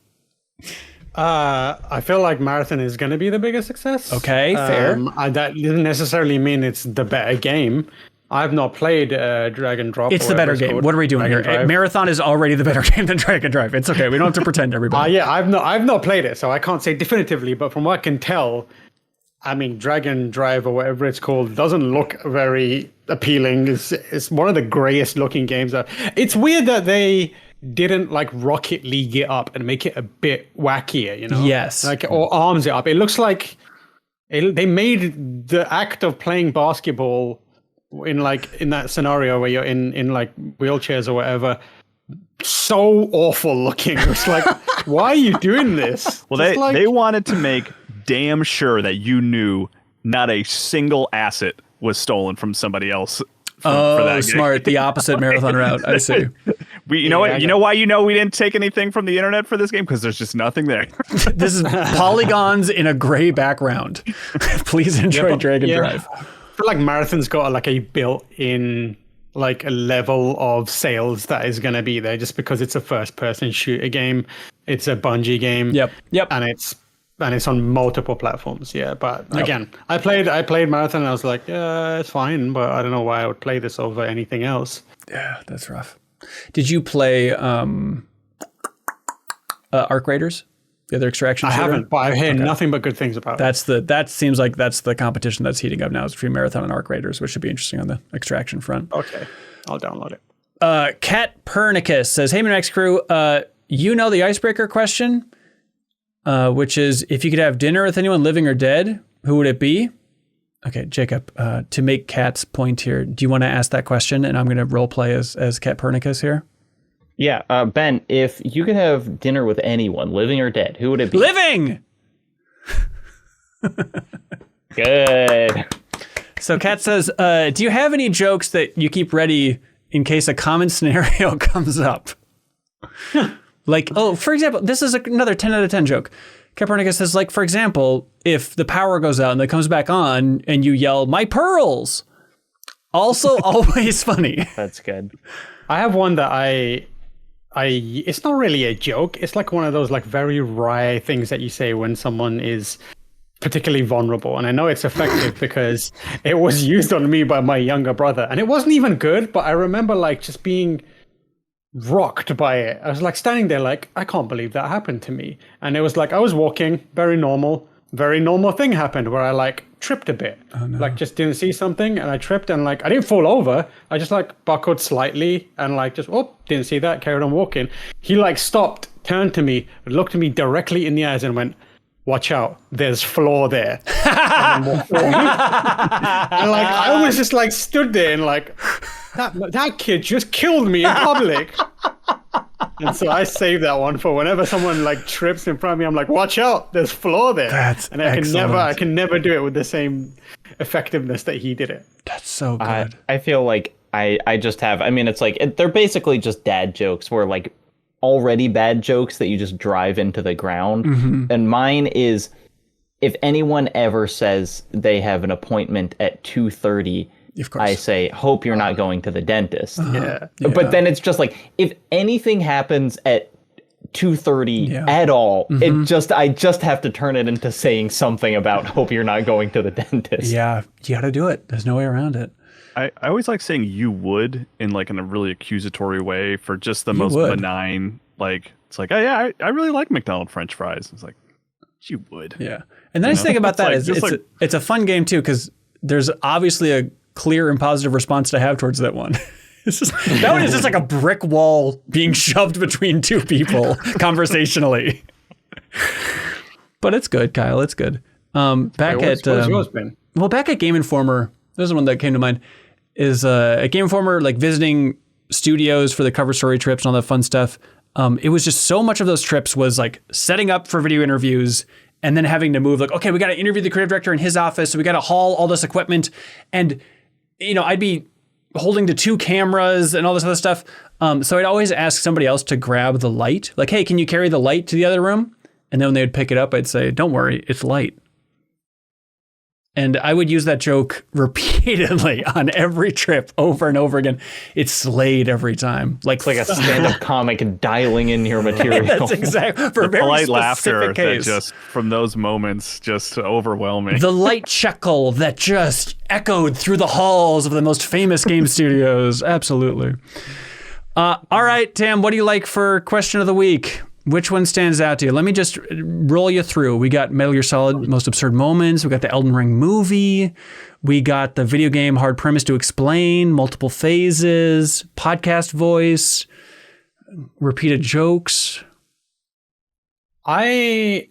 I feel like Marathon is going to be the biggest success. Okay, fair. That doesn't necessarily mean it's the better game. I've not played Dragon Drop. It's the better game. What are we doing here? Drive. Marathon is already the better game than Dragon Drive. It's okay. We don't have to pretend, everybody. Yeah, I've not played it, so I can't say definitively. But from what I can tell, I mean, Dragon Drive or whatever it's called doesn't look very appealing. It's one of the grayest looking games. It's weird that they didn't like Rocket League it up and make it a bit wackier, you know? Yes. Like, or arms it up. It looks like they made the act of playing basketball in that scenario where you're in like wheelchairs or whatever so awful looking. It's like, why are you doing this? Well, they wanted to make damn sure that you knew not a single asset was stolen from somebody else. For that smart. The opposite marathon route. I see. You know what? You know why we didn't take anything from the internet for this game? Because there's just nothing there. This is polygons in a gray background. Please enjoy Dragon Drive. I feel like Marathon's got like a built-in like a level of sales that is going to be there just because it's a first-person shooter game. It's a Bungie game. Yep. And it's on multiple platforms. Yeah, but again, I played Marathon and I was like, yeah, it's fine, but I don't know why I would play this over anything else. Yeah, that's rough. Did you play Arc Raiders? The other extraction shooter? I haven't, but I've heard nothing but good things about it. That seems like that's the competition that's heating up now is between Marathon and Arc Raiders, which should be interesting on the extraction front. Okay, I'll download it. Cat Pernicus says, hey, MinnMax crew, you know the icebreaker question, which is if you could have dinner with anyone living or dead, who would it be? Okay, Jacob, to make Cat's point here, do you want to ask that question? And I'm going to role play as Cat Pernicus here. Yeah, Ben, if you could have dinner with anyone, living or dead, who would it be? Living! Good. So Kat says, do you have any jokes that you keep ready in case a common scenario comes up? Like, for example, this is another 10 out of 10 joke. Copernicus says, like, for example, if the power goes out and it comes back on and you yell, my pearls! Also always funny. That's good. I have one that it's not really a joke. It's like one of those like very wry things that you say when someone is particularly vulnerable. And I know it's effective because it was used on me by my younger brother. And it wasn't even good, but I remember like just being rocked by it. I was like standing there like, I can't believe that happened to me. And it was like, I was walking, very normal thing happened where I like tripped a bit. Oh, no. Like just didn't see something and I tripped and like I didn't fall over. I just like buckled slightly and like just didn't see that, carried on walking. He like stopped, turned to me, looked at me directly in the eyes and went, watch out, there's floor there. And like I was just like stood there and like that kid just killed me in public. And so I saved that one for whenever someone like trips in front of me, I'm like, watch out, there's floor there. That's and excellent. I can never do it with the same effectiveness that he did it. That's so good. I feel like I just have, I mean, it's like, they're basically just dad jokes where like already bad jokes that you just drive into the ground. Mm-hmm. And mine is, if anyone ever says they have an appointment at 2:30, I say, hope you're not going to the dentist. Yeah. But then it's just like, if anything happens at 2:30 at all, mm-hmm. I just have to turn it into saying something about hope you're not going to the dentist. Yeah, you got to do it. There's no way around it. I always like saying you would in like in a really accusatory way for just the most benign, like, it's like, oh yeah, I really like McDonald's French fries. It's like, you would. Yeah. And the nice thing about that is it's a fun game too, because there's obviously a clear and positive response to have towards that one. That one is just like a brick wall being shoved between two people conversationally. But it's good, Kyle. It's good. Back at yours been? Well, back at Game Informer, there's one that came to mind. Is at Game Informer, like visiting studios for the cover story trips and all that fun stuff. It was just so much of those trips was like setting up for video interviews and then having to move like, okay, we got to interview the creative director in his office. So we got to haul all this equipment. And, you know, I'd be holding to two cameras and all this other stuff. So I'd always ask somebody else to grab the light. Like, hey, can you carry the light to the other room? And then when they would pick it up, I'd say, don't worry, it's light. And I would use that joke repeatedly on every trip over and over again. It slayed every time. Like a stand-up comic dialing in your material. That's exactly. For a very polite specific laughter case. That just, from those moments, just overwhelming. The light chuckle that just echoed through the halls of the most famous game studios. Absolutely. All right, Tam, what do you like for question of the week? Which one stands out to you? Let me just roll you through. We got Metal Gear Solid Most Absurd Moments. We got the Elden Ring movie. We got the video game Hard Premise to Explain, multiple phases, podcast voice, repeated jokes. I'm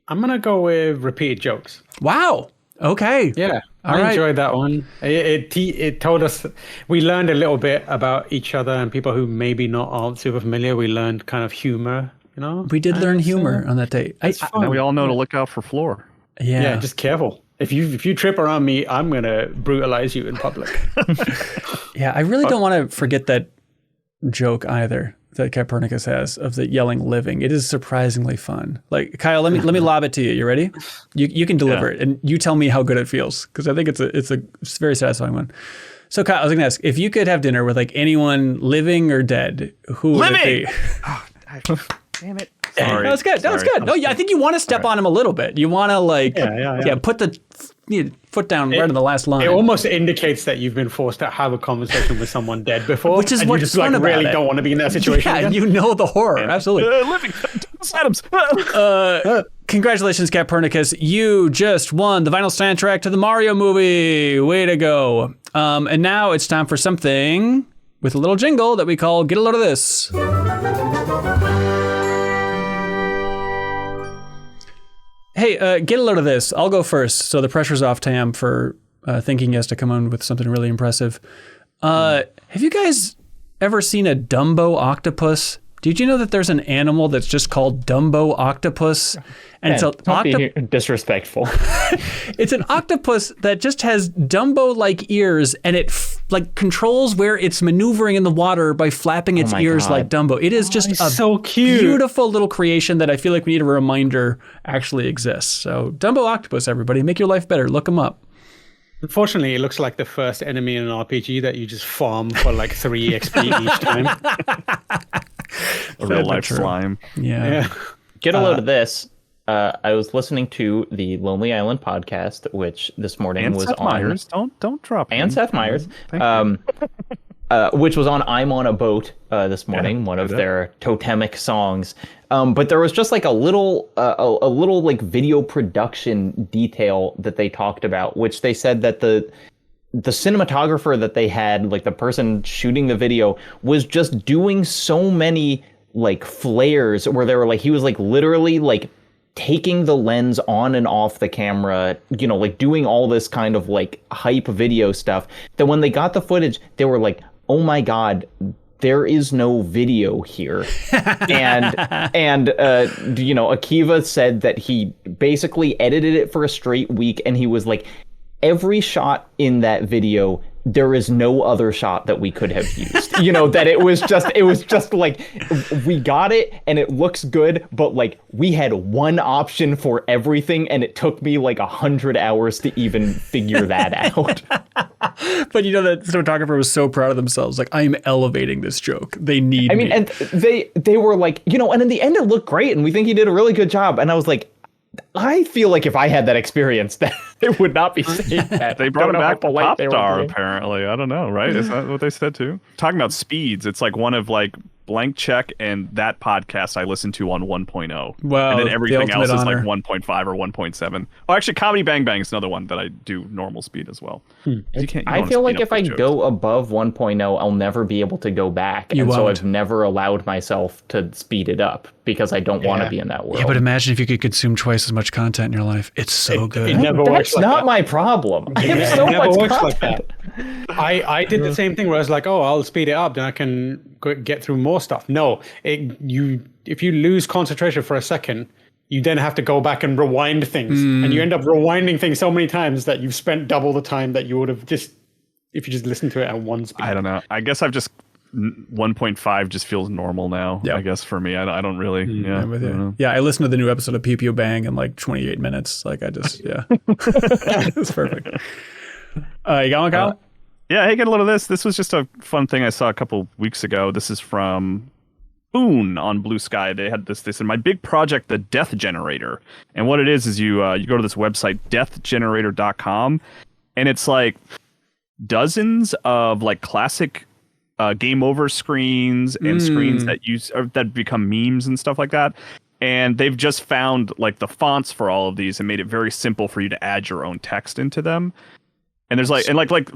gonna go with repeated jokes. Wow. Okay. Yeah, All I right. enjoyed that one. It told us, we learned a little bit about each other and people who maybe not aren't super familiar. We learned kind of humor, you know. We did learn humor on that date. It's fun. We all know to look out for Floor. Yeah, just careful. If you trip around me, I'm gonna brutalize you in public. Yeah, I really don't want to forget that joke either that Copernicus has of the yelling living. It is surprisingly fun. Like, Kyle, let me lob it to you. You ready? You can deliver it, and you tell me how good it feels, because I think it's a very satisfying one. So, Kyle, I was going to ask, if you could have dinner with like anyone living or dead, who would it be? Oh, damn it. Sorry. That was good. That was good. No, yeah, I think you want to step on him a little bit. You want to like, put the foot down right on the last line. It almost indicates that you've been forced to have a conversation with someone dead before, which is and what's you just fun like about really it. don't want to be in that situation. Yeah, again. you know the horror. Absolutely. Living Adams. Congratulations, Copernicus. You just won the vinyl soundtrack to the Mario movie. Way to go. And now it's time for something with a little jingle that we call Get a Load of This. Hey, get a load of this. I'll go first, so the pressure's off Tam for thinking he has to come on with something really impressive. Have you guys ever seen a Dumbo octopus? Did you know that there's an animal that's just called Dumbo octopus? And it's Don't be disrespectful. It's an octopus that just has Dumbo-like ears, and it controls where it's maneuvering in the water by flapping its ears God. like Dumbo. It is just a so cute. beautiful little creation that I feel like we need a reminder actually exists. So Dumbo octopus, everybody, make your life better. Look them up. Unfortunately, it looks like the first enemy in an RPG that you just farm for like 3 XP each time. A real life True. slime. Yeah. Get a load of this. I was listening to the Lonely Island podcast, which this morning And was Seth on. Meyers. Don't drop And him. Seth Meyers, Thank you. which was on "I'm on a Boat" this morning, one of their totemic songs. But there was just like a little like video production detail that they talked about, which they said that the cinematographer that they had, like the person shooting the video, was just doing so many like flares where they were like, he was like literally like taking the lens on and off the camera, you know, like doing all this kind of like hype video stuff, that when they got the footage, they were like, oh my God, there is no video here. and you know, Akiva said that he basically edited it for a straight week, and he was like, every shot in that video, there is no other shot that we could have used. You know, that it was just like, we got it and it looks good, but like we had one option for everything, and it took me like 100 hours to even figure that out. But you know, that cinematographer was so proud of themselves. Like, I'm elevating this joke. They need me. And they were like, you know, and in the end it looked great, and we think he did a really good job. And I was like, I feel like if I had that experience, that it would not be saying that. They brought him back to Pop they were Star, being. apparently. I don't know, right? Is that what they said too? Talking about speeds, it's like one of like Blank Check and that podcast I listened to on 1.0. Wow, And then the everything else ultimate is like honor. 1.5 or 1.7. Oh, actually, Comedy Bang Bang is another one that I do normal speed as well. You can't, you I don't feel speed like up if I those jokes. go above 1.0, I'll never be able to go back. You and so won't. I've never allowed myself to speed it up because I don't want to be in that world. Yeah, but imagine if you could consume twice as much content in your life. It's so good. It never works That's like not that. my problem. I have It so never much works like content. that. I did the same thing where I was like, oh, I'll speed it up, then I can get through more stuff. No, if you lose concentration for a second, you then have to go back and rewind things, and you end up rewinding things so many times that you've spent double the time that you would have just if you just listened to it at one speed. I don't know. I guess I've just 1.5 just feels normal now. Yeah. I guess for me, I don't really. Yeah, I'm with I don't you. know. Yeah, I listened to the new episode of Pew Pew Bang in like 28 minutes. Like, I just, yeah. It's perfect. You got one, Kyle? Yeah, hey, get a load of this. This was just a fun thing I saw a couple weeks ago. This is from Boon on Blue Sky. They had this in my big project, the Death Generator. And what it is you go to this website, deathgenerator.com, and it's like dozens of like classic game over screens and screens that use or that become memes and stuff like that. And they've just found like the fonts for all of these and made it very simple for you to add your own text into them. And there's like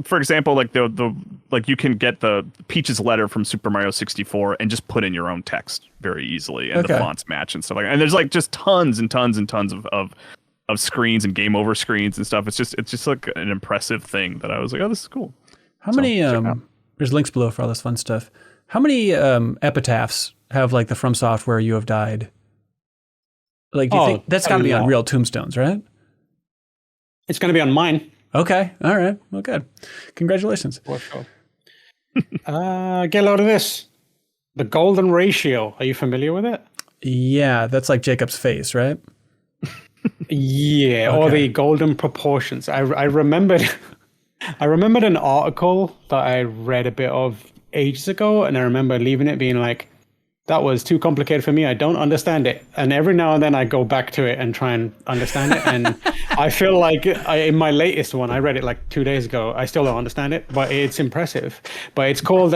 for example, like the like you can get the Peach's letter from Super Mario 64 and just put in your own text very easily, and the fonts match and stuff like that. And there's like just tons and tons and tons of screens and game over screens and stuff. It's just like an impressive thing that I was like, oh, this is cool. How many there's links below for all this fun stuff. How many epitaphs have like the From Software "You Have Died"? Like, do you think that's got to be on real tombstones, right? It's going to be on mine. Okay. All right. Well, good. Congratulations. For sure. Get a load of this. The golden ratio. Are you familiar with it? Yeah, that's like Jacob's face, right? Yeah, or the golden proportions. I remembered an article that I read a bit of ages ago, and I remember leaving it being like, that was too complicated for me. I don't understand it. And every now and then I go back to it and try and understand it. And I feel like in my latest one, I read it like 2 days ago. I still don't understand it, but it's impressive. But it's called,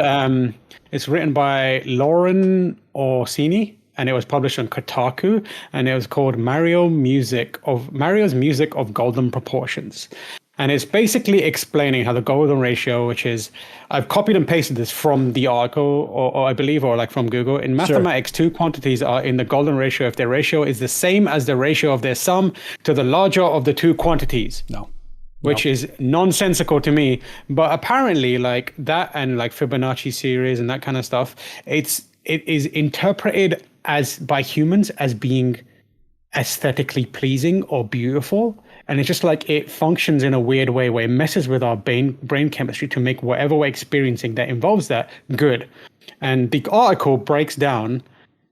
it's written by Lauren Orsini, and it was published on Kotaku, and it was called Mario's Music of Golden Proportions. And it's basically explaining how the golden ratio, which is, I've copied and pasted this from the article, or I believe, or like from Google. In mathematics, two quantities are in the golden ratio if their ratio is the same as the ratio of their sum to the larger of the two quantities. Which is nonsensical to me. But apparently, like that and like Fibonacci series and that kind of stuff, it is interpreted as by humans as being aesthetically pleasing or beautiful. And it's just like it functions in a weird way where it messes with our brain chemistry to make whatever we're experiencing that involves that good. And the article breaks down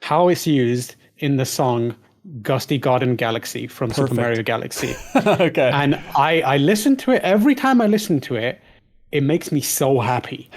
how it's used in the song Gusty Garden Galaxy from Super Mario Galaxy. Okay. And I listen to it. Every time I listen to it, it makes me so happy.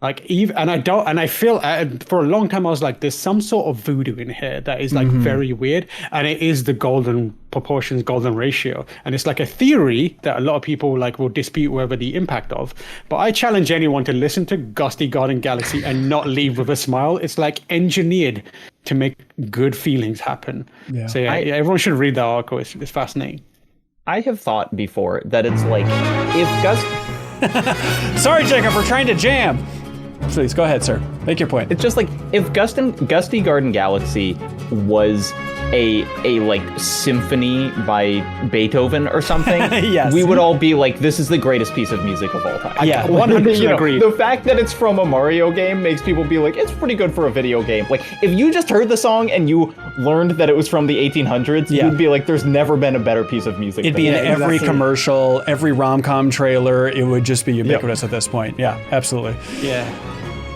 Like I feel for a long time I was like, there's some sort of voodoo in here that is like very weird, and it is the golden proportions, golden ratio, and it's like a theory that a lot of people like will dispute whether the impact of. But I challenge anyone to listen to Gusty Garden Galaxy and not leave with a smile. It's like engineered to make good feelings happen. Yeah. So yeah, everyone should read that article. It's fascinating. I have thought before that it's like if Sorry, Jacob, we're trying to jam. Please, go ahead, sir. Make your point. It's just like if Gusty Garden Galaxy was a like symphony by Beethoven or something, yes, we would all be like, this is the greatest piece of music of all time. Yeah, 100% agree. The fact that it's from a Mario game makes people be like, it's pretty good for a video game. Like, if you just heard the song and you learned that it was from the 1800s, you'd be like, there's never been a better piece of music. It'd be in every commercial, every rom-com trailer. It would just be ubiquitous at this point. Yeah, absolutely. Yeah.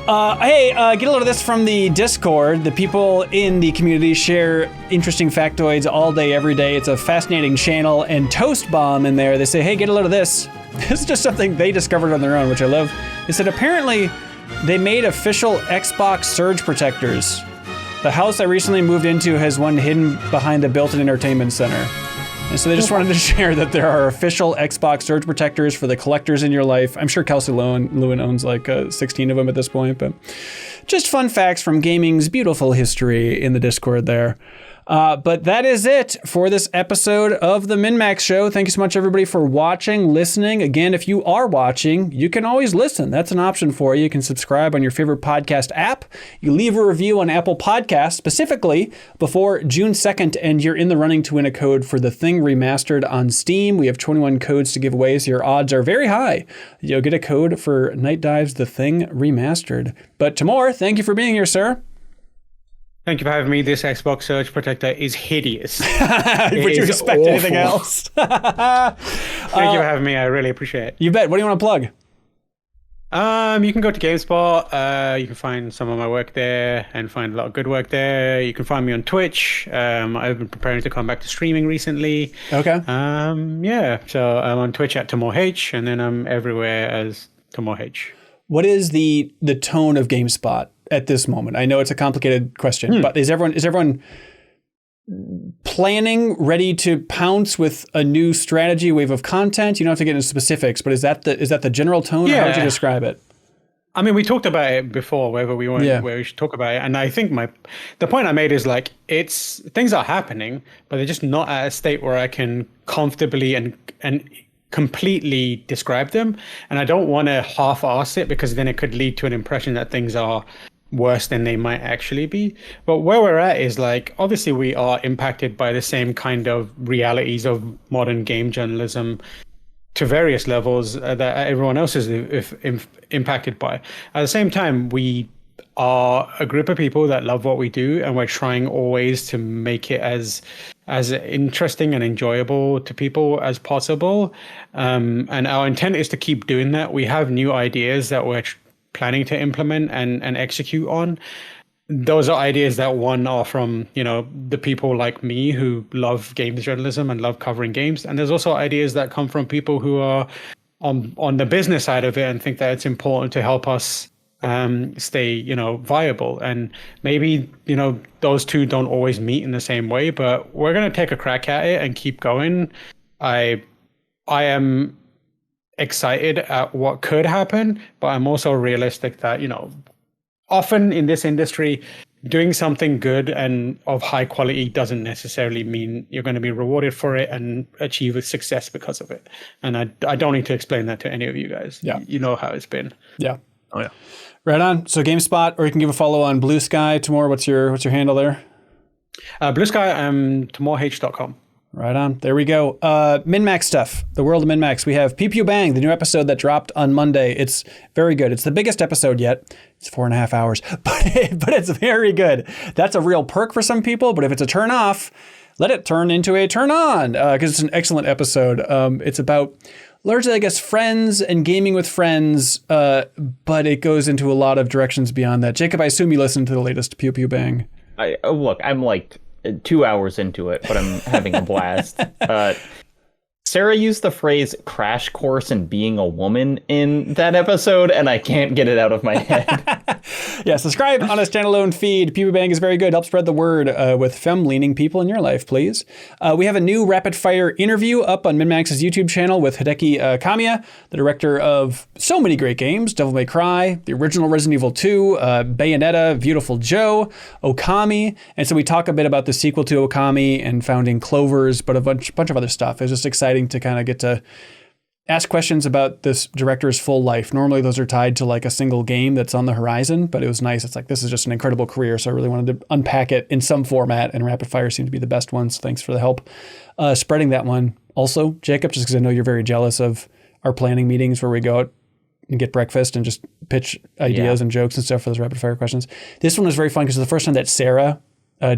Get a load of this from the Discord. The people in the community share interesting factoids all day, every day. It's a fascinating channel. And Toast Bomb in there, they say, hey, get a load of this. This is just something they discovered on their own, which I love. They said apparently they made official Xbox surge protectors. The house I recently moved into has one hidden behind the built-in entertainment center. And so they just wanted to share that there are official Xbox surge protectors for the collectors in your life. I'm sure Kelsey Lewin owns like 16 of them at this point, but just fun facts from gaming's beautiful history in the Discord there. But that is it for this episode of the MinnMax Show. Thank you so much, everybody, for watching, listening. Again, if you are watching, you can always listen. That's an option for you. You can subscribe on your favorite podcast app. You leave a review on Apple Podcasts, specifically before June 2nd, and you're in the running to win a code for the Thing Remastered on Steam. We have 21 codes to give away, so your odds are very high. You'll get a code for Night Dive's The Thing Remastered. But Timur, thank you for being here, sir. Thank you for having me. This Xbox Surge Protector is hideous. Would you expect anything else? Thank you for having me. I really appreciate it. You bet. What do you want to plug? You can go to GameSpot. You can find some of my work there and find a lot of good work there. You can find me on Twitch. I've been preparing to come back to streaming recently. Okay. Yeah. So I'm on Twitch at TimurH, and then I'm everywhere as TimurH. What is the tone of GameSpot at this moment? I know it's a complicated question, but is everyone planning, ready to pounce with a new strategy, wave of content? You don't have to get into specifics, but is that the general tone? Or how would you describe it? I mean, we talked about it before, whether we want, Yeah. where we should talk about it, and I think the point I made is like things are happening, but they're just not at a state where I can comfortably and completely describe them, and I don't want to half-ass it because then it could lead to an impression that things are worse than they might actually be. But where we're at is like, obviously we are impacted by the same kind of realities of modern game journalism to various levels that everyone else is impacted by. At the same time, we are a group of people that love what we do, and we're trying always to make it as interesting and enjoyable to people as possible. And our intent is to keep doing that. We have new ideas that we're planning to implement and execute on. Those are ideas that are from, the people like me who love games journalism and love covering games. And there's also ideas that come from people who are on the business side of it and think that it's important to help us stay, viable. And maybe, those two don't always meet in the same way, but we're going to take a crack at it and keep going. I am excited at what could happen, but I'm also realistic that, often in this industry, doing something good and of high quality doesn't necessarily mean you're going to be rewarded for it and achieve a success because of it. And I don't need to explain that to any of you guys. Yeah. You know how it's been. Yeah. Oh yeah. Right on. So GameSpot, or you can give a follow on Blue Sky. Tamor, what's your handle there? Blue Sky, TamorH.com. Right on. There we go. MinnMax stuff. The world of MinnMax. We have Pew Pew Bang, the new episode that dropped on Monday. It's very good. It's the biggest episode yet. It's 4.5 hours, but it's very good. That's a real perk for some people, but if it's a turn off, let it turn into a turn on, because it's an excellent episode. It's about largely, I guess, friends and gaming with friends, but it goes into a lot of directions beyond that. Jacob, I assume you listened to the latest Pew Pew Bang. I'm like 2 hours into it, but I'm having a blast. Sarah used the phrase crash course in being a woman in that episode, and I can't get it out of my head. Yeah, subscribe on a standalone feed. Pew Pew Bang is very good. Help spread the word with femme-leaning people in your life, please. We have a new rapid-fire interview up on MinnMax's YouTube channel with Hideki Kamiya, the director of so many great games, Devil May Cry, the original Resident Evil 2, Bayonetta, Beautiful Joe, Okami. And so we talk a bit about the sequel to Okami and founding Clovers, but a bunch of other stuff. It was just exciting to kind of get to ask questions about this director's full life. Normally those are tied to like a single game that's on the horizon, but it was nice. It's like, this is just an incredible career. So I really wanted to unpack it in some format, and rapid fire seemed to be the best one. So thanks for the help spreading that one. Also, Jacob, just because I know you're very jealous of our planning meetings where we go out and get breakfast and just pitch ideas and jokes and stuff for those rapid fire questions. This one was very fun because it's the first time that Sarah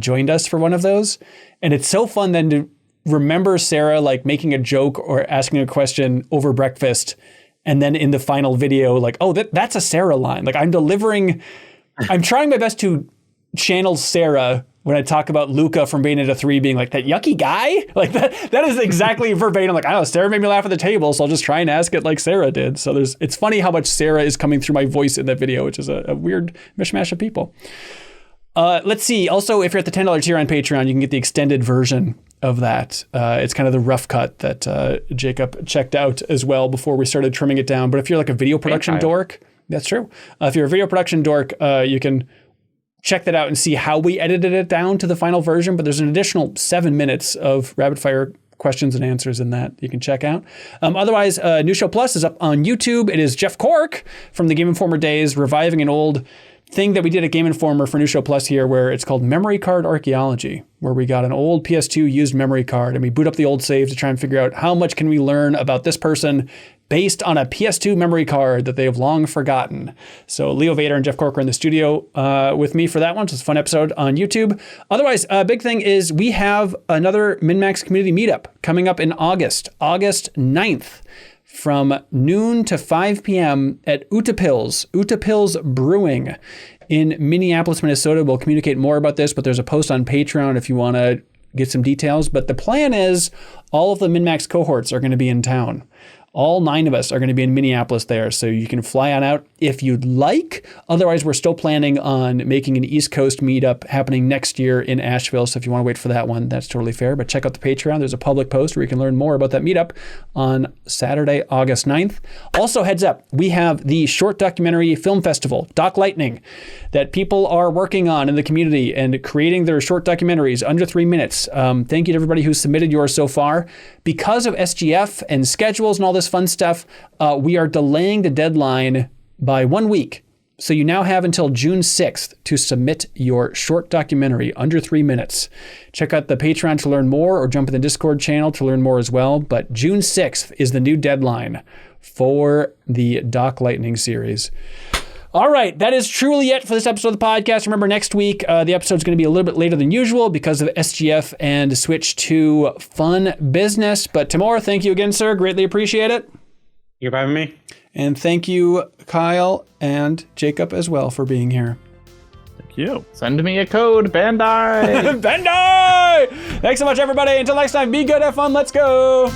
joined us for one of those. And it's so fun then to remember Sarah like making a joke or asking a question over breakfast, and then in the final video, like, oh, that's a Sarah line. Like I'm trying my best to channel Sarah when I talk about Luca from Bayonetta 3 being like that yucky guy. Like that is exactly verbatim. Like, I don't know, Sarah made me laugh at the table, so I'll just try and ask it like Sarah did. So it's funny how much Sarah is coming through my voice in that video, which is a weird mishmash of people. Let's see. Also, if you're at the $10 tier on Patreon, you can get the extended version of that. It's kind of the rough cut that Jacob checked out as well before we started trimming it down. But if you're like a video production dork, that's true. If you're a video production dork, you can check that out and see how we edited it down to the final version. But there's an additional 7 minutes of rapid fire questions and answers in that you can check out. Otherwise, New Show Plus is up on YouTube. It is Jeff Cork from the Game Informer days reviving an old thing that we did at Game Informer for New Show Plus here, where it's called Memory Card Archaeology, where we got an old PS2 used memory card and we boot up the old save to try and figure out how much can we learn about this person based on a PS2 memory card that they have long forgotten. So Leo Vader and Jeff Corker in the studio with me for that one. So it's a fun episode on YouTube. Otherwise, a big thing is we have another MinnMax community meetup coming up in August 9th. From noon to 5 p.m. at Utapils Brewing in Minneapolis, Minnesota. We'll communicate more about this, but there's a post on Patreon if you want to get some details. But the plan is all of the MinnMax cohorts are going to be in town. All 9 of us are going to be in Minneapolis there, so you can fly on out if you'd like. Otherwise, we're still planning on making an East Coast meetup happening next year in Asheville, so if you want to wait for that one, that's totally fair. But check out the Patreon. There's a public post where you can learn more about that meetup on Saturday, August 9th. Also, heads up, we have the Short Documentary Film Festival, Doc Lightning, that people are working on in the community and creating their short documentaries under 3 minutes. Thank you to everybody who's submitted yours so far. Because of SGF and schedules and all this fun stuff, we are delaying the deadline by 1 week. So you now have until June 6th to submit your short documentary under 3 minutes. Check out the Patreon to learn more, or jump in the Discord channel to learn more as well. But June 6th is the new deadline for the Doc Lightning series. All right, that is truly it for this episode of the podcast. Remember, next week, the episode's going to be a little bit later than usual because of SGF and switch to fun business. But Timur, thank you again, sir. Greatly appreciate it. You for having me. And thank you, Kyle and Jacob as well, for being here. Thank you. Send me a code, Bandai. Bandai! Thanks so much, everybody. Until next time, be good, have fun, let's go.